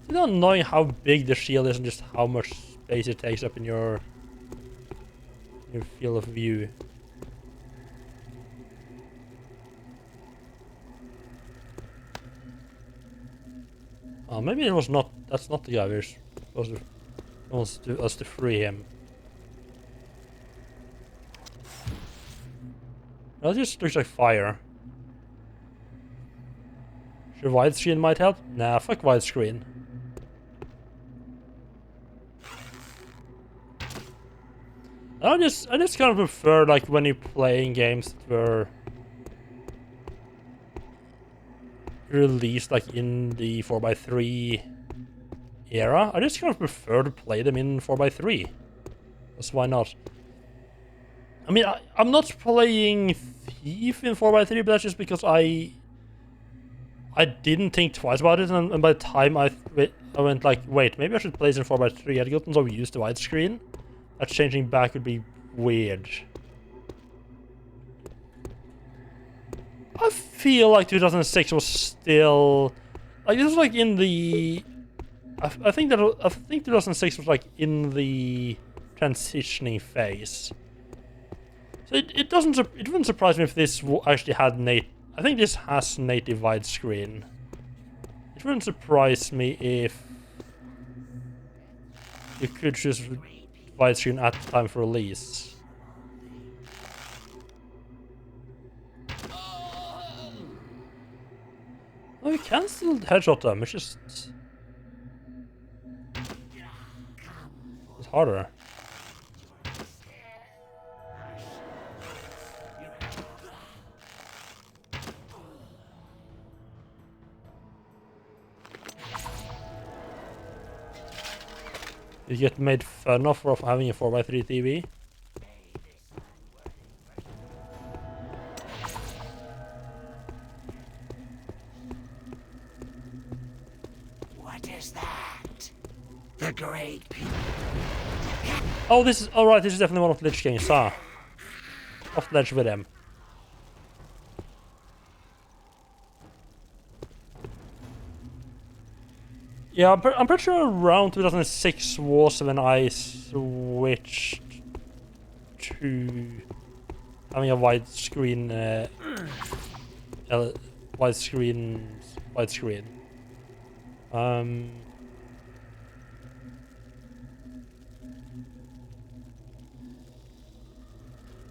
it's not knowing how big the shield is and just how much space it takes up in your field of view. Oh, maybe it was not. That's not the guy we're supposed to. Wants to us to free him. That just looks like fire. Sure, widescreen might help? Nah, fuck widescreen. I just kind of prefer like when you're playing games that were released like in the 4x3 era. I just kind of prefer to play them in 4x3. That's why not. I mean, I'm not playing Thief in 4x3, but that's just because I didn't think twice about it, and by the time I went like, wait, maybe I should play this in 4x3. I'd gotten so used to widescreen that changing back would be weird. I feel like 2006 was still like this was like in the. I think 2006 was like in the transitioning phase. So it wouldn't surprise me if this actually had I think this has native widescreen. It wouldn't surprise me if you could choose widescreen at the time for release. Oh, you can still headshot them. It's just it's harder. You get made fun of for having a 4x3 TV. What is that? The great people. Oh, this is alright. This is definitely one of the Lich King's. Off the ledge with him. Yeah, I'm pretty sure around 2006 was when I switched to having a widescreen, widescreen.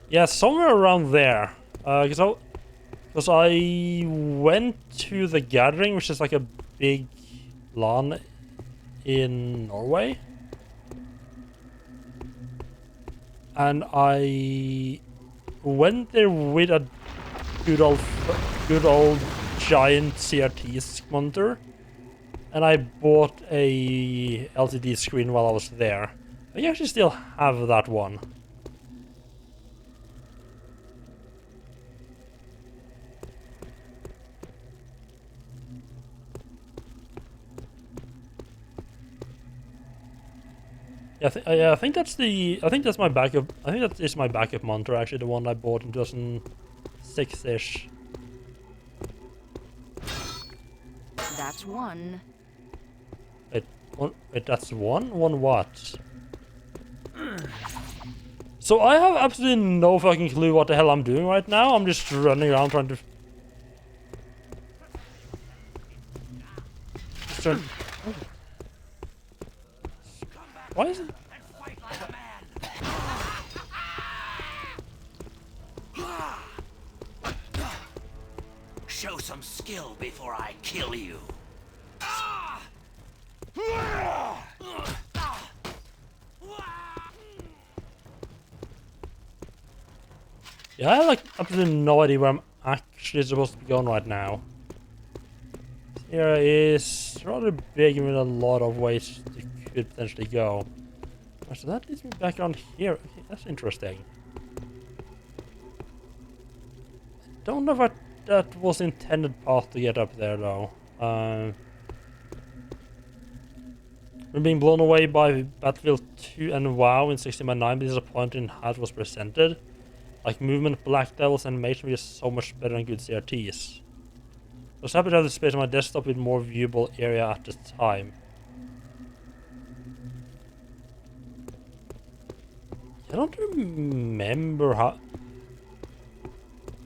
Yeah, somewhere around there. Because I went to the Gathering, which is like a big LAN in Norway, and I went there with a good old giant CRT monitor, and I bought a LCD screen while I was there. I actually still have that one. Yeah, I think that's my backup. I think that is my backup monitor. Actually, the one I bought in 2006-ish. That's one. Wait, that's one. One what? So I have absolutely no fucking clue what the hell I'm doing right now. I'm just running around trying to. Why is it? Show some skill before I kill you. Yeah, I have like absolutely no idea where I'm actually supposed to be going right now. This area is rather big with a lot of ways you could potentially go. So that leads me back around here. Okay, that's interesting. Don't know if that was the intended path to get up there though. We're being blown away by Battlefield 2 and WoW in 16:9, but disappointing how it was presented. Like movement, Black Devil's animation was so much better than good CRTs. I was happy to have the space on my desktop with more viewable area at the time. I don't remember how.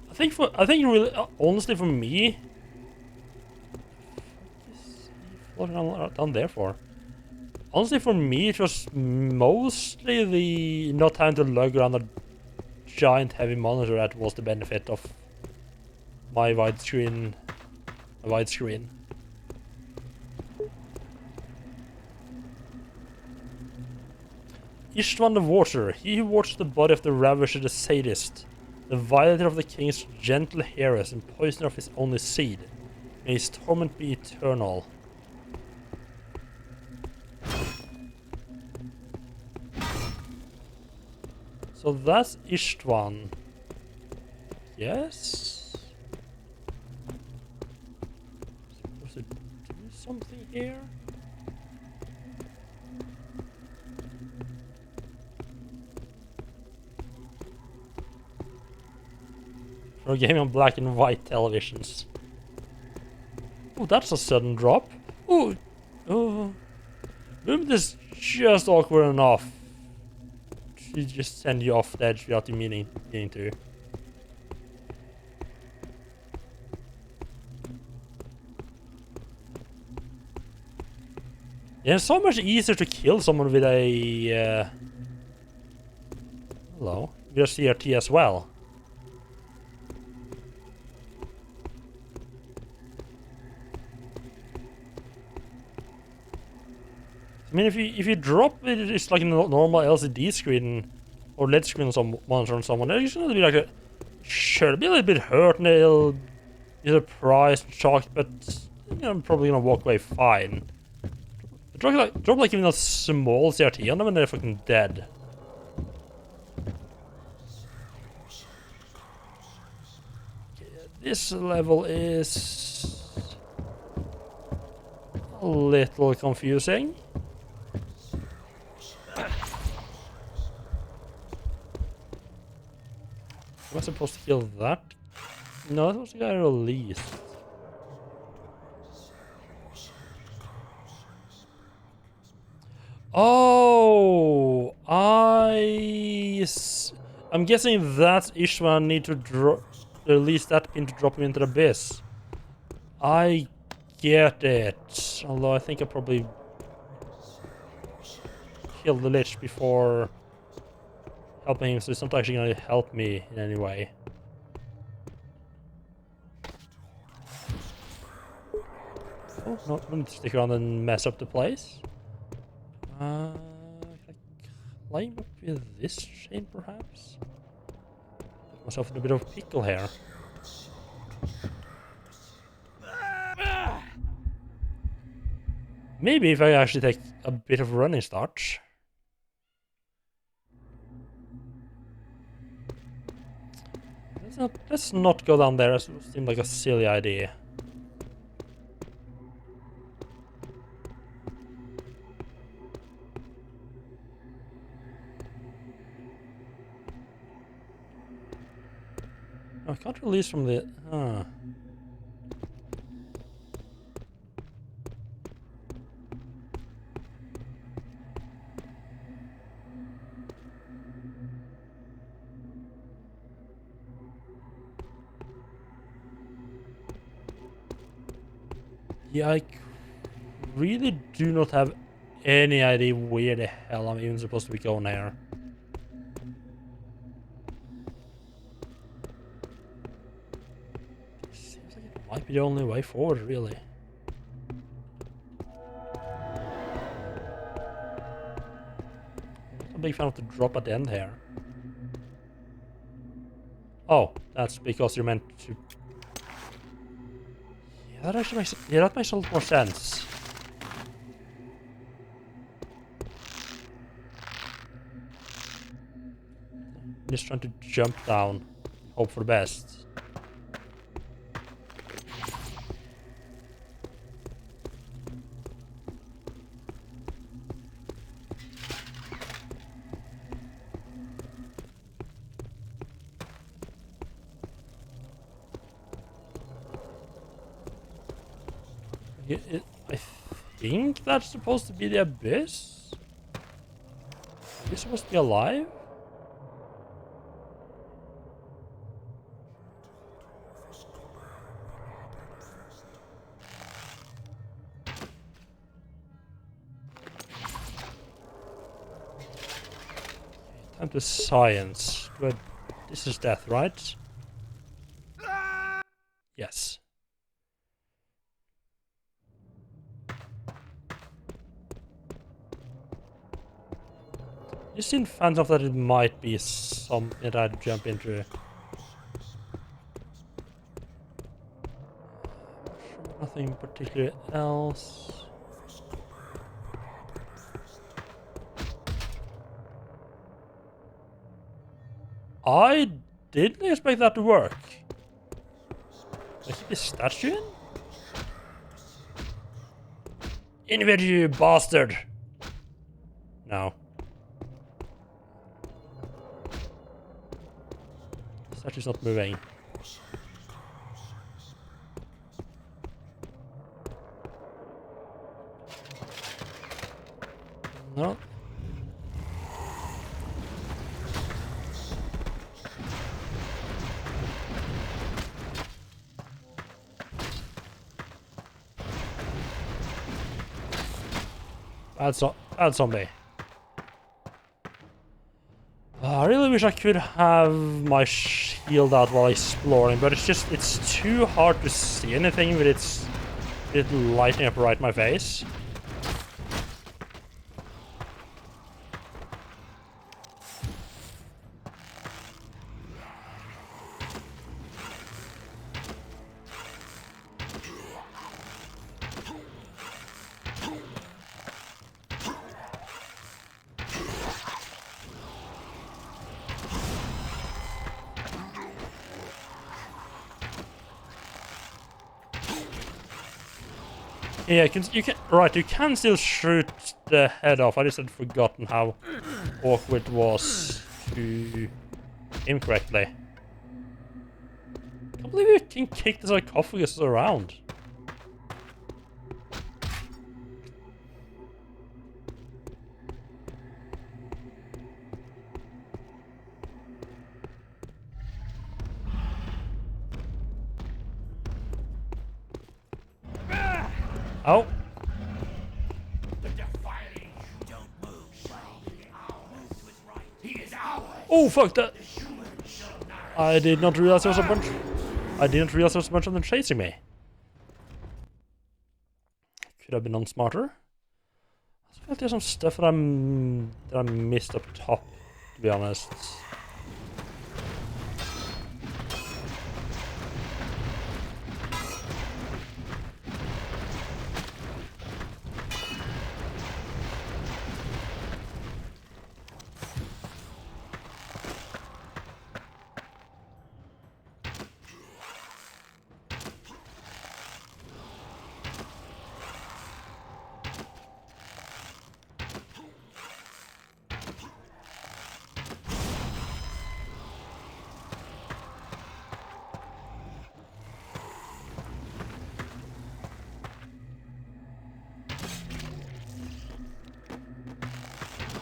I think really, honestly, for me, what is he floating down there for? Honestly, for me, it was mostly the not having to lug around a giant heavy monitor that was the benefit of my widescreen. Istvan the Watcher, he who watched the body of the ravisher, the sadist, the violator of the king's gentle heiress and poisoner of his only seed. May his torment be eternal. So that's Istvan. Yes? Supposed to do something here? or game on black and white televisions. Oh, that's a sudden drop. Oh, movement is just awkward enough to just send you off the edge without you meaning to. Yeah, it's so much easier to kill someone with a hello, with a CRT as well. I mean, if you drop it, it's like a normal LCD screen or LED screen on some monitor on someone, it's gonna be like a sure, be a little bit hurt and they'll be surprised and shocked, but you know, I'm probably gonna walk away fine. Drop like even a small CRT on them and they're fucking dead. Okay, this level is a little confusing. Am I supposed to kill that? No, that was the guy released. Oh, I'm guessing that's Ishwan need to release that pin to drop him into the abyss. I get it. Although I think I probably killed the Lich before helping him, so it's not actually gonna help me in any way. Oh, no, I need to stick around and mess up the place. Can I climb up with this chain, perhaps? Put myself in a bit of a pickle here. Maybe if I actually take a bit of running start. Let's not go down there. It seemed like a silly idea. I can't release from the... Yeah, I really do not have any idea where the hell I'm even supposed to be going here. Seems like it might be the only way forward, really. I'm a big fan of the drop at the end here. Oh, that's because you're meant to... That actually makes that makes a lot more sense. Just trying to jump down, hope for the best. I think that's supposed to be the abyss? Are you supposed to be alive? Time to science. But this is death, right? Yes. Just in fans of that it might be something that I'd jump into. Nothing particular else. I didn't expect that to work. Can I keep this statue in? Invade, you bastard! No. Statue's not moving. No. Bad zombie. I really wish I could have my shield out while exploring, but it's too hard to see anything with it lighting up right in my face. Yeah, you can still shoot the head off. I just had forgotten how awkward it was to aim correctly. I can't believe you can kick the sarcophagus around. Oh. Oh fuck that! I did not realize there was a bunch. I didn't realize there was a bunch of them chasing me. Could have been on smarter. I feel like there's some stuff that I missed up top, to be honest.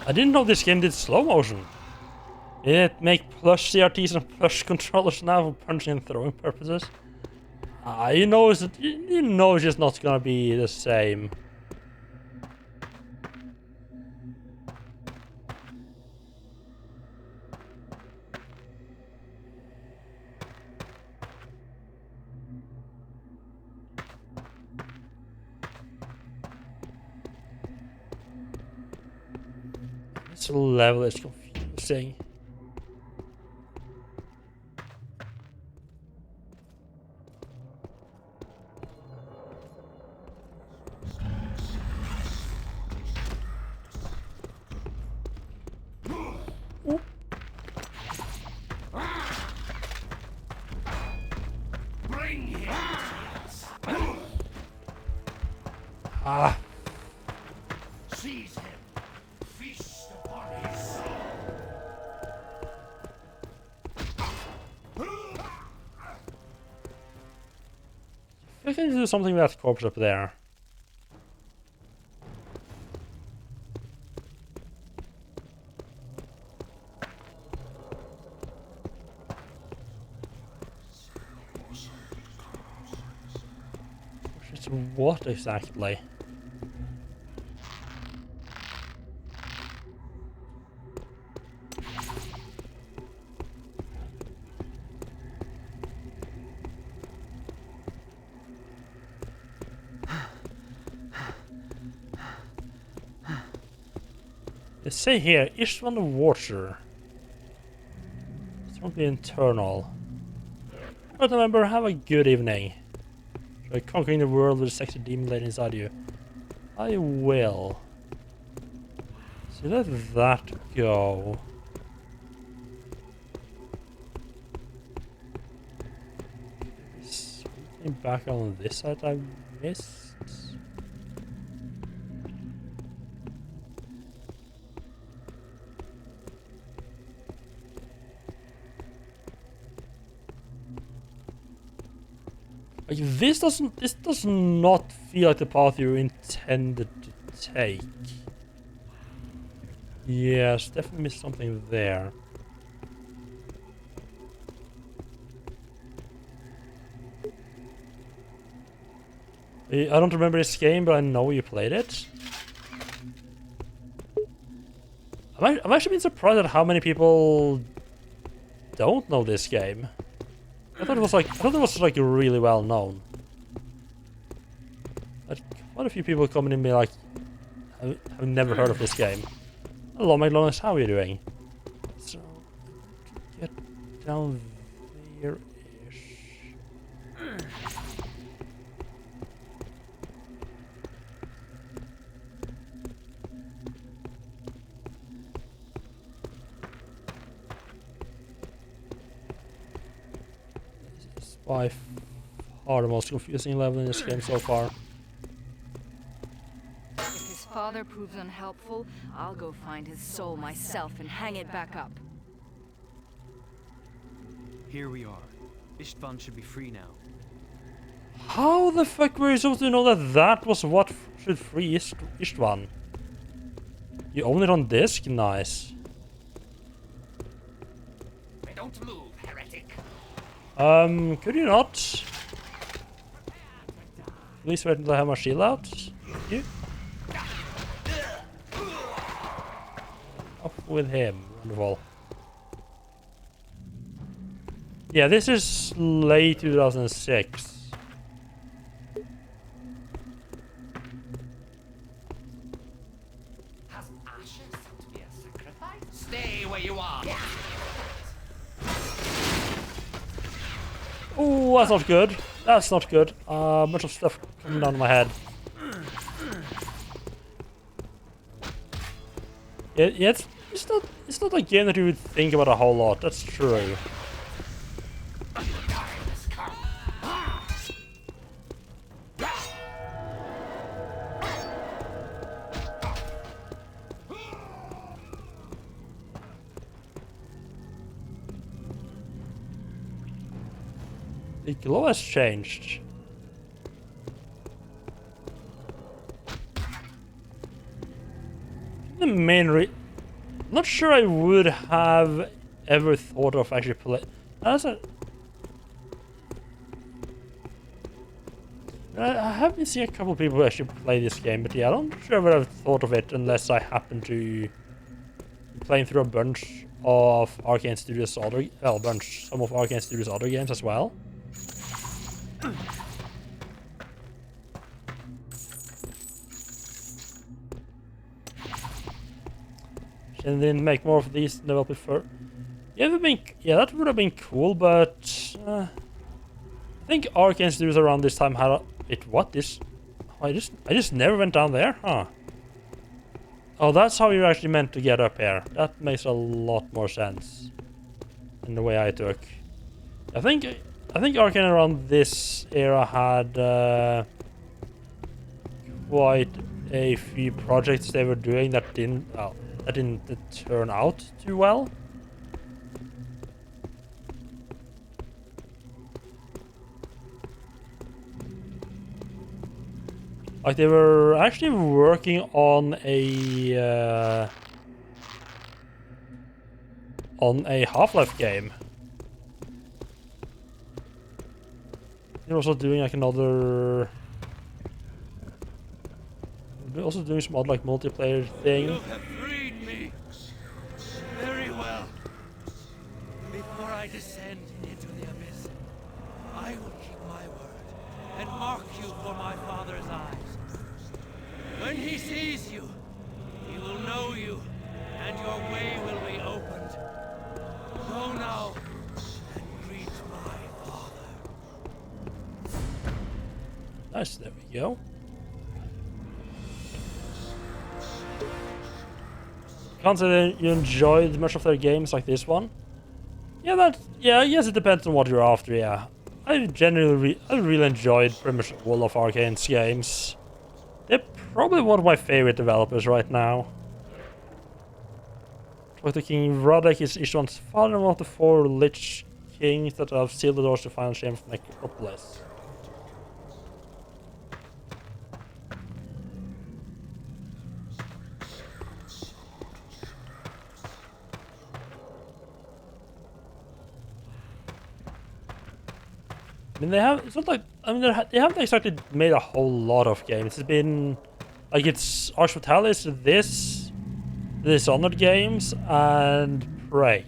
I didn't know this game did slow motion. It make plush CRTs and plush controllers now for punching and throwing purposes. You know it's just not gonna be the same. This level is confusing. Bring him to us. Ah. Seize him. Feast upon his soul. I can do something with that corpse up there. Just what exactly? They say here, Ishvan the Watcher. It won't be internal. But remember, have a good evening. Try conquering the world with a sexy demon lady inside you. I will. So let that go. Something back on this side I missed. Like, this does not feel like the path you intended to take. Yes, definitely missed something there. I don't remember this game, but I know you played it. I've actually been surprised at how many people don't know this game. I thought it was like really well known. Quite a few people coming in and be like, I've never heard of this game. Hello, McDonald's, how are you doing? So, get down there-ish. This is by far the most confusing level in this game so far. If his father proves unhelpful, I'll go find his soul myself and hang it back up. Here we are. Istvan should be free now. How the fuck were you supposed to know that that was what should free Istvan? You own it on disc? Nice. Don't move, heretic. Could you not? Please wait until I have my shield out. Thank you. Off with him. Wonderful. Yeah, this is late 2006. Has Asher sent me a sacrifice? Stay where you are. Oh, that's not good. That's not good. A bunch of stuff coming down my head. Yeah, it's not a game that you would think about a whole lot. That's true. The glow has changed. The main not sure I would have ever thought of actually play. I have been seeing a couple of people who actually play this game, but yeah, I don't sure I would have thought of it unless I happened to be playing through a bunch of Arcane Studios some of Arcane Studios' other games as well. And then make more of these developers for. Yeah, that would have been cool, but I think Arcane Studios around this time had what this? I just never went down there, huh? Oh, that's how you're actually meant to get up here. That makes a lot more sense in the way I took. I think Arcane around this era had quite a few projects they were doing that didn't turn out too well. Like they were actually working on a Half-Life game. They're also doing like another. They're also doing some odd like multiplayer thing. You have freed me. Very well. Before I descend into the abyss, I will keep my word and mark you for my father's eyes. When he sees you, he will know you, and your way will be opened. Go now and greet my father. Nice, there we go. Can't say that you enjoyed much of their games like this one. Yeah, I guess it depends on what you're after, yeah. I really enjoyed pretty much all of Arcane's games. They're probably one of my favorite developers right now. Dr. King Radek is Istvan's father and one of the 4 Lich Kings that have sealed the doors to final shame of Necropolis. mean, they have. It's not like. I mean, they haven't exactly made a whole lot of games. It's been like it's Arch Fatalis, this Dishonored games, and Prey.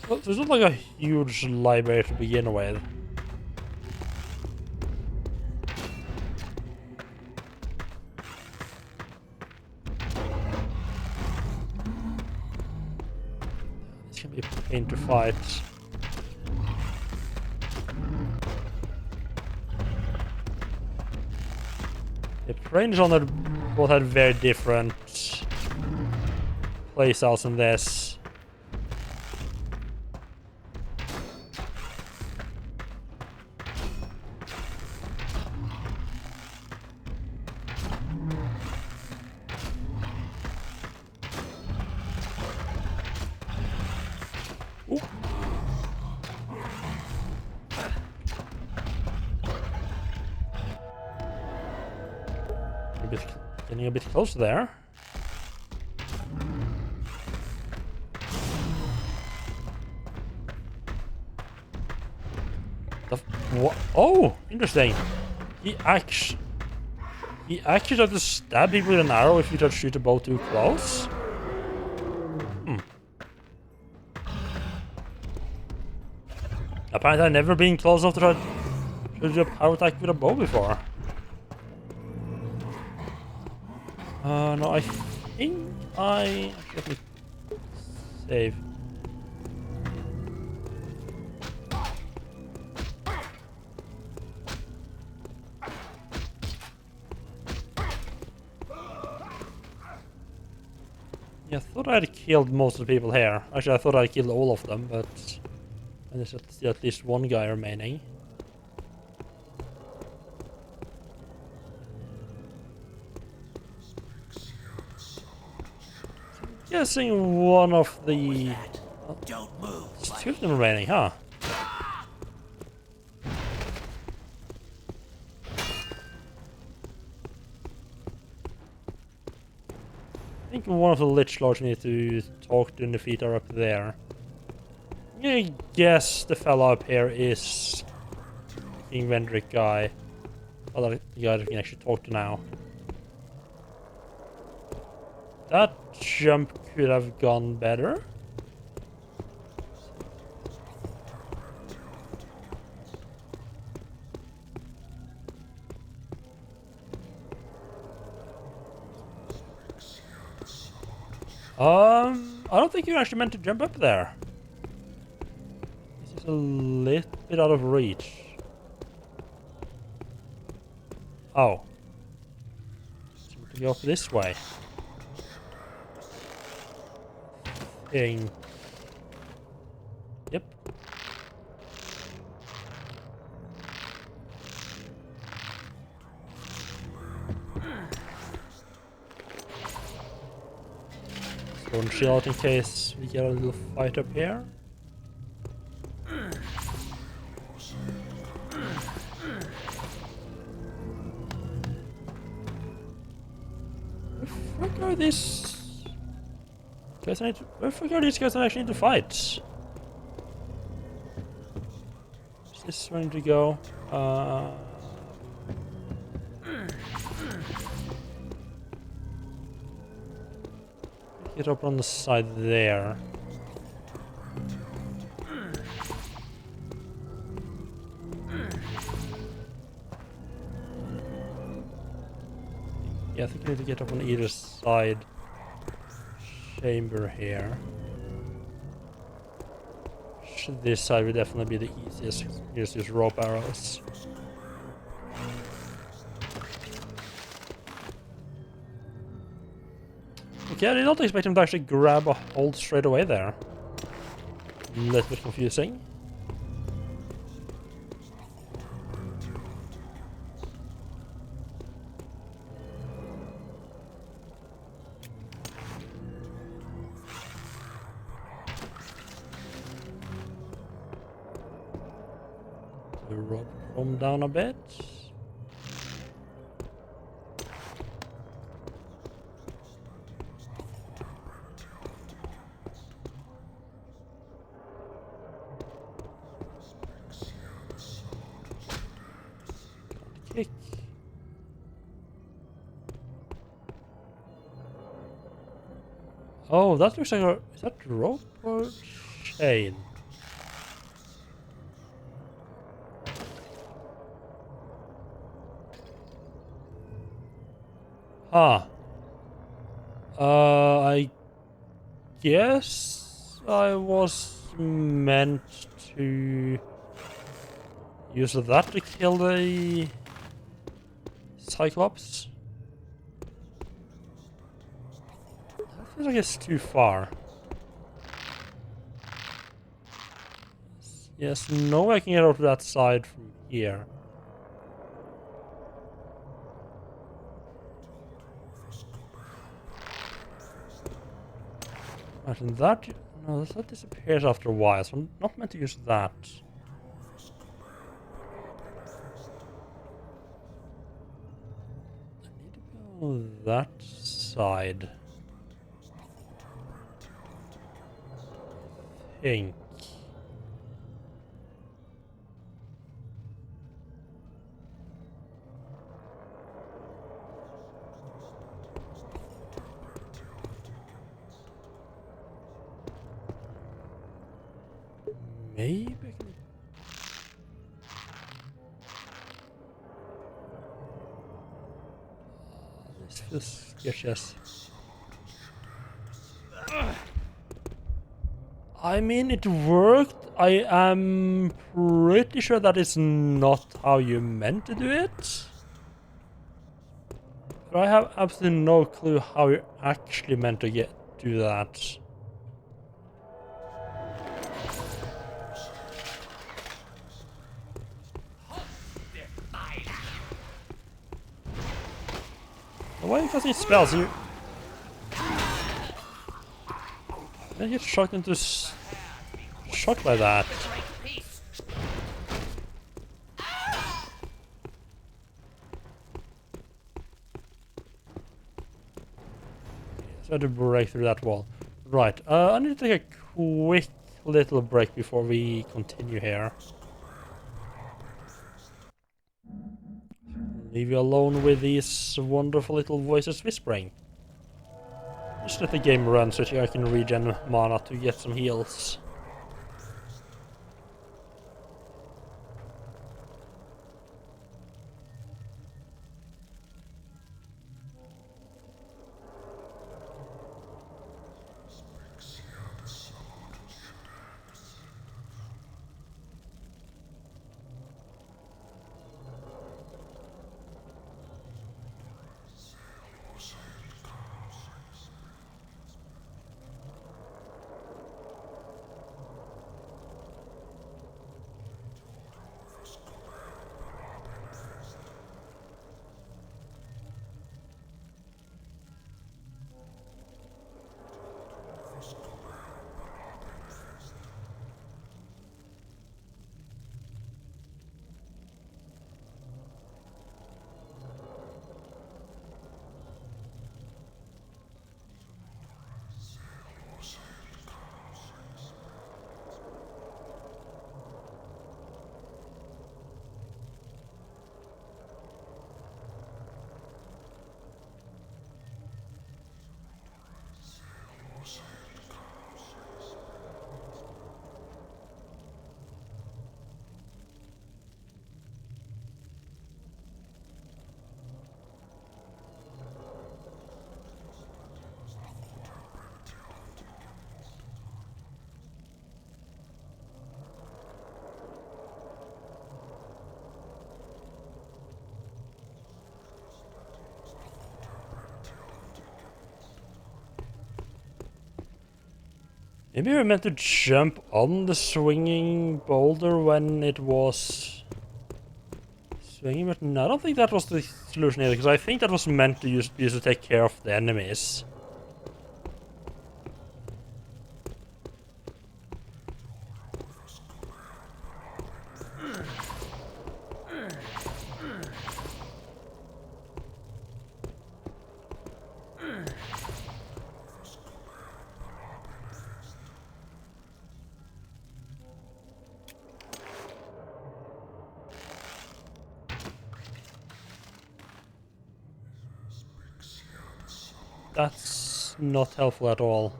So it's not like a huge library to begin with. This can be a pain to fight. The Prey and Dishonored both had very different playstyles in this. Ooh. Getting a bit closer there. What? Oh, interesting. He actually tried to stab people with an arrow if you try to shoot a bow too close. Apparently, I've never been close enough to try to do a power attack with a bow before. No, I think let me save. Yeah, I thought I'd killed most of the people here. Actually, I thought I killed all of them, but there's still at least one guy remaining. Guessing one of the... Don't move. There's two of them remaining, huh? I think one of the Lich Lords we need to talk to and defeat are up there. I guess the fella up here is King Vendrick guy. Well, the guy that we can actually talk to now. That jump could have gone better. I don't think you're actually meant to jump up there. This is a little bit out of reach. Oh. So we have to go up this way. Yep. Don't chill out in case we get a little fight up here. Where the fuck are these guys? Where the fuck are these guys I actually need to fight? Is this going to go? Get up on the side there. Yeah, I think I need to get up on either side chamber here. This side would definitely be the easiest. Just use rope arrows. Okay, I did not expect him to actually grab a hold straight away there. A little bit confusing. The rope come down a bit. kick. Oh, that looks like a... Is that rope or chain? Ah. I guess I was meant to use that to kill the Cyclops. I feel like it's too far. Yes, no way I can get out to that side from here. Imagine that. No, that disappears after a while, so I'm not meant to use that. I need to go that side. Think. Maybe I can... This feels sketchy. I mean, it worked. I am pretty sure that is not how you meant to do it. But I have absolutely no clue how you actually meant to do that. Why are you casting spells? You get shocked into shock by that. So I had to break through that wall. Right, I need to take a quick little break before we continue here. Leave you alone with these wonderful little voices whispering. Just let the game run so I can regen mana to get some heals. Maybe we were meant to jump on the swinging boulder when it was swinging, but no, I don't think that was the solution either, because I think that was meant to use to take care of the enemies. That's not helpful at all.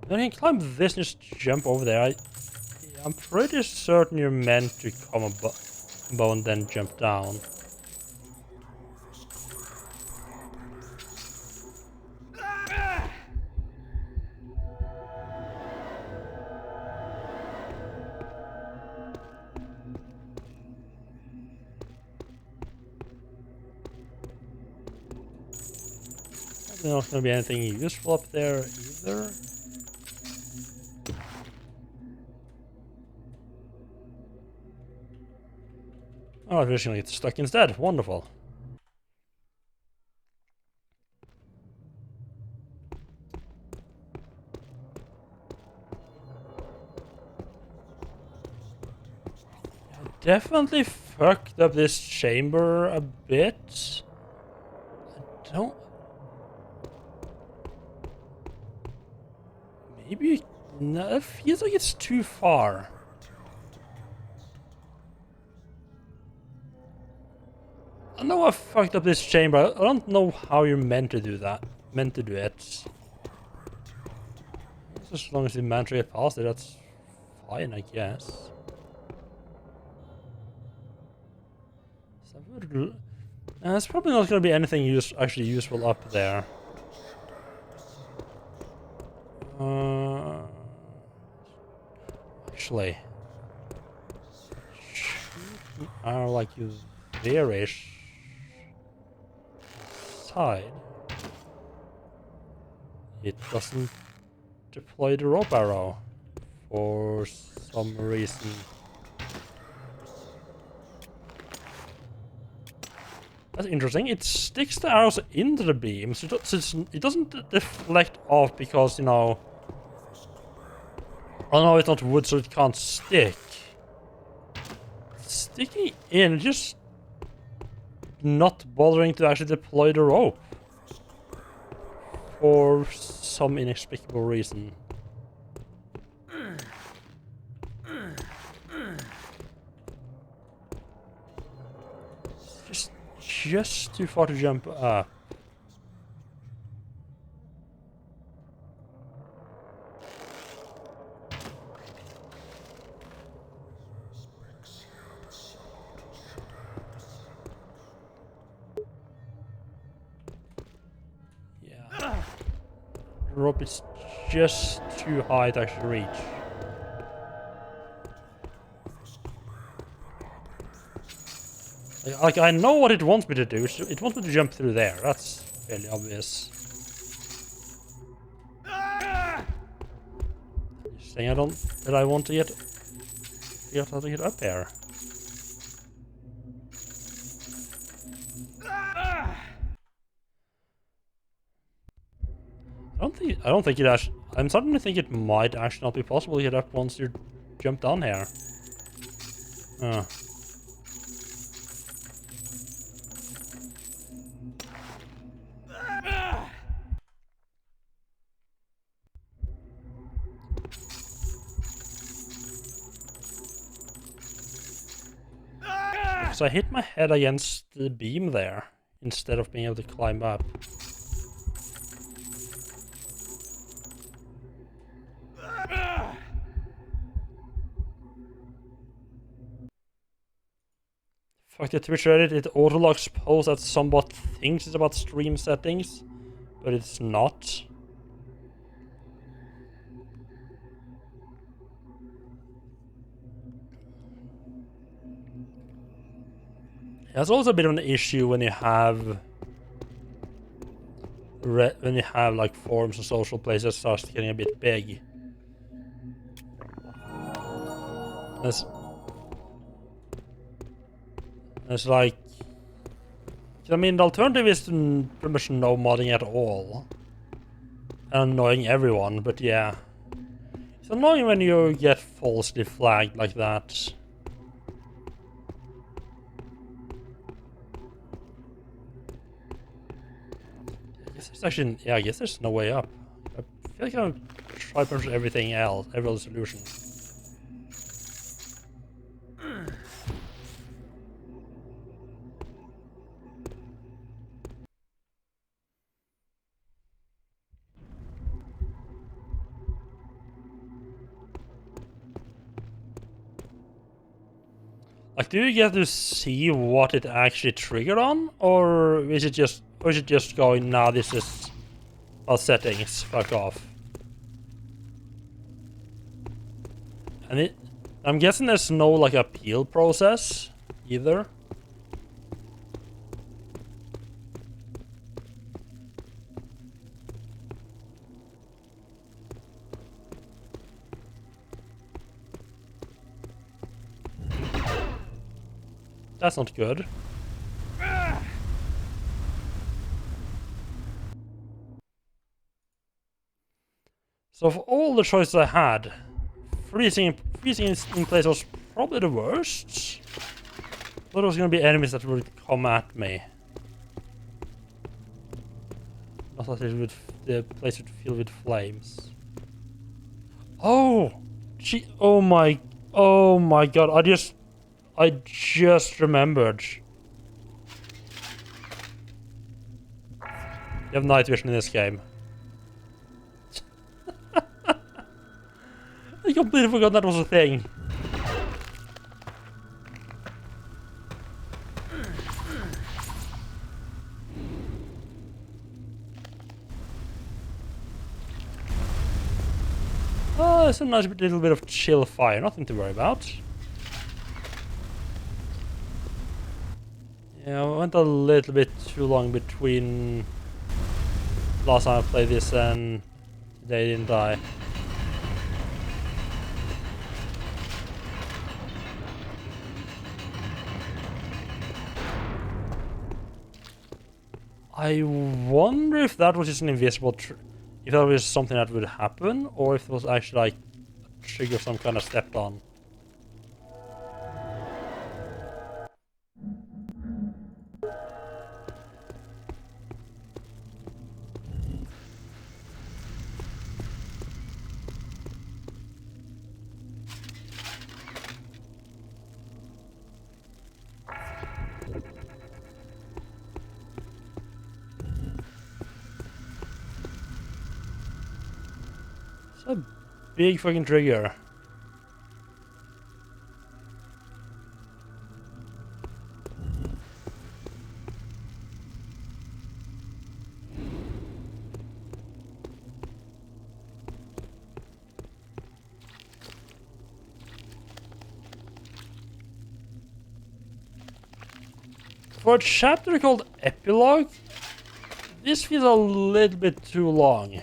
Then you can climb this and just jump over there. I'm pretty certain you're meant to come above and then jump down. There's not going to be anything useful up there either. Oh, originally it's stuck instead. Wonderful. I definitely fucked up this chamber a bit. I don't... Maybe... No, it feels like it's too far. I know I fucked up this chamber. I don't know how you're meant to do that. Meant to do it. As long as you manage to get past it, that's fine, I guess. There's probably not going to be anything actually useful up there. Actually, are like you there-ish side. It doesn't deploy the rope arrow for some reason. That's interesting. It sticks the arrows into the beam, so it doesn't deflect off because, you know... Oh no, it's not wood, so it can't stick. It's sticking in, just not bothering to actually deploy the rope. For some inexplicable reason. Just too far to jump up. Yeah. The rope is just too high to actually reach. Like, I know what it wants me to do. It wants me to jump through there. That's fairly obvious. You're saying that I want to get how to get up there. I don't think it actually... I'm starting to think it might actually not be possible to get up once you jump down here. Because I hit my head against the beam there instead of being able to climb up. Fuck the Twitch Reddit, it auto-locks posts that somewhat thinks it's about stream settings, but it's not. That's also a bit of an issue when you have like forums and social places that starts getting a bit big. It's like, I mean, the alternative is to pretty much no modding at all and annoying everyone, but yeah. annoying when you get falsely flagged like that. I guess there's actually, yeah, I guess there's no way up. I feel like I've tried pretty much everything else, every other solution. Like, do you get to see what it actually triggered on, or is it just going, nah, this is our settings, fuck off? And I'm guessing there's no like appeal process either. That's not good. So of all the choices I had, freezing in place was probably the worst. But there was gonna be enemies that would come at me. Not that the place would fill with flames. Oh, oh my god! I just remembered. You have night vision in this game. I completely forgot that was a thing. Oh, it's a nice little bit of chill fire, nothing to worry about. Yeah, I went a little bit too long between last time I played this and today, didn't I? I wonder if that was just an invisible if that was something that would happen, or if it was actually like a trigger some kind of stepped on. It's a big fucking trigger. For a chapter called Epilogue, this feels a little bit too long.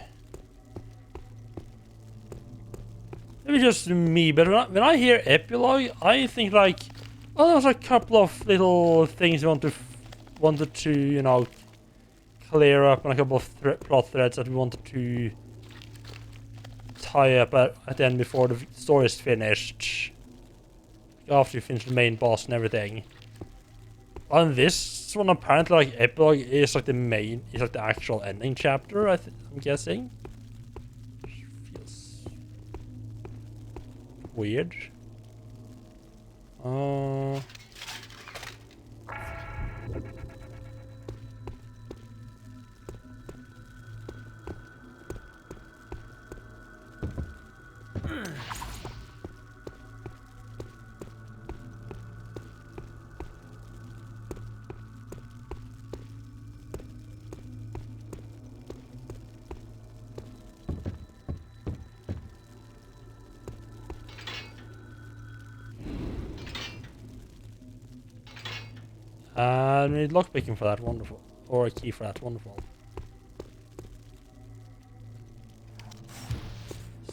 Maybe just me, but when I hear Epilogue, I think like, oh, there's a couple of little things you wanted to, you know, clear up, and a couple of plot threads that we wanted to tie up at the end before the story is finished. After you finish the main boss and everything. And this one apparently, like, Epilogue is like the actual ending chapter, I'm guessing. Feels weird. And we need lockpicking for that, wonderful. Or a key for that, wonderful.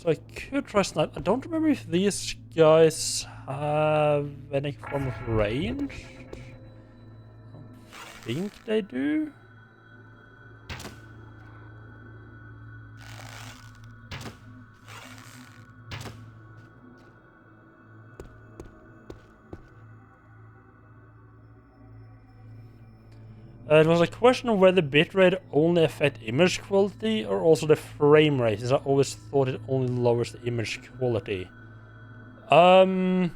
So I could try snipe. I don't remember if these guys have any form of range. I think they do. It was a question of whether bitrate only affect image quality or also the frame rate, since I always thought it only lowers the image quality. Bitrate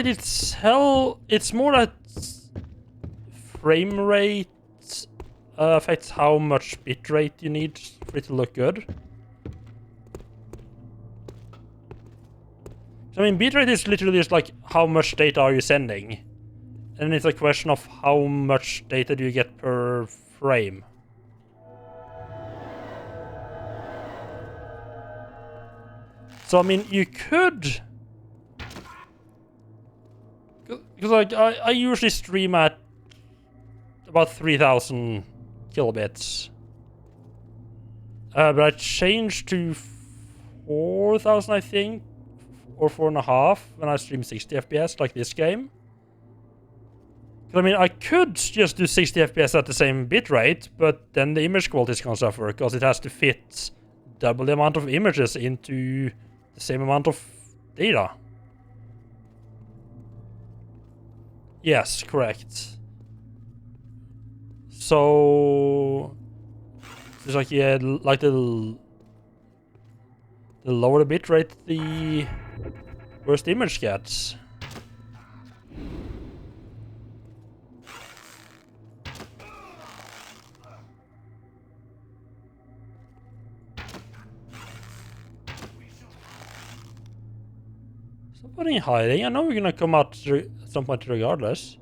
itself, it's more that frame rate affects how much bitrate you need for it to look good. So, I mean, bitrate is literally just like how much data are you sending, and it's a question of how much data do you get per frame. So I mean, you could, because like I usually stream at about 3,000 kilobits, but I changed to 4,000, I think, or 4.5 when I stream 60 FPS like this game. I mean, I could just do 60 FPS at the same bitrate, but then the image quality is gonna suffer because it has to fit double the amount of images into the same amount of data. Yes, correct. So it's like, yeah, like the lower the bitrate, the worse the image gets. Somebody hiding. I know we're gonna come out at some point regardless.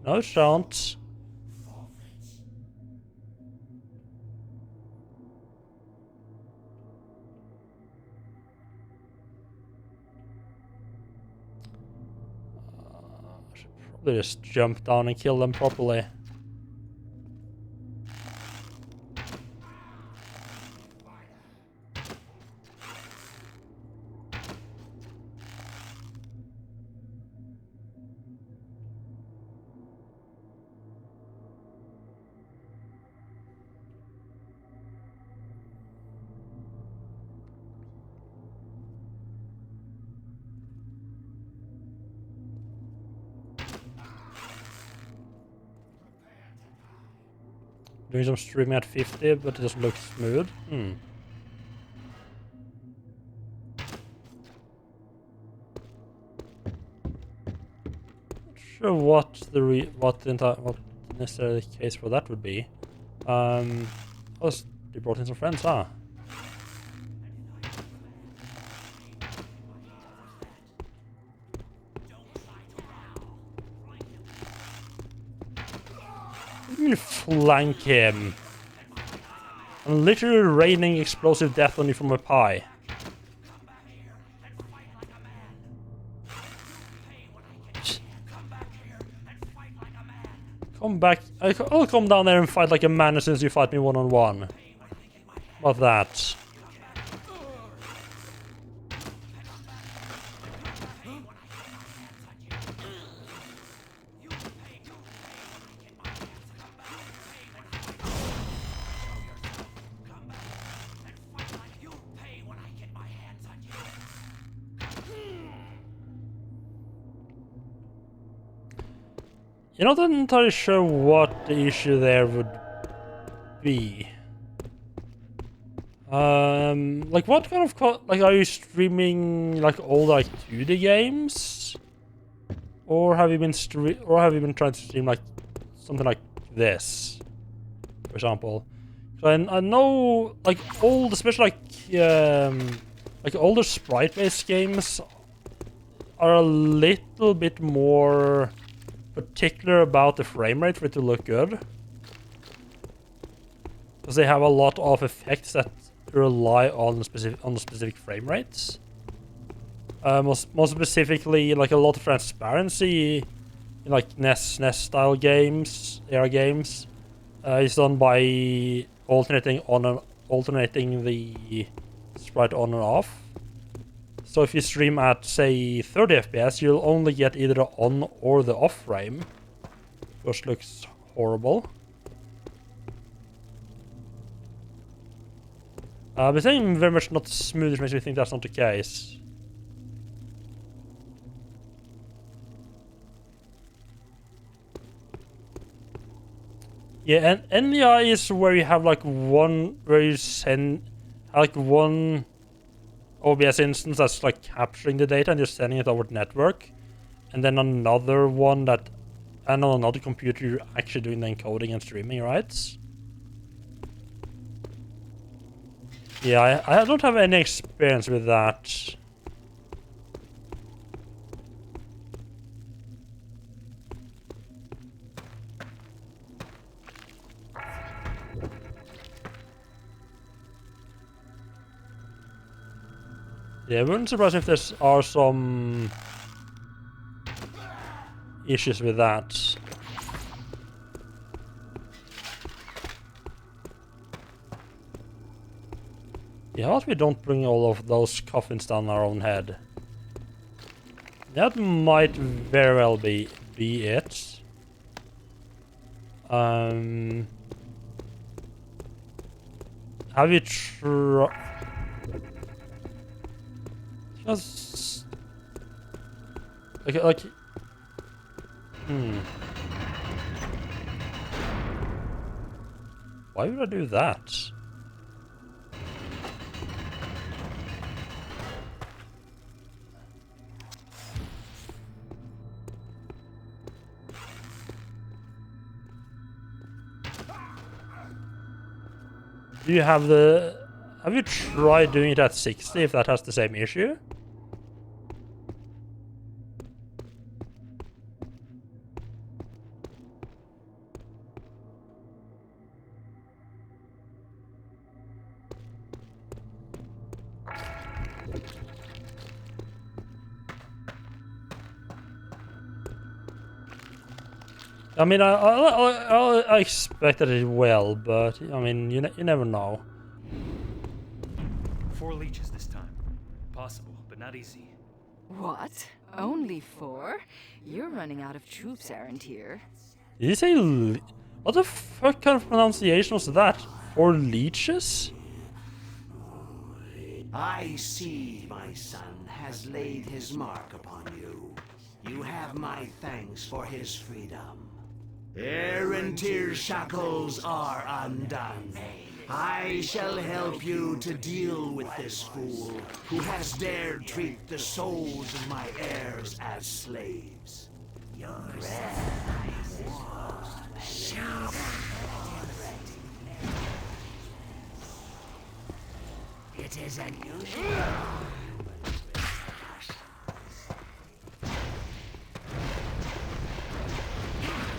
No, it shan't. I should probably just jump down and kill them properly. Doing some streaming at 50, but it doesn't look smooth. Not sure what what necessarily the case for that would be. Oh, they brought in some friends, huh? I'm gonna flank him. I'm literally raining explosive death on you from a pie. Come back. I'll come down there and fight like a man as soon as you fight me one-on-one. About that. You're not entirely sure what the issue there would be. Like what kind of like, are you streaming like old like 2D games, or have you been trying to stream like something like this, for example? So I know like old, especially like older sprite-based games are a little bit more particular about the frame rate for it to look good, because they have a lot of effects that rely on the specific frame rates. Most specifically, like a lot of transparency in like NES style games, AR games, is done by alternating the sprite on and off. So if you stream at, say, 30 FPS, you'll only get either the on or the off frame, which looks horrible. But saying very much not smooth, which makes me think that's not the case. Yeah, and NDI is where you have like where you send like one OBS instance that's like capturing the data and you're sending it over the network, and then another one that, and on another computer you're actually doing the encoding and streaming, right? Yeah, I don't have any experience with that. Yeah, it wouldn't surprise me if there are some issues with that. Yeah, how about we don't bring all of those coffins down our own head? That might very well be it. Have you tried? Just like why would I do that? Do you have have you tried doing it at 60 if that has the same issue? I mean, I expect that it will, but I mean, you never know. 4 leeches this time. Possible, but not easy. What? Only 4? You're running out of troops, aren't you? Did you say what the fuck kind of pronunciation was that? 4 leeches? I see my son has laid his mark upon you. You have my thanks for his freedom. Errantir's shackles are undone. I shall help you to deal with this fool who has dared treat the souls of my heirs as slaves. It is unusual.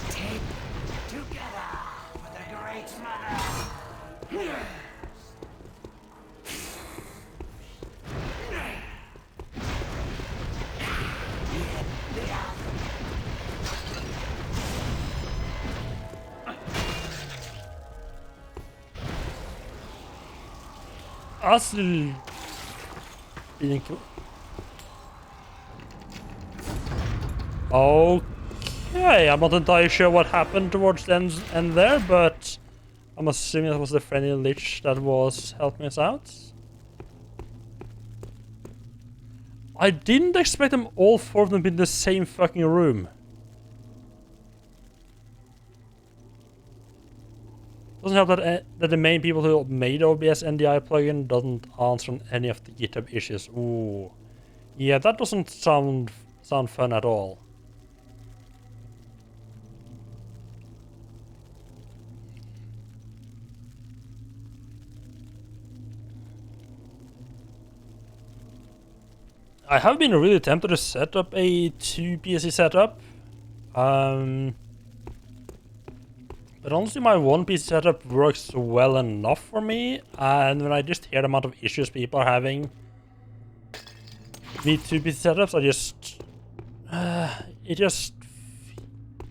Take together for the great mother. Asl being okay, I'm not entirely sure what happened towards the end there, but I'm assuming that was the friendly lich that was helping us out. I didn't expect them all 4 of them to be in the same fucking room. Doesn't help that the main people who made OBS NDI plugin doesn't answer on any of the GitHub issues. Ooh, yeah, that doesn't sound fun at all. I have been really tempted to set up a 2 PC setup. But honestly, my 1 PC setup works well enough for me, and when I just hear the amount of issues people are having with 2 PC setups, I just... it just...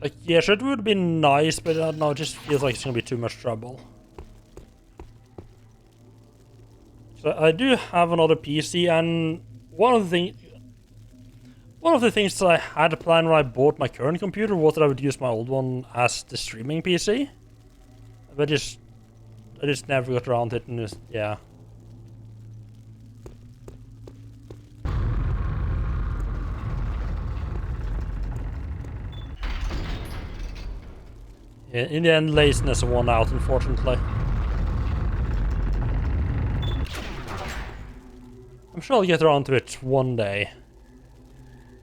like, yeah, sure, it would be nice, but I don't know, it just feels like it's gonna be too much trouble. So I do have another PC, and one of the things that I had planned when I bought my current computer was that I would use my old one as the streaming PC. But I just never got around to it, and just, yeah. In the end, laziness won out, unfortunately. I'm sure I'll get around to it one day.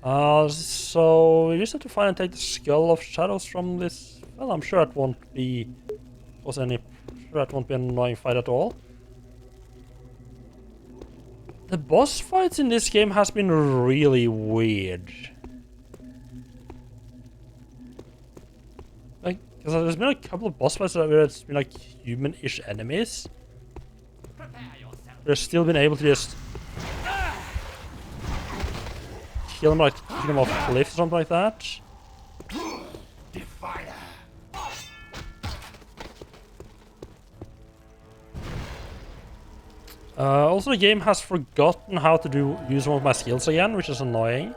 So we just have to find and take the skull of shadows from this. Well, I'm sure it won't be an annoying fight at all. The boss fights in this game has been really weird. Like, because there's been a couple of boss fights where it's been like human-ish enemies. They've still been able to just kill them, like kick them off cliffs or something like that. Also, the game has forgotten how to use one of my skills again, which is annoying.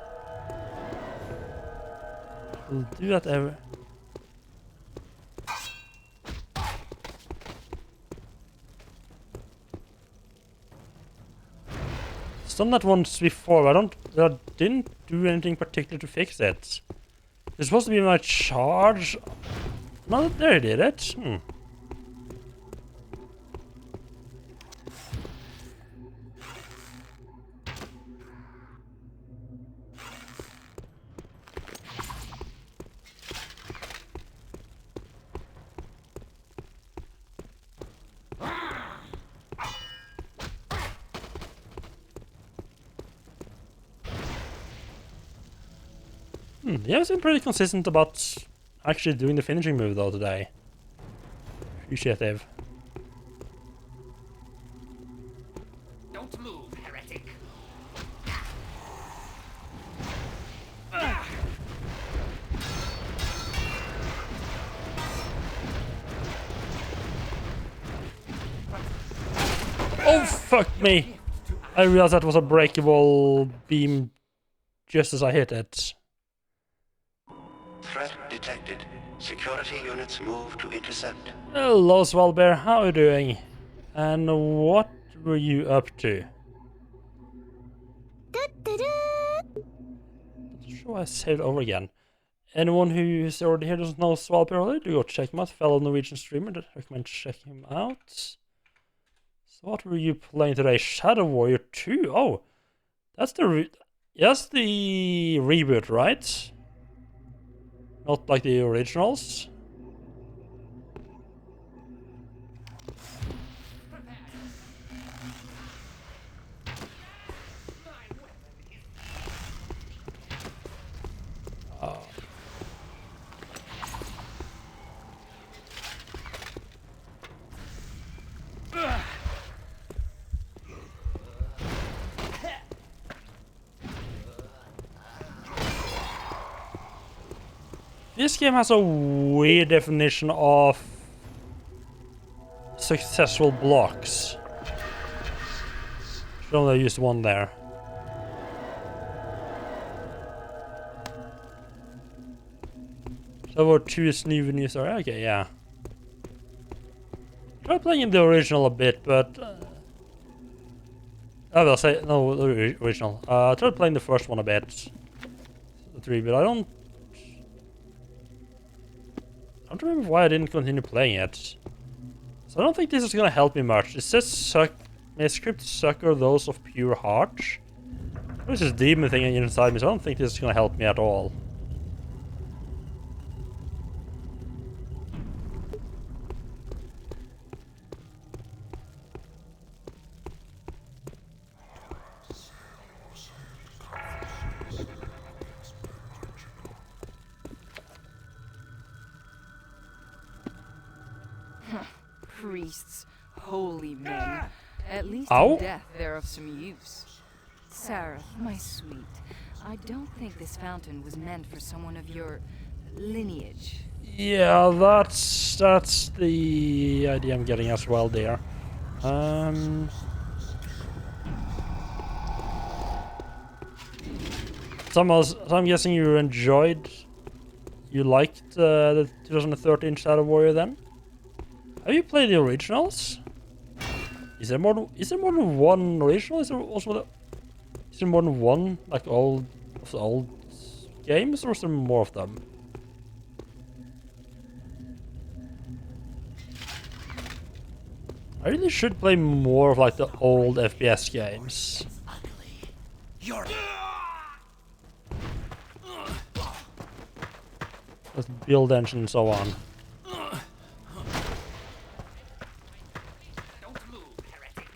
We'll do that every... It's done that once before, but I didn't do anything particular to fix it. It's supposed to be my charge. No, there it did it. Yeah, it's been pretty consistent about actually doing the finishing move though today. Appreciative. Don't move, heretic. Oh, fuck me! I realized that was a breakable beam just as I hit it. Threat detected. Security units move to intercept. Hello, Svalbear. How are you doing? And what were you up to? Not sure I saved over again. Anyone who's already here doesn't know Svalbear already, do go check him out. Fellow Norwegian streamer, I recommend checking him out. So what were you playing today? Shadow Warrior 2? Oh, that's the reboot, right? Not like the originals. This game has a weird definition of successful blocks. Should only use one there. So we'll choose new venues. Okay, yeah. Try playing in the original a bit, but I will say no, the original. Try playing the first one a bit, the 3-bit. I don't remember why I didn't continue playing it. So I don't think this is gonna help me much. It says may script sucker those of pure heart. There's this demon thing inside me, so I don't think this is gonna help me at all. Priests, holy men. At least Ow. in death they're of some use. Sarah, my sweet, I don't think this fountain was meant for someone of your lineage. Yeah, that's the idea I'm getting as well there. So I'm guessing you liked the 2013 Shadow Warrior then? Have you played the originals? Is there more than one original? Is there more than one like old games, or is there more of them? I really should play more of like the old FPS games. You're With build engine and so on. Don't move, heretic.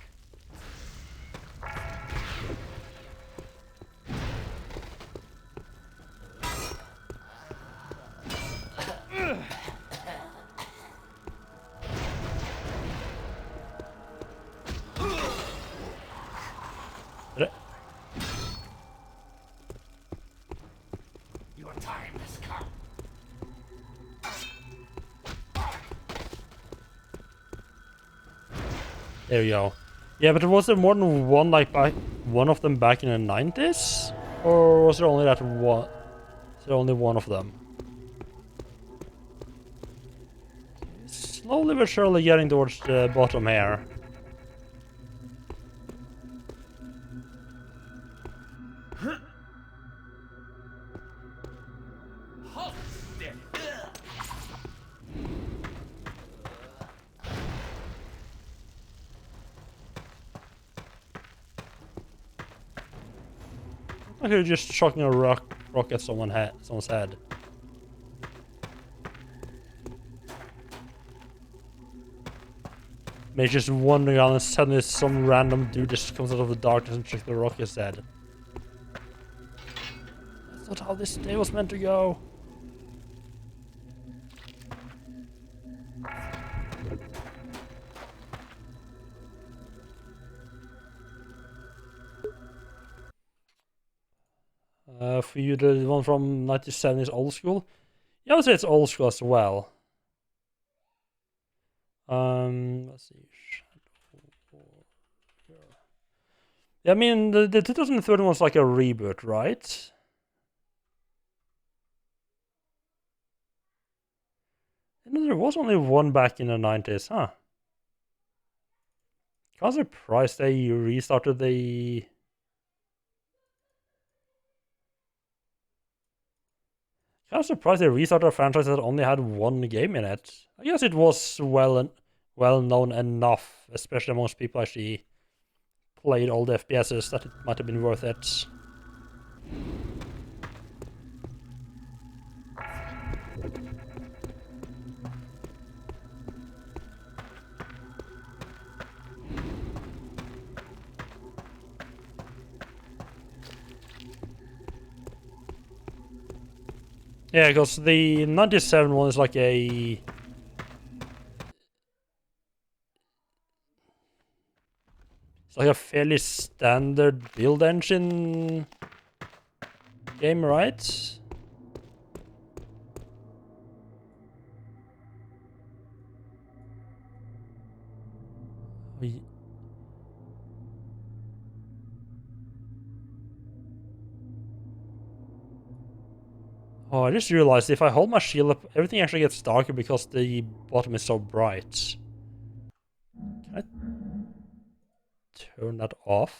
Your time has come. There you go. Yeah, but was there more than one one of them back in the 90s? Or was there only that one? Is there only one of them? Slowly but surely getting towards the bottom here. Halt, stiff. Like you're just chucking a rock at someone's head. Maybe just wandering around and suddenly some random dude just comes out of the darkness and chucks the rock at his head. That's not how this day was meant to go. For you, the one from 97 is old school? Yeah, I would say it's old school as well. Let's see. Yeah, I mean, the 2013 was like a reboot, right? And there was only one back in the 90s, huh? I was surprised they restarted the... I was surprised they restarted a franchise that only had one game in it. I guess it was well known enough, especially amongst people actually played old FPSs, that it might have been worth it. Yeah, because the 97 one is like a... It's like a fairly standard build engine game, right? Oh, I just realized if I hold my shield up, everything actually gets darker because the bottom is so bright. Can I turn that off?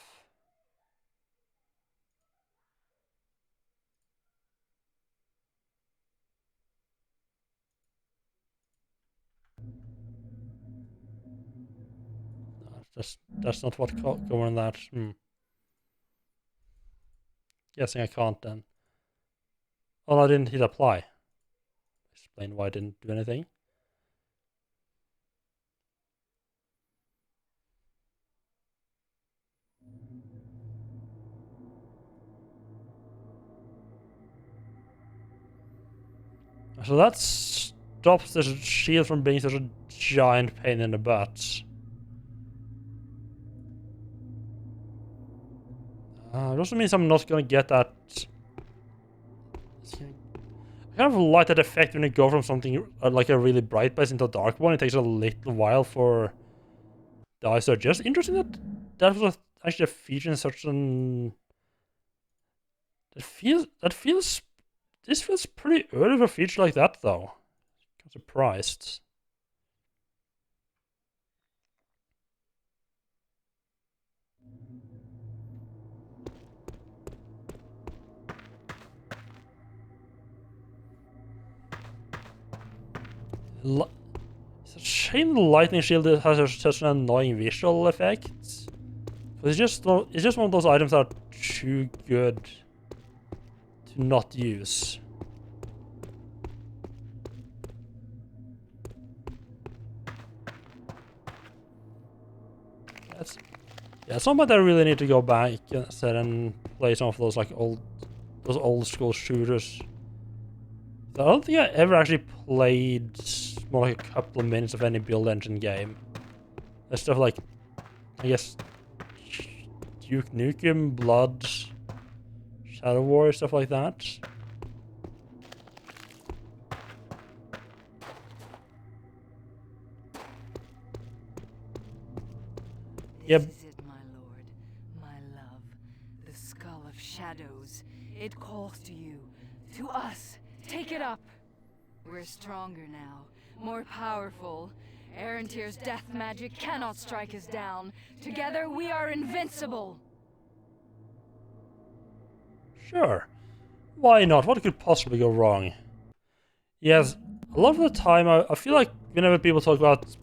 No, that's not what going that. Guessing I can't then. Oh, no, I didn't hit apply. Explain why I didn't do anything. So that stops the shield from being such a giant pain in the butt. It also means I'm not gonna get that... I kind of like that effect when you go from something like a really bright place into a dark one. It takes a little while for the eyes to adjust. Interesting that that was actually a feature in such an... This feels pretty early for a feature like that, though. I'm surprised. It's a shame the lightning shield has such an annoying visual effect. But it's just one of those items that are too good to not use. Yeah, at some point I really need to go back instead and play some of those like those old school shooters. I don't think I ever actually played more like a couple of minutes of any build engine game. There's stuff like, I guess, Duke Nukem, Blood, Shadow War, stuff like that. Yep. This is it, my lord, my love, the skull of shadows. It calls to you, to us. Take it up. We're stronger now, more powerful. Erentyr's death magic cannot strike us down. Together we are invincible. Sure. Why not? What could possibly go wrong? Yes, a lot of the time I feel like whenever people talk about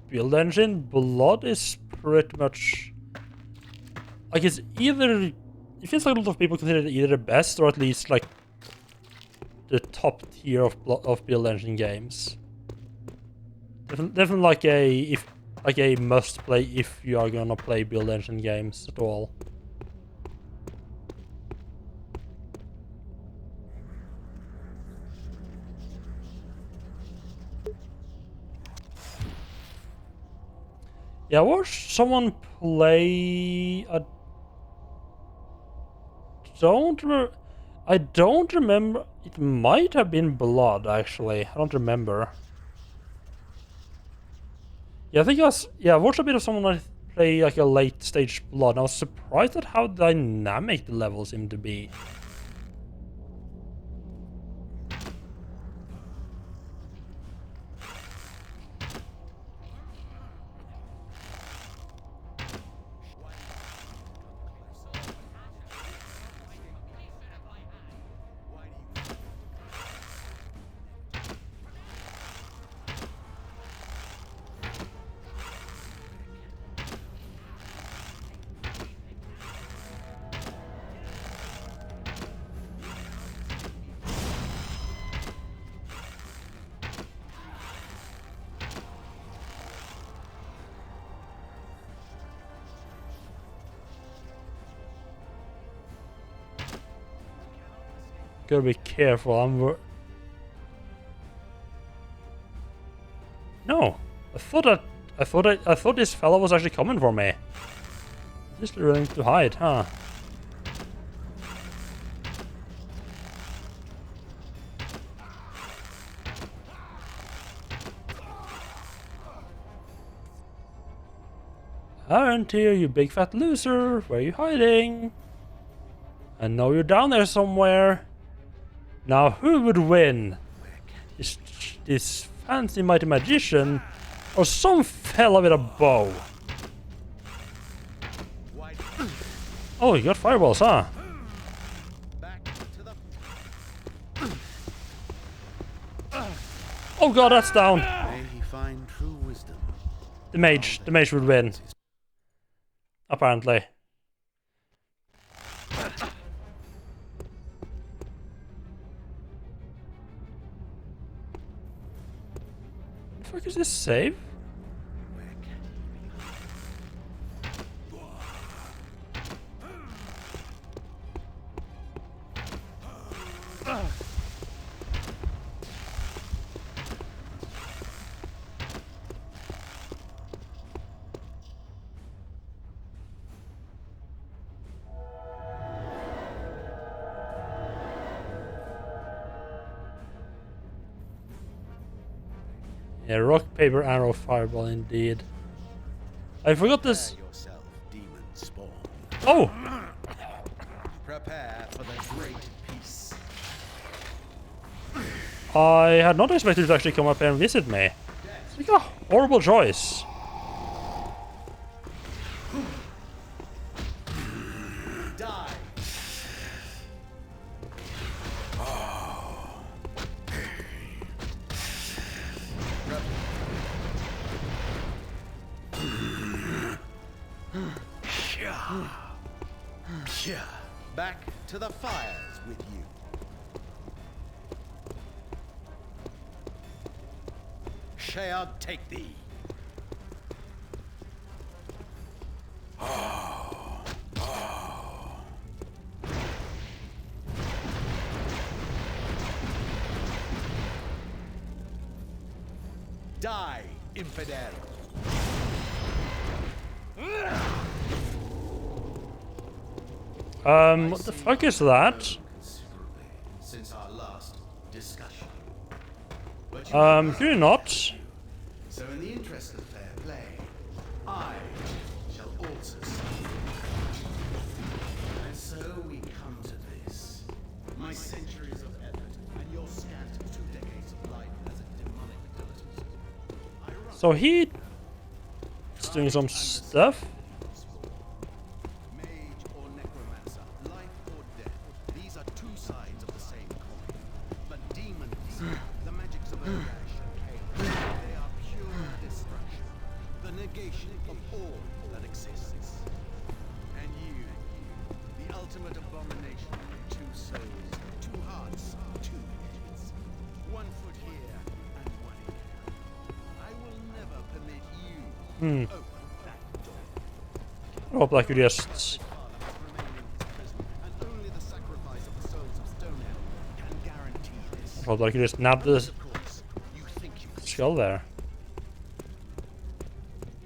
build engine, Blood is pretty much like it feels like a lot of people consider it either the best or at least like the top tier of build engine games. Definitely like a must play if you are gonna play build engine games at all. Yeah, I watched someone play. I don't remember. It might have been Blood, actually. I don't remember. Yeah, I think I watched a bit of someone play like a late stage Blood, and I was surprised at how dynamic the levels seemed to be. Gotta be careful. No, I thought this fellow was actually coming for me. Just willing to hide, huh? Aren't you, you big fat loser? Where are you hiding? I know you're down there somewhere. Now who would win? This fancy mighty magician or some fella with a bow? Oh, you got fireballs, huh? Oh god, that's down. May he find true wisdom. The mage would win. Apparently. The fuck is this save? Yeah, rock, paper, arrow, fireball, indeed. I forgot this. Yourself, demon spawn. Oh! Prepare for the great peace. I had not expected to actually come up here and visit me. It's like a horrible choice. Die. Yeah. Back to the fires with you. Shall take thee. Die, infidel. What the fuck is that? Since our last discussion. Clearly not. So in the interest of fair play, I shall also see. And so we come to this. My centuries of effort and your scant 2 decades of life as a demonic dilettante. So he's doing some stuff. Mage or necromancer, life or death, these are 2 sides of the same coin. But demons, the magics of Urgash and chaos, they are pure destruction, the negation of all that exists. And you, the ultimate abomination, 2 souls, 2 hearts, 2 heads, 1 foot here and 1 in hell. I will never permit you open that door. I hope I could just nab the skull there.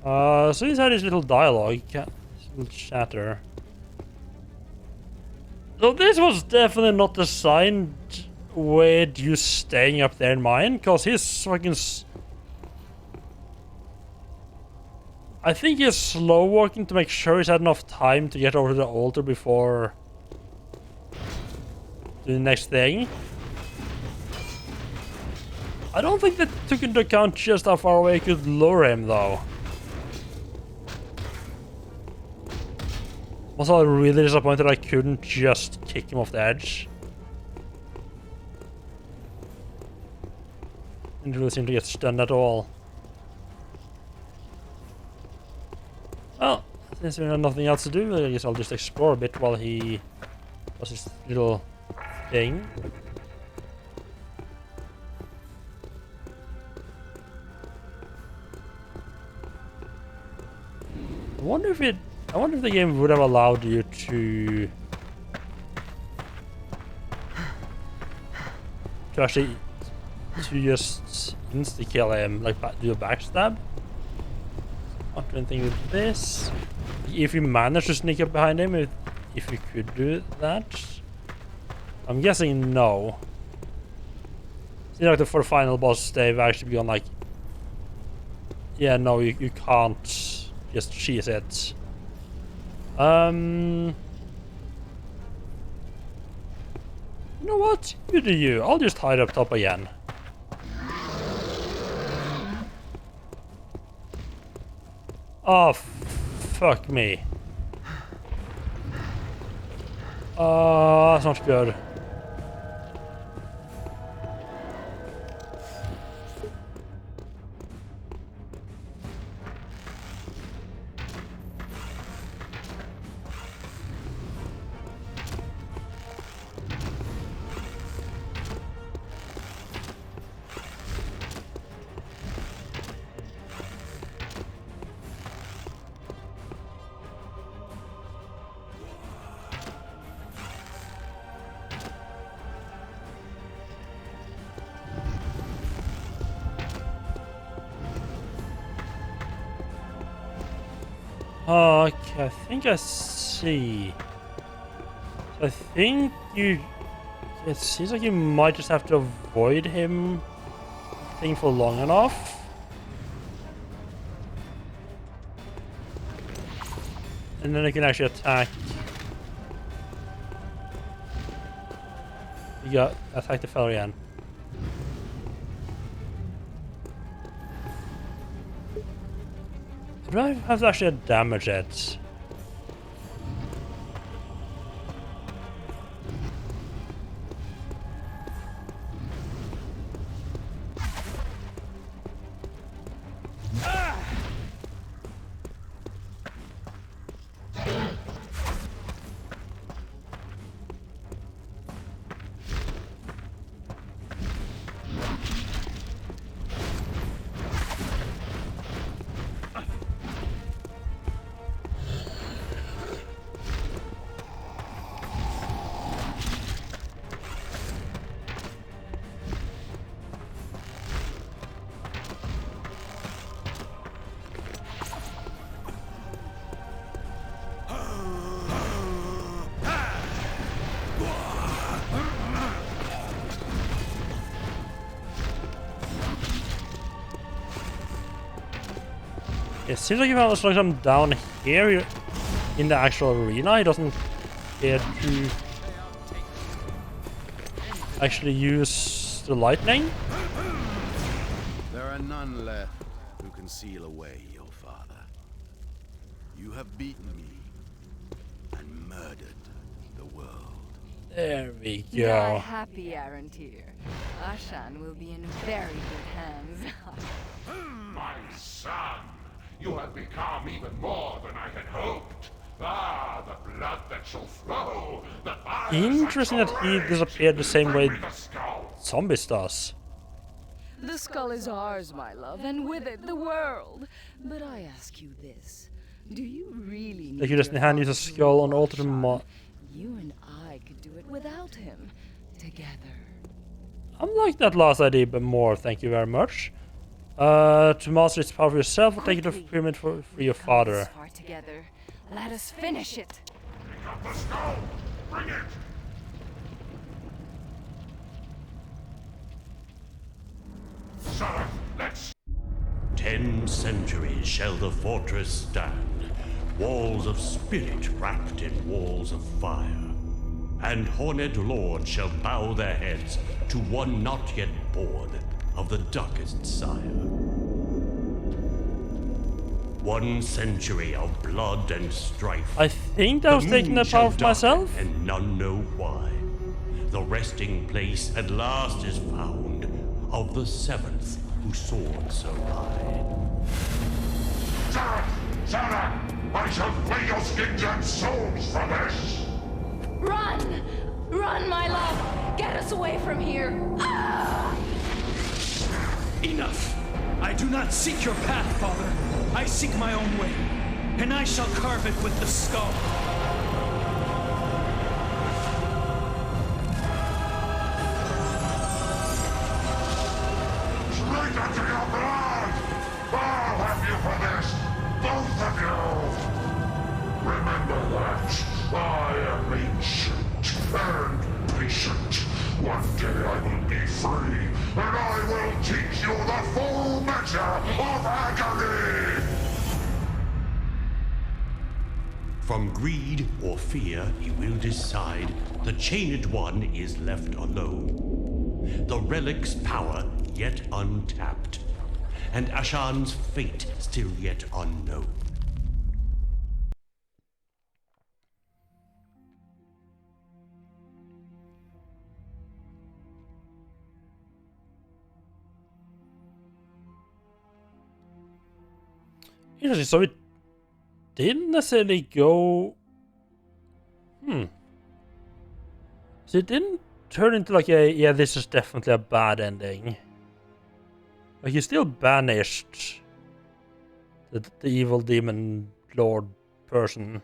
So he's had his little dialogue, his little chatter. So this was definitely not designed with you staying up there in mine, cause he's fucking. I think he's slow walking to make sure he's had enough time to get over to the altar before doing the next thing. I don't think that took into account just how far away I could lure him, though. Was I really disappointed I couldn't just kick him off the edge? Didn't really seem to get stunned at all. Well, since we have nothing else to do, I guess I'll just explore a bit while he does his little thing. I wonder if the game would have allowed you to actually just insta kill him, like do a backstab. Not doing anything with this. If you manage to sneak up behind him, if you could do that. I'm guessing no. Seems like for the final boss, they've actually gone like, yeah, no, you can't just cheese it. You know what? You do you. I'll just hide up top again. Oh, fuck me. That's not good. Okay, I think I see. I think you... It seems like you might just have to avoid him thing for long enough. And then I can actually attack. You got attack the fellow again. Do I have to actually damage it? It seems like if I was like I'm down here in the actual arena, he doesn't care to actually use the lightning. There are none left who can seal away your father. You have beaten me and murdered the world. There we Die go. happy, Arentir. Ashan will be in very good hands. My son, you have become even more than I had hoped. Ah, the blood that shall flow, the fire Interesting that he disappeared the same way the skull. Zombies does. The skull is ours, my love, and with it the world. But I ask you this: do you really need Like you just your hand use a father's skull on rule, alter the Ashan? You and I could do it without him, together. I like that last idea, but more. Thank you very much. To master its power for yourself, or take it to pyramid for your father. This far together. Let us finish it. Pick up the skull! Bring it! Son, let's... 10 centuries shall the fortress stand, walls of spirit wrapped in walls of fire. And horned lords shall bow their heads to one not yet born of the darkest sire. 1 century of blood and strife. I think I was taking the power for myself. And none know why. The resting place at last is found of the 7th who soared so high. Sarah! Sarah! I shall flay your skins and souls for this! Run! Run, my love! Get us away from here! Ah! Enough! I do not seek your path, Father. I seek my own way, and I shall carve it with the skull. Straight into your blood! I'll have you for this! Both of you! Remember that I am ancient and patient. One day I will be free, and I will teach you the full measure of agony! From greed or fear, he will decide the chained one is left alone. The relic's power yet untapped, and Ashan's fate still yet unknown. Interesting, so it didn't necessarily go... So it didn't turn into like a, yeah, this is definitely a bad ending. Like, he still banished the evil demon lord person.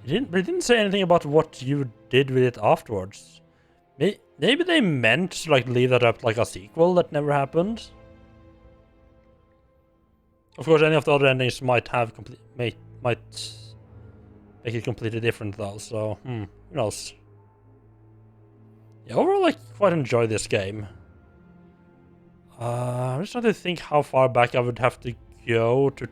But it didn't say anything about what you did with it afterwards. Maybe they meant to like leave that up like a sequel that never happened. Of course, any of the other endings might have might make it completely different though. So who knows? Yeah, overall, I quite enjoy this game. I'm just trying to think how far back I would have to go to.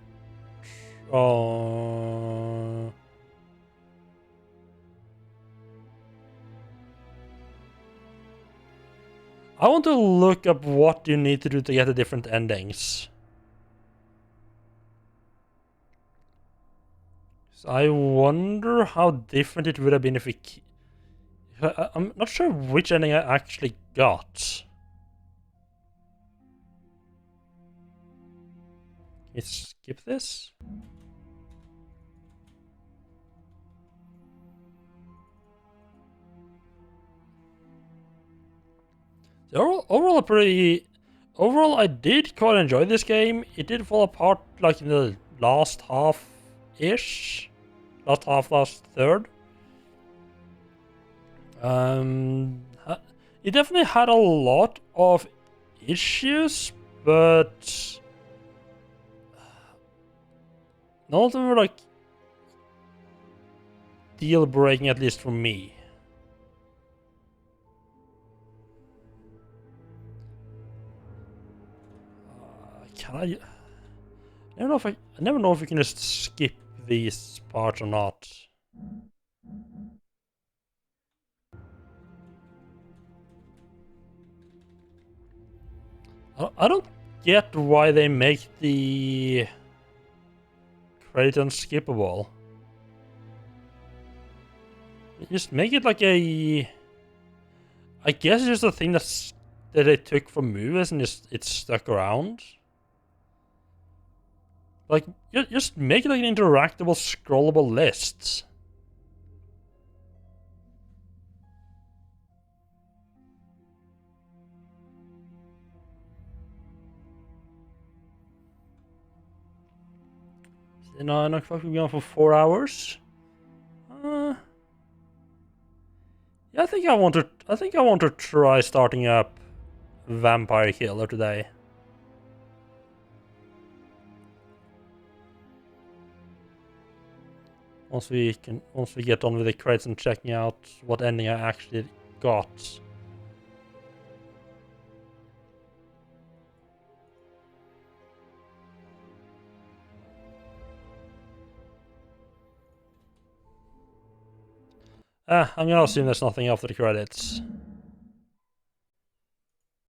I want to look up what you need to do to get the different endings. So I wonder how different it would have been if I'm not sure which ending I actually got. Let's skip this. Overall, I did quite enjoy this game. It did fall apart like in the last half-ish. Last third. It definitely had a lot of issues, but none of them were like deal breaking, at least for me. I never know if you can just skip these parts or not. I don't get why they make the credit unskippable. Just make it like a... I guess it's just a thing that they took from movies and just it's stuck around. Like, just make it like an interactable, scrollable list. You know, I'm not fucking going for 4 hours. Yeah, I think I want to try starting up Vampire Killer today. Once we get on with the credits and checking out what ending I actually got. I'm gonna assume there's nothing after the credits.